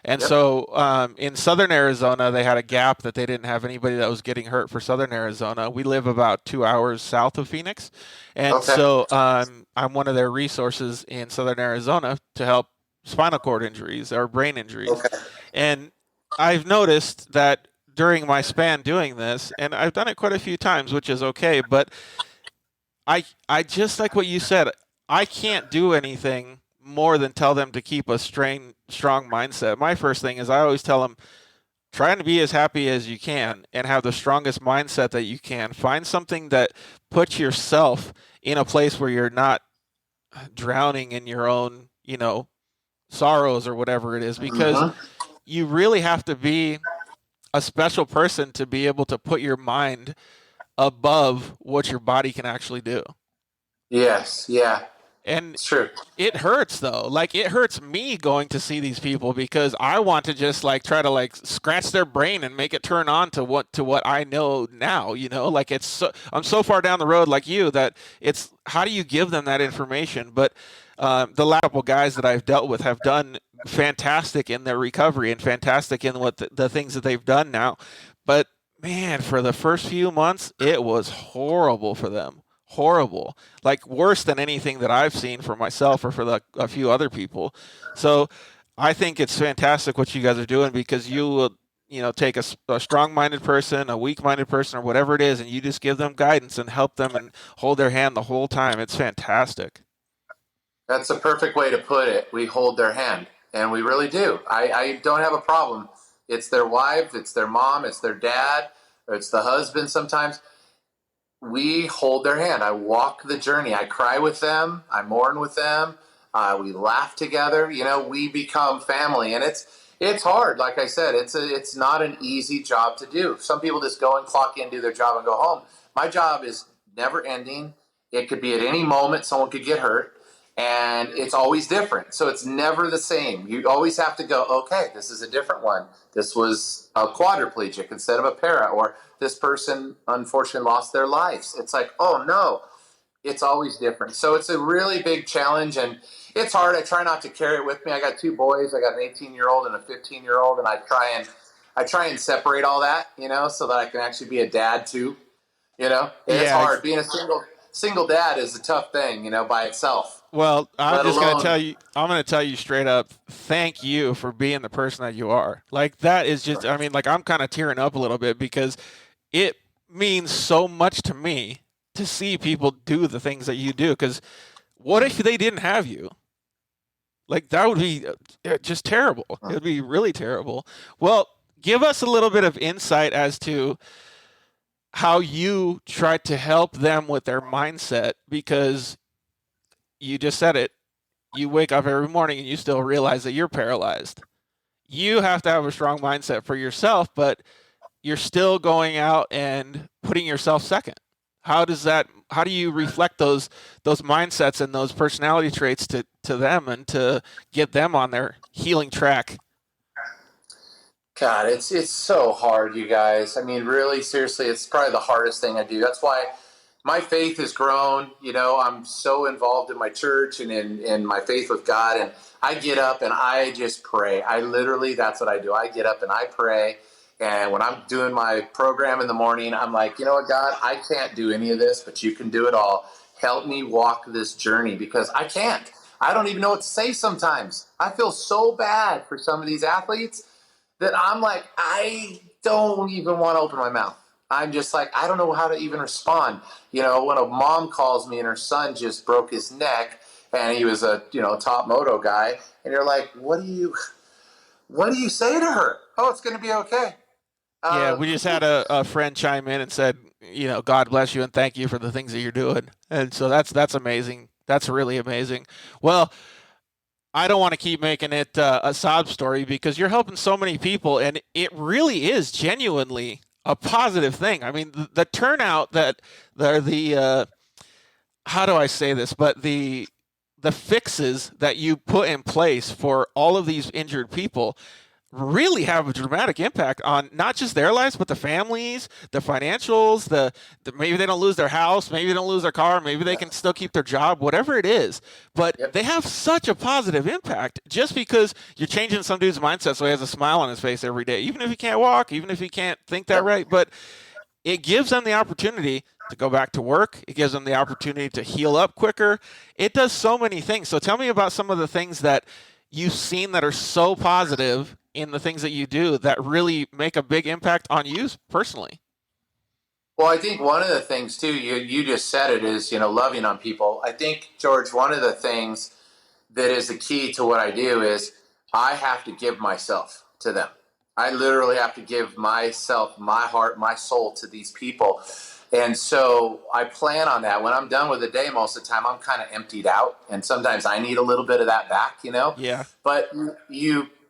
And so in Southern Arizona, they had a gap that they didn't have anybody that was getting hurt for Southern Arizona. We live about 2 hours south of Phoenix. And so I'm one of their resources in Southern Arizona to help spinal cord injuries or brain injuries. Okay. And I've noticed that during my span doing this, and I've done it quite a few times, which is okay, but I just like what you said, I can't do anything more than tell them to keep a strong mindset. My first thing is I always tell them, try to be as happy as you can and have the strongest mindset that you can. Find something that puts yourself in a place where you're not drowning in your own, sorrows or whatever it is, because you really have to be a special person to be able to put your mind above what your body can actually do. Yes. Yeah. And it's true. It hurts though. Like, it hurts me going to see these people because I want to just try to scratch their brain and make it turn on to what I know now, like I'm so far down the road like you that it's, how do you give them that information? But the last couple guys that I've dealt with have done fantastic in their recovery and fantastic in what the things that they've done now. But man, for the first few months, it was horrible for them. Horrible, like worse than anything that I've seen for myself or for a few other people. So I think it's fantastic what you guys are doing, because you will, take a strong-minded person, a weak-minded person, or whatever it is, and you just give them guidance and help them and hold their hand the whole time. It's fantastic. That's a perfect way to put it. We hold their hand, and we really do. I don't have a problem. It's their wife, it's their mom, it's their dad, or it's the husband sometimes. We hold their hand. I walk the journey. I cry with them. I mourn with them. We laugh together. We become family, and it's hard. Like I said, it's not an easy job to do. Some people just go and clock in, do their job, and go home. My job is never ending. It could be at any moment someone could get hurt, and it's always different. So it's never the same. You always have to go, okay, this is a different one. This was a quadriplegic instead of a para, or this person unfortunately lost their lives. It's like, oh no, it's always different. So it's a really big challenge, and it's hard. I try not to carry it with me. I got 2 boys. I got an 18-year-old and a 15-year-old, and I try and separate all that, so that I can actually be a dad too. It's hard. Being a single dad is a tough thing, by itself. Well, I'm going to tell you straight up, thank you for being the person that you are. Like, that is just, I'm kind of tearing up a little bit, because it means so much to me to see people do the things that you do. Because what if they didn't have you? Like, that would be just terrible. It would be really terrible. Well, give us a little bit of insight as to how you try to help them with their mindset, because you just said it. You wake up every morning and you still realize that you're paralyzed. You have to have a strong mindset for yourself, but you're still going out and putting yourself second. How do you reflect those mindsets and those personality traits to them and to get them on their healing track? God, it's so hard, you guys. I mean, really, seriously, it's probably the hardest thing I do. That's why my faith has grown. You know, I'm so involved in my church and in my faith with God. And I get up and I just pray. That's what I do. I get up and I pray. And when I'm doing my program in the morning, I'm like, you know what, God, I can't do any of this, but you can do it all. Help me walk this journey, because I can't. I don't even know what to say sometimes. I feel so bad for some of these athletes that I'm like, I don't even want to open my mouth. I'm just like, I don't know how to even respond. You know, when a mom calls me and her son just broke his neck and he was a, top moto guy, and you're like, what do you say to her? Oh, it's going to be okay. Yeah, we just had a friend chime in and said, God bless you and thank you for the things that you're doing. And so that's amazing. That's really amazing. Well, I don't want to keep making it a sob story, because you're helping so many people, and it really is genuinely a positive thing. I mean, the turnout that how do I say this? But the fixes that you put in place for all of these injured people really have a dramatic impact on not just their lives, but the families, the financials, the maybe they don't lose their house, maybe they don't lose their car, maybe they can still keep their job, whatever it is. But they have such a positive impact just because you're changing some dude's mindset so he has a smile on his face every day, even if he can't walk, even if he can't think that right. But it gives them the opportunity to go back to work. It gives them the opportunity to heal up quicker. It does so many things. So tell me about some of the things that you've seen that are so positive in the things that you do that really make a big impact on you personally. Well, I think one of the things too, you just said it, is, loving on people. I think, George, one of the things that is the key to what I do is I have to give myself to them. I literally have to give myself, my heart, my soul to these people. And so I plan on that. When I'm done with the day, most of the time I'm kind of emptied out, and sometimes I need a little bit of that back, Yeah. But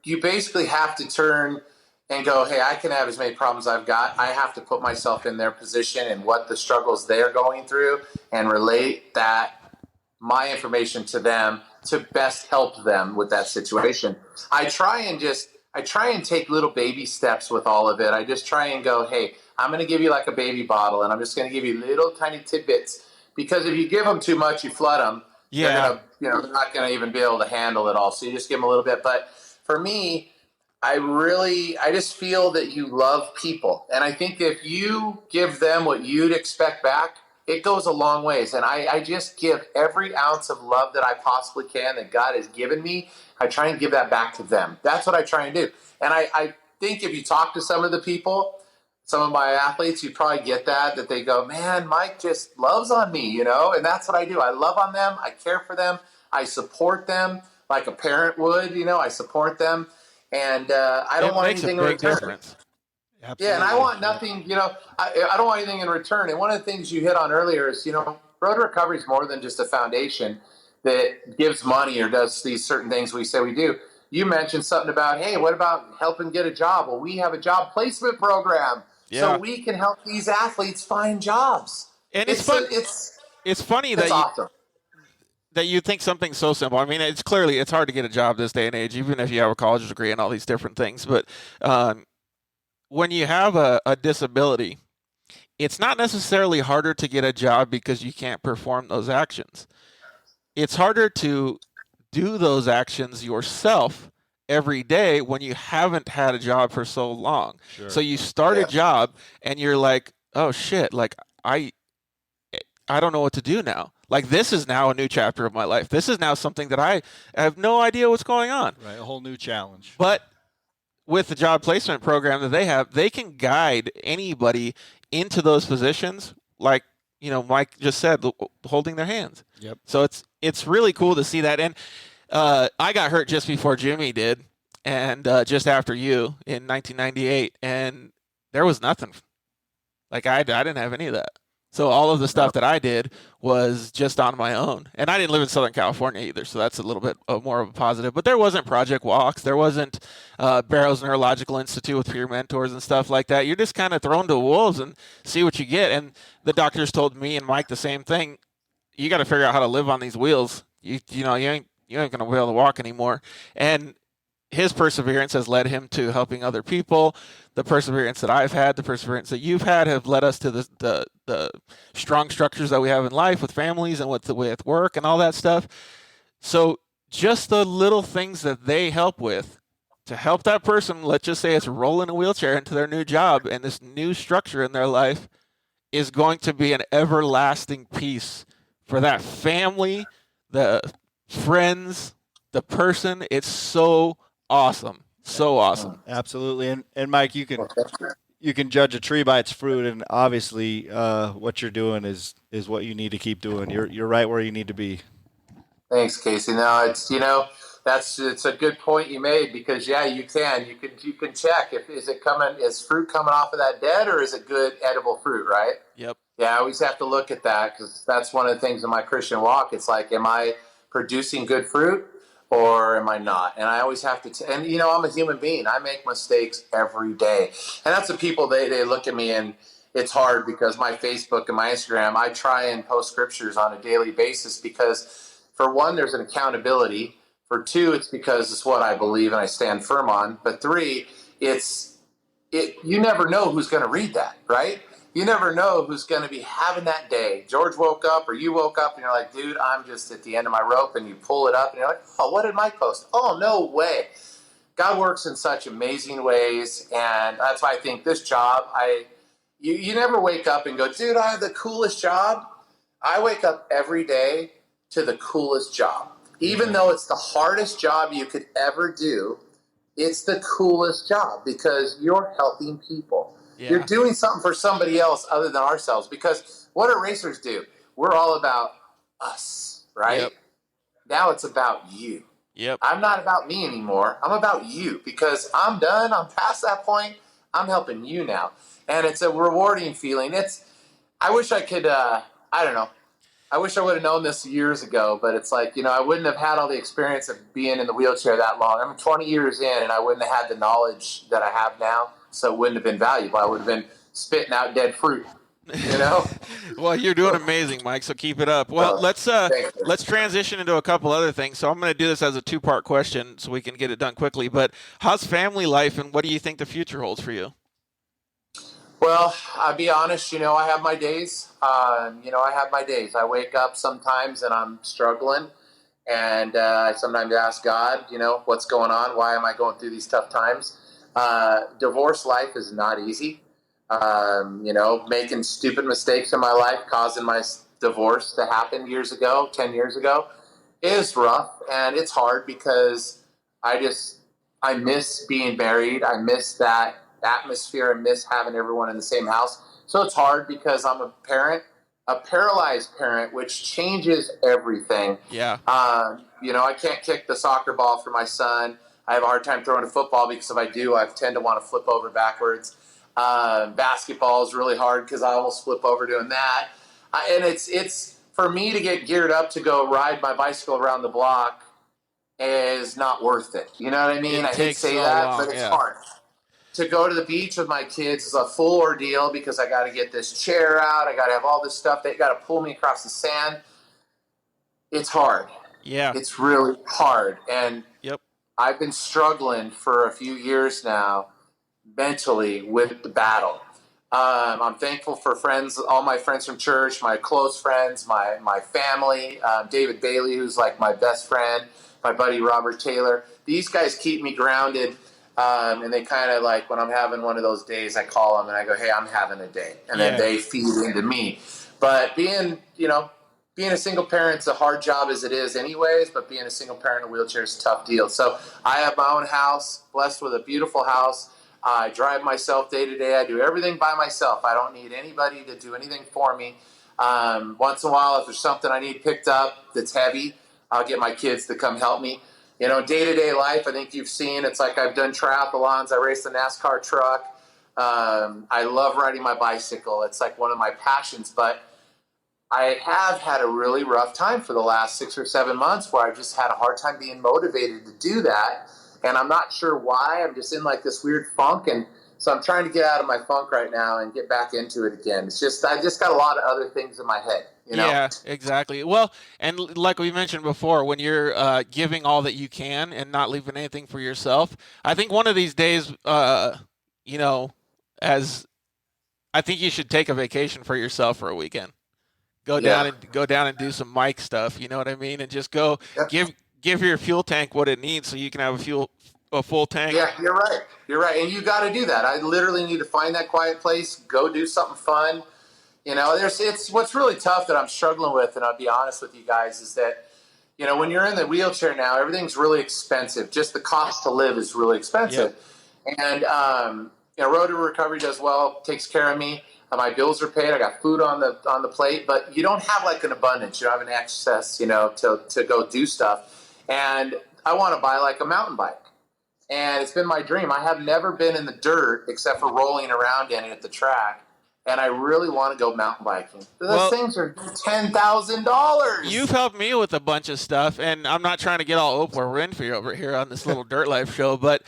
you basically have to turn and go, hey, I can have as many problems I've got. I have to put myself in their position and what the struggles they're going through and relate my information to them to best help them with that situation. I try and take little baby steps with all of it. I just try and go, hey, I'm going to give you like a baby bottle, and I'm just going to give you little tiny tidbits, because if you give them too much, you flood them. Yeah. They're not going to even be able to handle it all. So you just give them a little bit. But for me, I just feel that you love people. And I think if you give them what you'd expect back, it goes a long ways. And I just give every ounce of love that I possibly can that God has given me. I try and give that back to them. That's what I try and do. And I think if you talk to some of the people, some of my athletes, you probably get that they go, man, Mike just loves on me, and that's what I do. I love on them. I care for them. I support them like a parent would, I support them. And I don't want anything in return. Difference. Absolutely. Yeah, and I want nothing, I don't want anything in return. And one of the things you hit on earlier is, road recovery is more than just a foundation that gives money or does these certain things we say we do. You mentioned something about, hey, what about helping get a job? Well, we have a job placement program. Yeah. So we can help these athletes find jobs. And it's fun. It's funny that awesome. That you think something so simple. I mean, it's hard to get a job this day and age, even if you have a college degree and all these different things. But when you have a disability, it's not necessarily harder to get a job because you can't perform those actions. It's harder to do those actions yourself every day when you haven't had a job for so long. Sure. So you start a job and you're like, oh shit, like I don't know what to do now. Like, this is now a new chapter of my life. This is now something that I have no idea what's going on. Right, a whole new challenge. But with the job placement program that they have, they can guide anybody into those positions, like, Mike just said, holding their hands. Yep. So it's really cool to see that. And I got hurt just before Jimmy did, and just after you in 1998, and there was nothing. Like I didn't have any of that. So all of the stuff that I did was just on my own. And I didn't live in Southern California either, so that's a little bit more of a positive. But there wasn't project walks. There wasn't Barrows Neurological Institute with peer mentors and stuff like that. You're just kind of thrown to wolves and see what you get. And the doctors told me and Mike the same thing. You got to figure out how to live on these wheels. You ain't going to be able to walk anymore. And his perseverance has led him to helping other people. The perseverance that I've had, the perseverance that you've had, have led us to the strong structures that we have in life with families and with work and all that stuff. So just the little things that they help with to help that person, let's just say it's rolling a wheelchair into their new job and this new structure in their life, is going to be an everlasting piece for that family, the friends, the person. It's so awesome. So awesome. Absolutely. And Mike, you can judge a tree by its fruit, and obviously what you're doing is what you need to keep doing. You're right where you need to be. Thanks, Casey. No, it's it's a good point you made, because you can check is fruit coming off of that dead, or is it good edible fruit, right? Yep. Yeah, I always have to look at that, because that's one of the things in my Christian walk. It's like, am I producing good fruit or am I not? And I always have to, I'm a human being. I make mistakes every day. And that's the people, they look at me, and it's hard because my Facebook and my Instagram, I try and post scriptures on a daily basis, because for one, there's an accountability. For two, it's because it's what I believe and I stand firm on. But three, you never know who's going to read that, right? You never know who's going to be having that day. George woke up, or you woke up, and you're like, dude, I'm just at the end of my rope, and you pull it up and you're like, oh, what did Mike post? Oh, no way. God works in such amazing ways. And that's why I think this job, you never wake up and go, dude, I have the coolest job. I wake up every day to the coolest job. Even though it's the hardest job you could ever do, it's the coolest job, because you're helping people. Yeah. You're doing something for somebody else other than ourselves, because what do racers do? We're all about us, right? Yep. Now it's about you. Yep. I'm not about me anymore. I'm about you, because I'm done. I'm past that point. I'm helping you now. And it's a rewarding feeling. I wish I could, I don't know. I wish I would have known this years ago, but it's like, I wouldn't have had all the experience of being in the wheelchair that long. I'm 20 years in, and I wouldn't have had the knowledge that I have now, so it wouldn't have been valuable. I would have been spitting out dead fruit, Well, you're doing amazing, Mike, so keep it up. Well, let's transition into a couple other things. So I'm going to do this as a two-part question so we can get it done quickly. But how's family life, and what do you think the future holds for you? Well, I'll be honest, I have my days. I have my days. I wake up sometimes and I'm struggling. And I sometimes ask God, what's going on? Why am I going through these tough times? Divorce life is not easy. Making stupid mistakes in my life, causing my divorce to happen 10 years ago, is rough. And it's hard, because I miss being married. I miss that atmosphere. I miss having everyone in the same house. So it's hard, because I'm a paralyzed parent, which changes everything. Yeah. I can't kick the soccer ball for my son. I have a hard time throwing a football, because if I do, I tend to want to flip over backwards. Basketball is really hard, because I almost flip over doing that. And it's for me to get geared up to go ride my bicycle around the block is not worth it. You know what I mean? I hate to say that, but it's hard. To go to the beach with my kids is a full ordeal, because I got to get this chair out. I got to have all this stuff. They got to pull me across the sand. It's hard. Yeah. It's really hard. And yep. I've been struggling for a few years now mentally with the battle. I'm thankful for friends, all my friends from church, my close friends, my family, David Bailey, who's like my best friend, my buddy Robert Taylor. These guys keep me grounded. And they kind of like, when I'm having one of those days, I call them and I go, hey, I'm having a day. And then they feed into me. But being a single parent's a hard job as it is anyways, but being a single parent in a wheelchair is a tough deal. So I have my own house, blessed with a beautiful house. I drive myself day to day. I do everything by myself. I don't need anybody to do anything for me. Once in a while, if there's something I need picked up that's heavy, I'll get my kids to come help me. Day-to-day life, I think you've seen, it's like I've done triathlons. I raced a NASCAR truck. I love riding my bicycle. It's like one of my passions, but I have had a really rough time for the last 6 or 7 months where I've just had a hard time being motivated to do that. And I'm not sure why. I'm just in like this weird funk. And so I'm trying to get out of my funk right now and get back into it again. It's just, I just got a lot of other things in my head, you know? Yeah, exactly. Well, and like we mentioned before, when you're giving all that you can and not leaving anything for yourself, I think one of these days, you know, as I think you should take a vacation for yourself for a weekend. Go down and do some mic stuff. You know what I mean? And just go give your fuel tank what it needs so you can have a full tank. Yeah, you're right. You're right. And you got to do that. I literally need to find that quiet place, go do something fun. You know, it's what's really tough that I'm struggling with, and I'll be honest with you guys, is that, you know, when you're in the wheelchair now, everything's really expensive. Just the cost to live is really expensive. Yep. And, you know, Road to Recovery does well, takes care of me. My bills are paid. I got food on the plate, but you don't have like an abundance. You don't have an excess, you know, to go do stuff. And I want to buy like a mountain bike. And it's been my dream. I have never been in the dirt except for rolling around in it at the track. And I really want to go mountain biking. Those things are $10,000. You've helped me with a bunch of stuff, and I'm not trying to get all Oprah Winfrey over here on this little Dirt Life show, but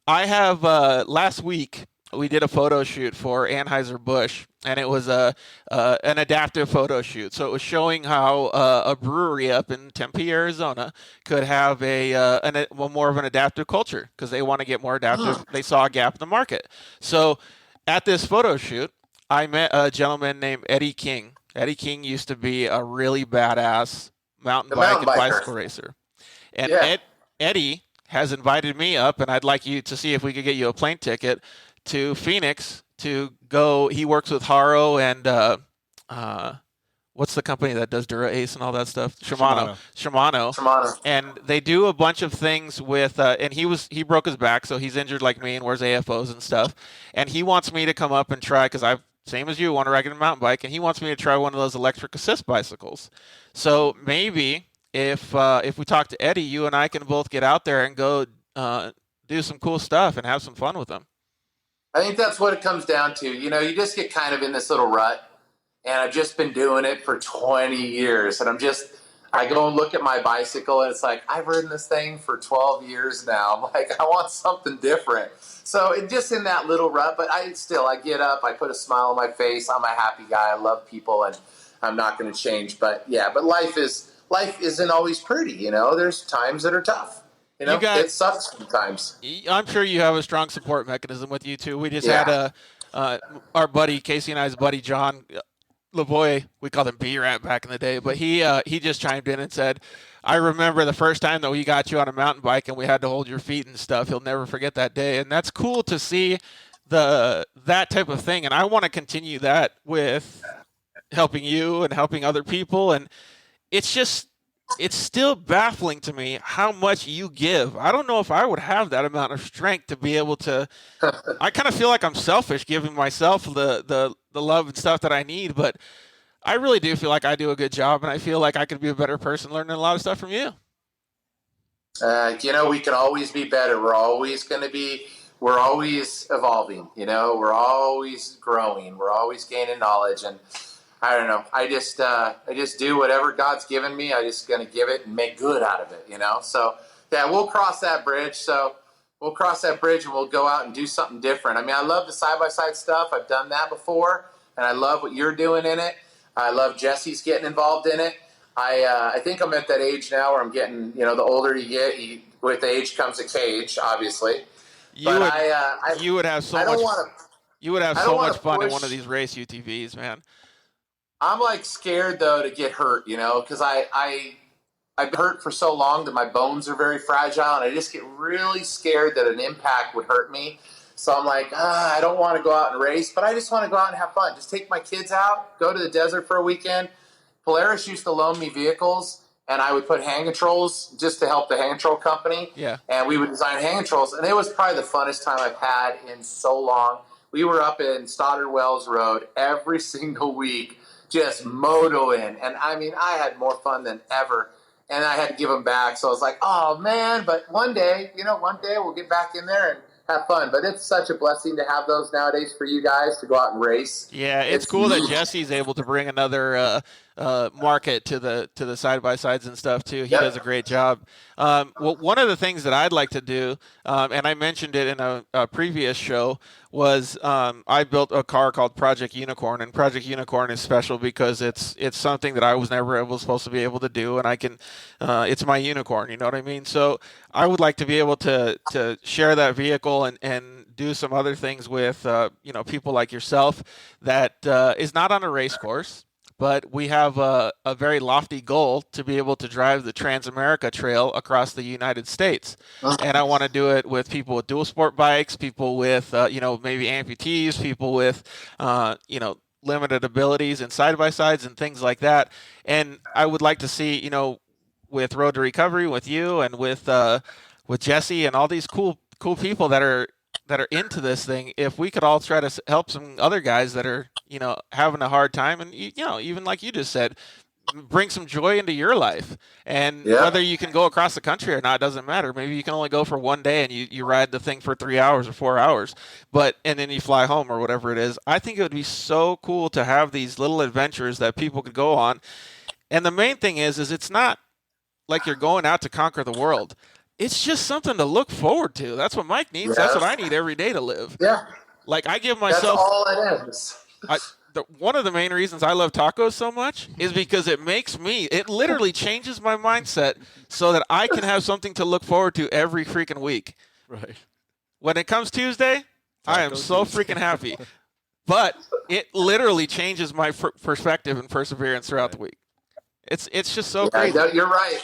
I have last week we did a photo shoot for Anheuser-Busch, and it was an adaptive photo shoot. So it was showing how a brewery up in Tempe, Arizona, could have more of an adaptive culture because they want to get more adaptive. They saw a gap in the market. So at this photo shoot, I met a gentleman named Eddie King. Eddie King used to be a really badass mountain bike and bicycle racer. And Eddie has invited me up, and I'd like you to see if we could get you a plane ticket to Phoenix to go. He works with Haro and what's the company that does Dura Ace and all that stuff? Shimano. And they do a bunch of things with and he broke his back, so he's injured like me and wears AFOs and stuff. And he wants me to come up and try, because I've, same as you, want to ride a mountain bike, and he wants me to try one of those electric assist bicycles. So maybe if we talk to Eddie, you and I can both get out there and go do some cool stuff and have some fun with them. I think that's what it comes down to. You know, you just get kind of in this little rut, and I've just been doing it for 20 years. And I go and look at my bicycle, and it's like, I've ridden this thing for 12 years now. I'm like, I want something different. So just in that little rut, but I get up, I put a smile on my face. I'm a happy guy. I love people, and I'm not going to change. But yeah, but life isn't always pretty. You know, there's times that are tough. You know, it sucks sometimes. I'm sure you have a strong support mechanism with you too. We just had our buddy, Casey and I's buddy, John Lavoie, we called him B-Rat back in the day, but he just chimed in and said, I remember the first time that we got you on a mountain bike and we had to hold your feet and stuff. He'll never forget that day. And that's cool to see that type of thing. And I want to continue that with helping you and helping other people. And it's still baffling to me how much you give. I don't know if I would have that amount of strength to be able to. I kind of feel like I'm selfish giving myself the love and stuff that I need, but I really do feel like I do a good job, and I feel like I could be a better person learning a lot of stuff from you. You know, we can always be better. We're always evolving. You know, we're always growing. We're always gaining knowledge, and I don't know. I just do whatever God's given me. I just going to give it and make good out of it, you know? So, yeah, we'll cross that bridge. So we'll cross that bridge and we'll go out and do something different. I mean, I love the side-by-side stuff. I've done that before, and I love what you're doing in it. I love Jesse's getting involved in it. I think I'm at that age now where I'm getting, you know, the older you get, with age comes a cage, obviously. You would have so much fun in one of these race UTVs, man. I'm like scared though to get hurt, you know, because I've been hurt for so long that my bones are very fragile, and I just get really scared that an impact would hurt me. So I'm like, I don't want to go out and race, but I just want to go out and have fun. Just take my kids out, go to the desert for a weekend. Polaris used to loan me vehicles, and I would put hand controls just to help the hand control company. Yeah. And we would design hand controls, and it was probably the funnest time I've had in so long. We were up in Stoddard Wells Road every single week, just motoing. And I mean, I had more fun than ever, and I had to give them back. So I was like, oh man, but one day we'll get back in there and have fun. But it's such a blessing to have those nowadays for you guys to go out and race. Yeah, it's cool that Jesse's able to bring another market to the side by sides and stuff too. He does a great job. Well, one of the things that I'd like to do, and I mentioned it in a previous show, was I built a car called Project Unicorn, and Project Unicorn is special because it's something that I was never supposed to be able to do, and I can, it's my unicorn. You know what I mean? So I would like to be able to share that vehicle and do some other things with people like yourself that is not on a race course, but we have a very lofty goal to be able to drive the Trans-America Trail across the United States. And I want to do it with people with dual sport bikes, people with maybe amputees, people with limited abilities and side-by-sides and things like that. And I would like to see, with Road to Recovery, with you and with Jesse and all these cool people that are into this thing, if we could all try to help some other guys that are, having a hard time, and even like you just said, bring some joy into your life. And whether you can go across the country or not doesn't matter. Maybe you can only go for one day and you ride the thing for 3 hours or 4 hours, and then you fly home or whatever it is. I think it would be so cool to have these little adventures that people could go on. And the main thing is it's not like you're going out to conquer the world. It's just something to look forward to. That's what Mike needs. That's what I need every day to live. Yeah. Like I give myself. That's all it is. One of the main reasons I love tacos so much is because it literally changes my mindset so that I can have something to look forward to every freaking week. Right. When it comes Tuesday, I am so freaking happy. But it literally changes my perspective and perseverance throughout the week. It's just so great. You're right.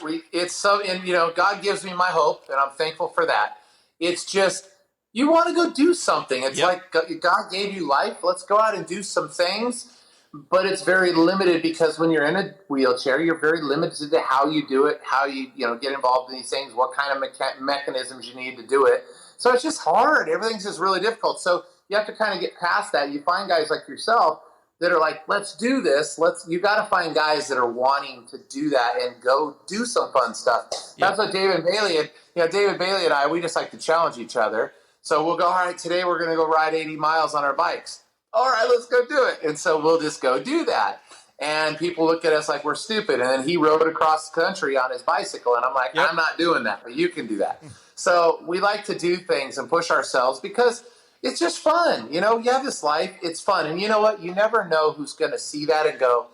God gives me my hope, and I'm thankful for that. It's just, you want to go do something. It's like God gave you life. Let's go out and do some things. But it's very limited because when you're in a wheelchair, you're very limited to how you do it, how you get involved in these things, what kind of mechanisms you need to do it. So it's just hard. Everything's just really difficult. So you have to kind of get past that. You find guys like yourself that are like, let's do this. You got to find guys that are wanting to do that and go do some fun stuff. That's what David Bailey and I, we just like to challenge each other. So we'll go, all right, today we're going to go ride 80 miles on our bikes. All right, let's go do it. And so we'll just go do that. And people look at us like we're stupid. And then he rode across the country on his bicycle. And I'm like, I'm not doing that, but you can do that. So we like to do things and push ourselves because it's just fun. You have this life. It's fun. And you know what? You never know who's going to see that and go,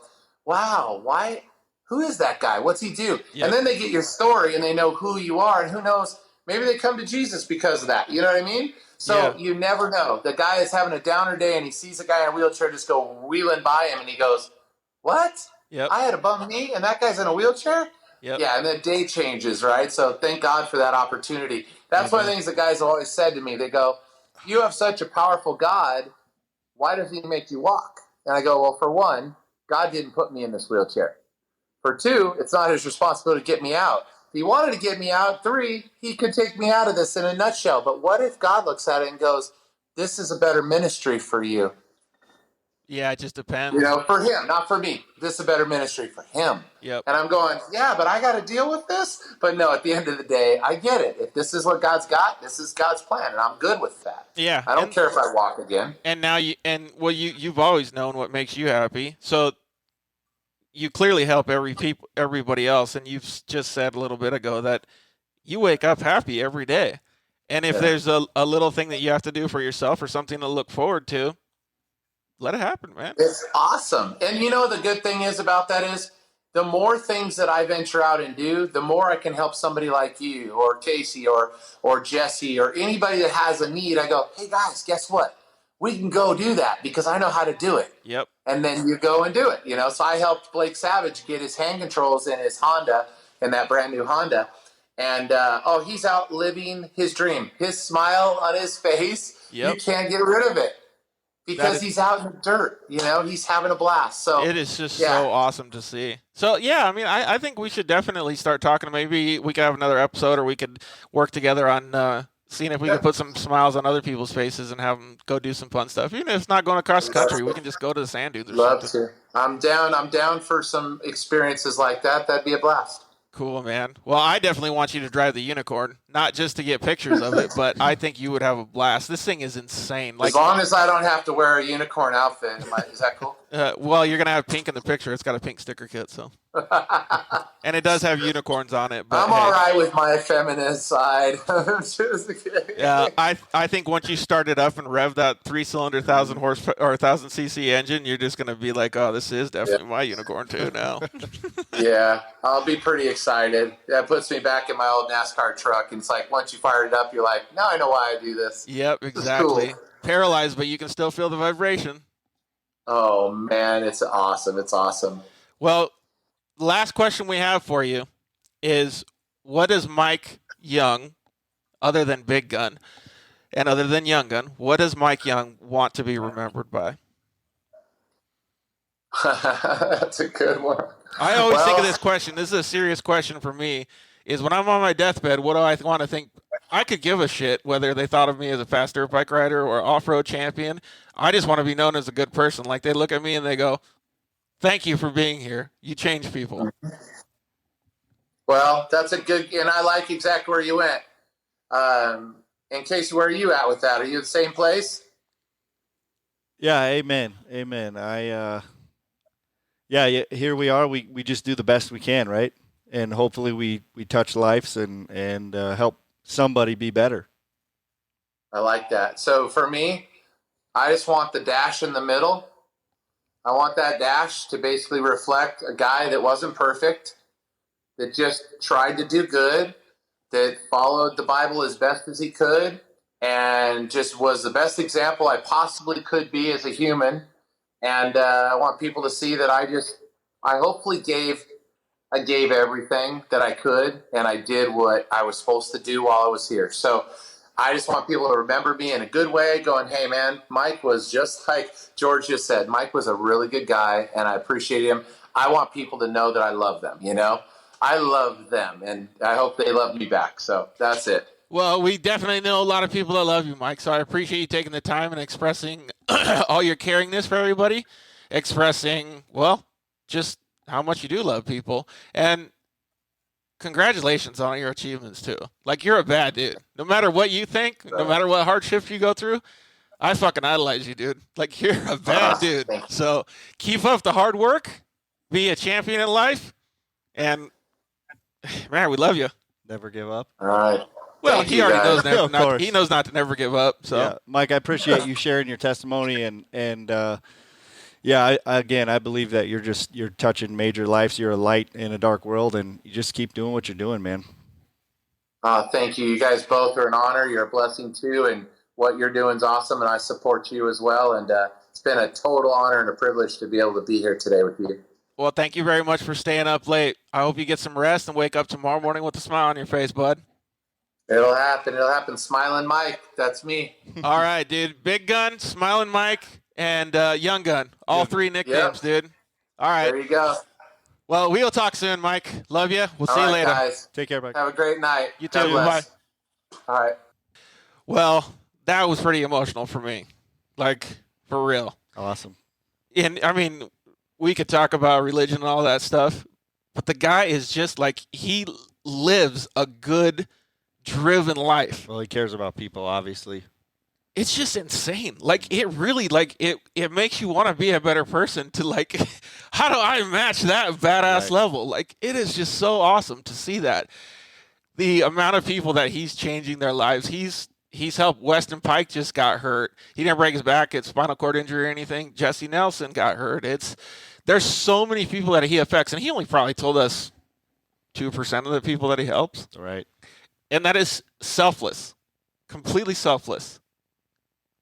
wow, who is that guy? What's he do? Yep. And then they get your story and they know who you are. And who knows, maybe they come to Jesus because of that. You know what I mean? So you never know. The guy is having a downer day and he sees a guy in a wheelchair just go wheeling by him and he goes, what? Yep. I had a bum knee and that guy's in a wheelchair? Yep. Yeah, and the day changes, right? So thank God for that opportunity. That's one of the things the guys have always said to me. They go, you have such a powerful God. Why does he make you walk? And I go, well, for one, God didn't put me in this wheelchair. For two, it's not his responsibility to get me out. If he wanted to get me out, three, he could take me out of this in a nutshell. But what if God looks at it and goes, this is a better ministry for you? Yeah, it just depends. For him, not for me. This is a better ministry for him. Yep. And I'm going, yeah, but I got to deal with this? But no, at the end of the day, I get it. If this is what God's got, this is God's plan, and I'm good with that. Yeah. I don't care if I walk again. And now you've always known what makes you happy. So you clearly help everybody else, and you've just said a little bit ago that you wake up happy every day. And if there's a little thing that you have to do for yourself or something to look forward to, let it happen, man. It's awesome. And the good thing is about that is the more things that I venture out and do, the more I can help somebody like you or Casey or Jesse or anybody that has a need. I go, hey, guys, guess what? We can go do that because I know how to do it. Yep. And then you go and do it. So I helped Blake Savage get his hand controls in his Honda, in that brand new Honda. And, he's out living his dream. His smile on his face, you can't get rid of it. Because he's out in the dirt, he's having a blast. So it is just so awesome to see. So, I think we should definitely start talking. Maybe we could have another episode or we could work together on seeing if we could put some smiles on other people's faces and have them go do some fun stuff. Even if it's not going across the country, we can just go to the sand dunes or something. Love to. I'm down for some experiences like that. That'd be a blast. Cool, man. Well, I definitely want you to drive the unicorn, not just to get pictures of it, but I think you would have a blast. This thing is insane. As long as I don't have to wear a unicorn outfit, is that cool? Well, you're going to have pink in the picture. It's got a pink sticker kit, so. And it does have unicorns on it. But I'm all right with my feminist side. Just kidding. Yeah, I think once you start it up and rev that 3-cylinder 1,000 horsepower or 1,000 cc engine, you're just going to be like, oh, this is definitely my unicorn too now. Yeah, I'll be pretty excited. That puts me back in my old NASCAR truck. And it's like once you fire it up, you're like, now I know why I do this. Yep, exactly. Cool. Paralyzed, but you can still feel the vibration. Oh, man, it's awesome. It's awesome. Well, the last question we have for you is, what does Mike Young, other than Big Gun and other than Young Gun, what does Mike Young want to be remembered by? That's a good one. I always think of this question. This is a serious question for me, is when I'm on my deathbed, what do I want to think? I could give a shit whether they thought of me as a fast dirt bike rider or off-road champion. I just want to be known as a good person. Like, they look at me and they go, thank you for being here. You change people. Well, that's a good, and I like exactly where you went. In case, where are you at with that? Are you at the same place? Yeah, amen. Here we are. We just do the best we can, right? And hopefully we touch lives and help somebody be better. I like that. So for me, I just want the dash in the middle. I want that dash to basically reflect a guy that wasn't perfect, that just tried to do good, that followed the Bible as best as he could, and just was the best example I possibly could be as a human. And I want people to see that I hopefully gave everything that I could, and I did what I was supposed to do while I was here. So I just want people to remember me in a good way, going, hey, man, Mike was just like George just said. Mike was a really good guy, and I appreciate him. I want people to know that I love them, you know? I love them, and I hope they love me back. So that's it. Well, we definitely know a lot of people that love you, Mike, so I appreciate you taking the time and expressing all your caringness for everybody, expressing, well, just how much you do love people, and congratulations on your achievements, too. Like, you're a bad dude. No matter what you think, no matter what hardships you go through, I fucking idolize you, dude. Like, you're a bad dude. So keep up the hard work, be a champion in life, and, man, we love you. Never give up. All right. Well, he already knows Of course. he knows not to never give up. So, yeah, Mike, I appreciate you sharing your testimony, and I believe that you're touching major lives. You're a light in a dark world, and you just keep doing what you're doing, man. Thank you. You guys both are an honor. You're a blessing too, and what you're doing is awesome, and I support you as well. And it's been a total honor and a privilege to be able to be here today with you. Well, thank you very much for staying up late. I hope you get some rest and wake up tomorrow morning with a smile on your face, bud. It'll happen. It'll happen. Smiling Mike. That's me. All right, dude. Big Gun, Smiling Mike, and Young Gun. All three nicknames, dude. All right. There you go. Well, we'll talk soon, Mike. Love you. We'll see you later. Guys. Take care, Mike. Have a great night. You too. Bye. All right. Well, that was pretty emotional for me. Like, for real. Awesome. And, I mean, we could talk about religion and all that stuff, but the guy is just like, he lives a good, driven life. Well, he cares about people, obviously. It's just insane. Like, it really, like, it makes you want to be a better person to, like, how do I match that badass level? Like, it is just so awesome to see that. The amount of people that he's changing their lives. He's helped. Weston Pike just got hurt. He didn't break his back. It's spinal cord injury or anything. Jesse Nelson got hurt. There's so many people that he affects, and he only probably told us 2% of the people that he helps. Right. And that is selfless, completely selfless.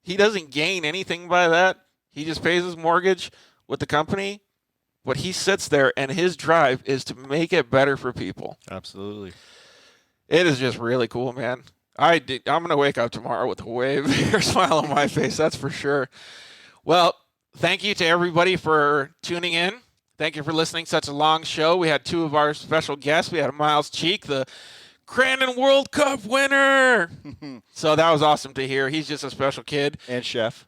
He doesn't gain anything by that. He just pays his mortgage with the company, but he sits there, and his drive is to make it better for people. Absolutely. It is just really cool, man. I'm going to wake up tomorrow with a bigger smile on my face, that's for sure. Well, thank you to everybody for tuning in. Thank you for listening to such a long show. We had two of our special guests. We had Myles Cheek, the Crandon World Cup winner. So that was awesome to hear. He's just a special kid. And chef.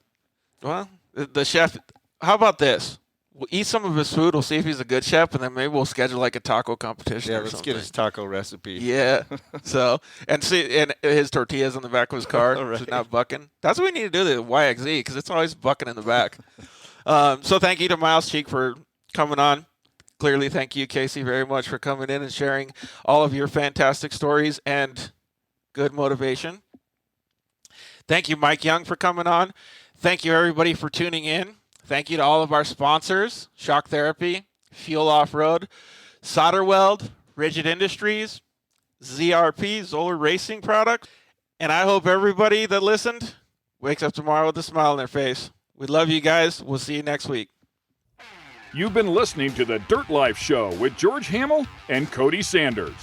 Well, the chef, how about this? We'll eat some of his food. We'll see if he's a good chef, and then maybe we'll schedule like a taco competition. Yeah, or let's something. get his taco recipe. Yeah. So and his tortillas in the back of his car, Right. so not bucking. That's what we need to do, the YXZ, because it's always bucking in the back. So thank you to Myles Cheek for coming on. Clearly, thank you, Casey, very much for coming in and sharing all of your fantastic stories and good motivation. Thank you, Mike Young, for coming on. Thank you, everybody, for tuning in. Thank you to all of our sponsors, Shock Therapy, Fuel Off-Road, Solder Weld, Rigid Industries, ZRP, Zoller Racing Products. And I hope everybody that listened wakes up tomorrow with a smile on their face. We love you guys. We'll see you next week. You've been listening to the Dirt Life Show with George Hammel and Cody Sanders.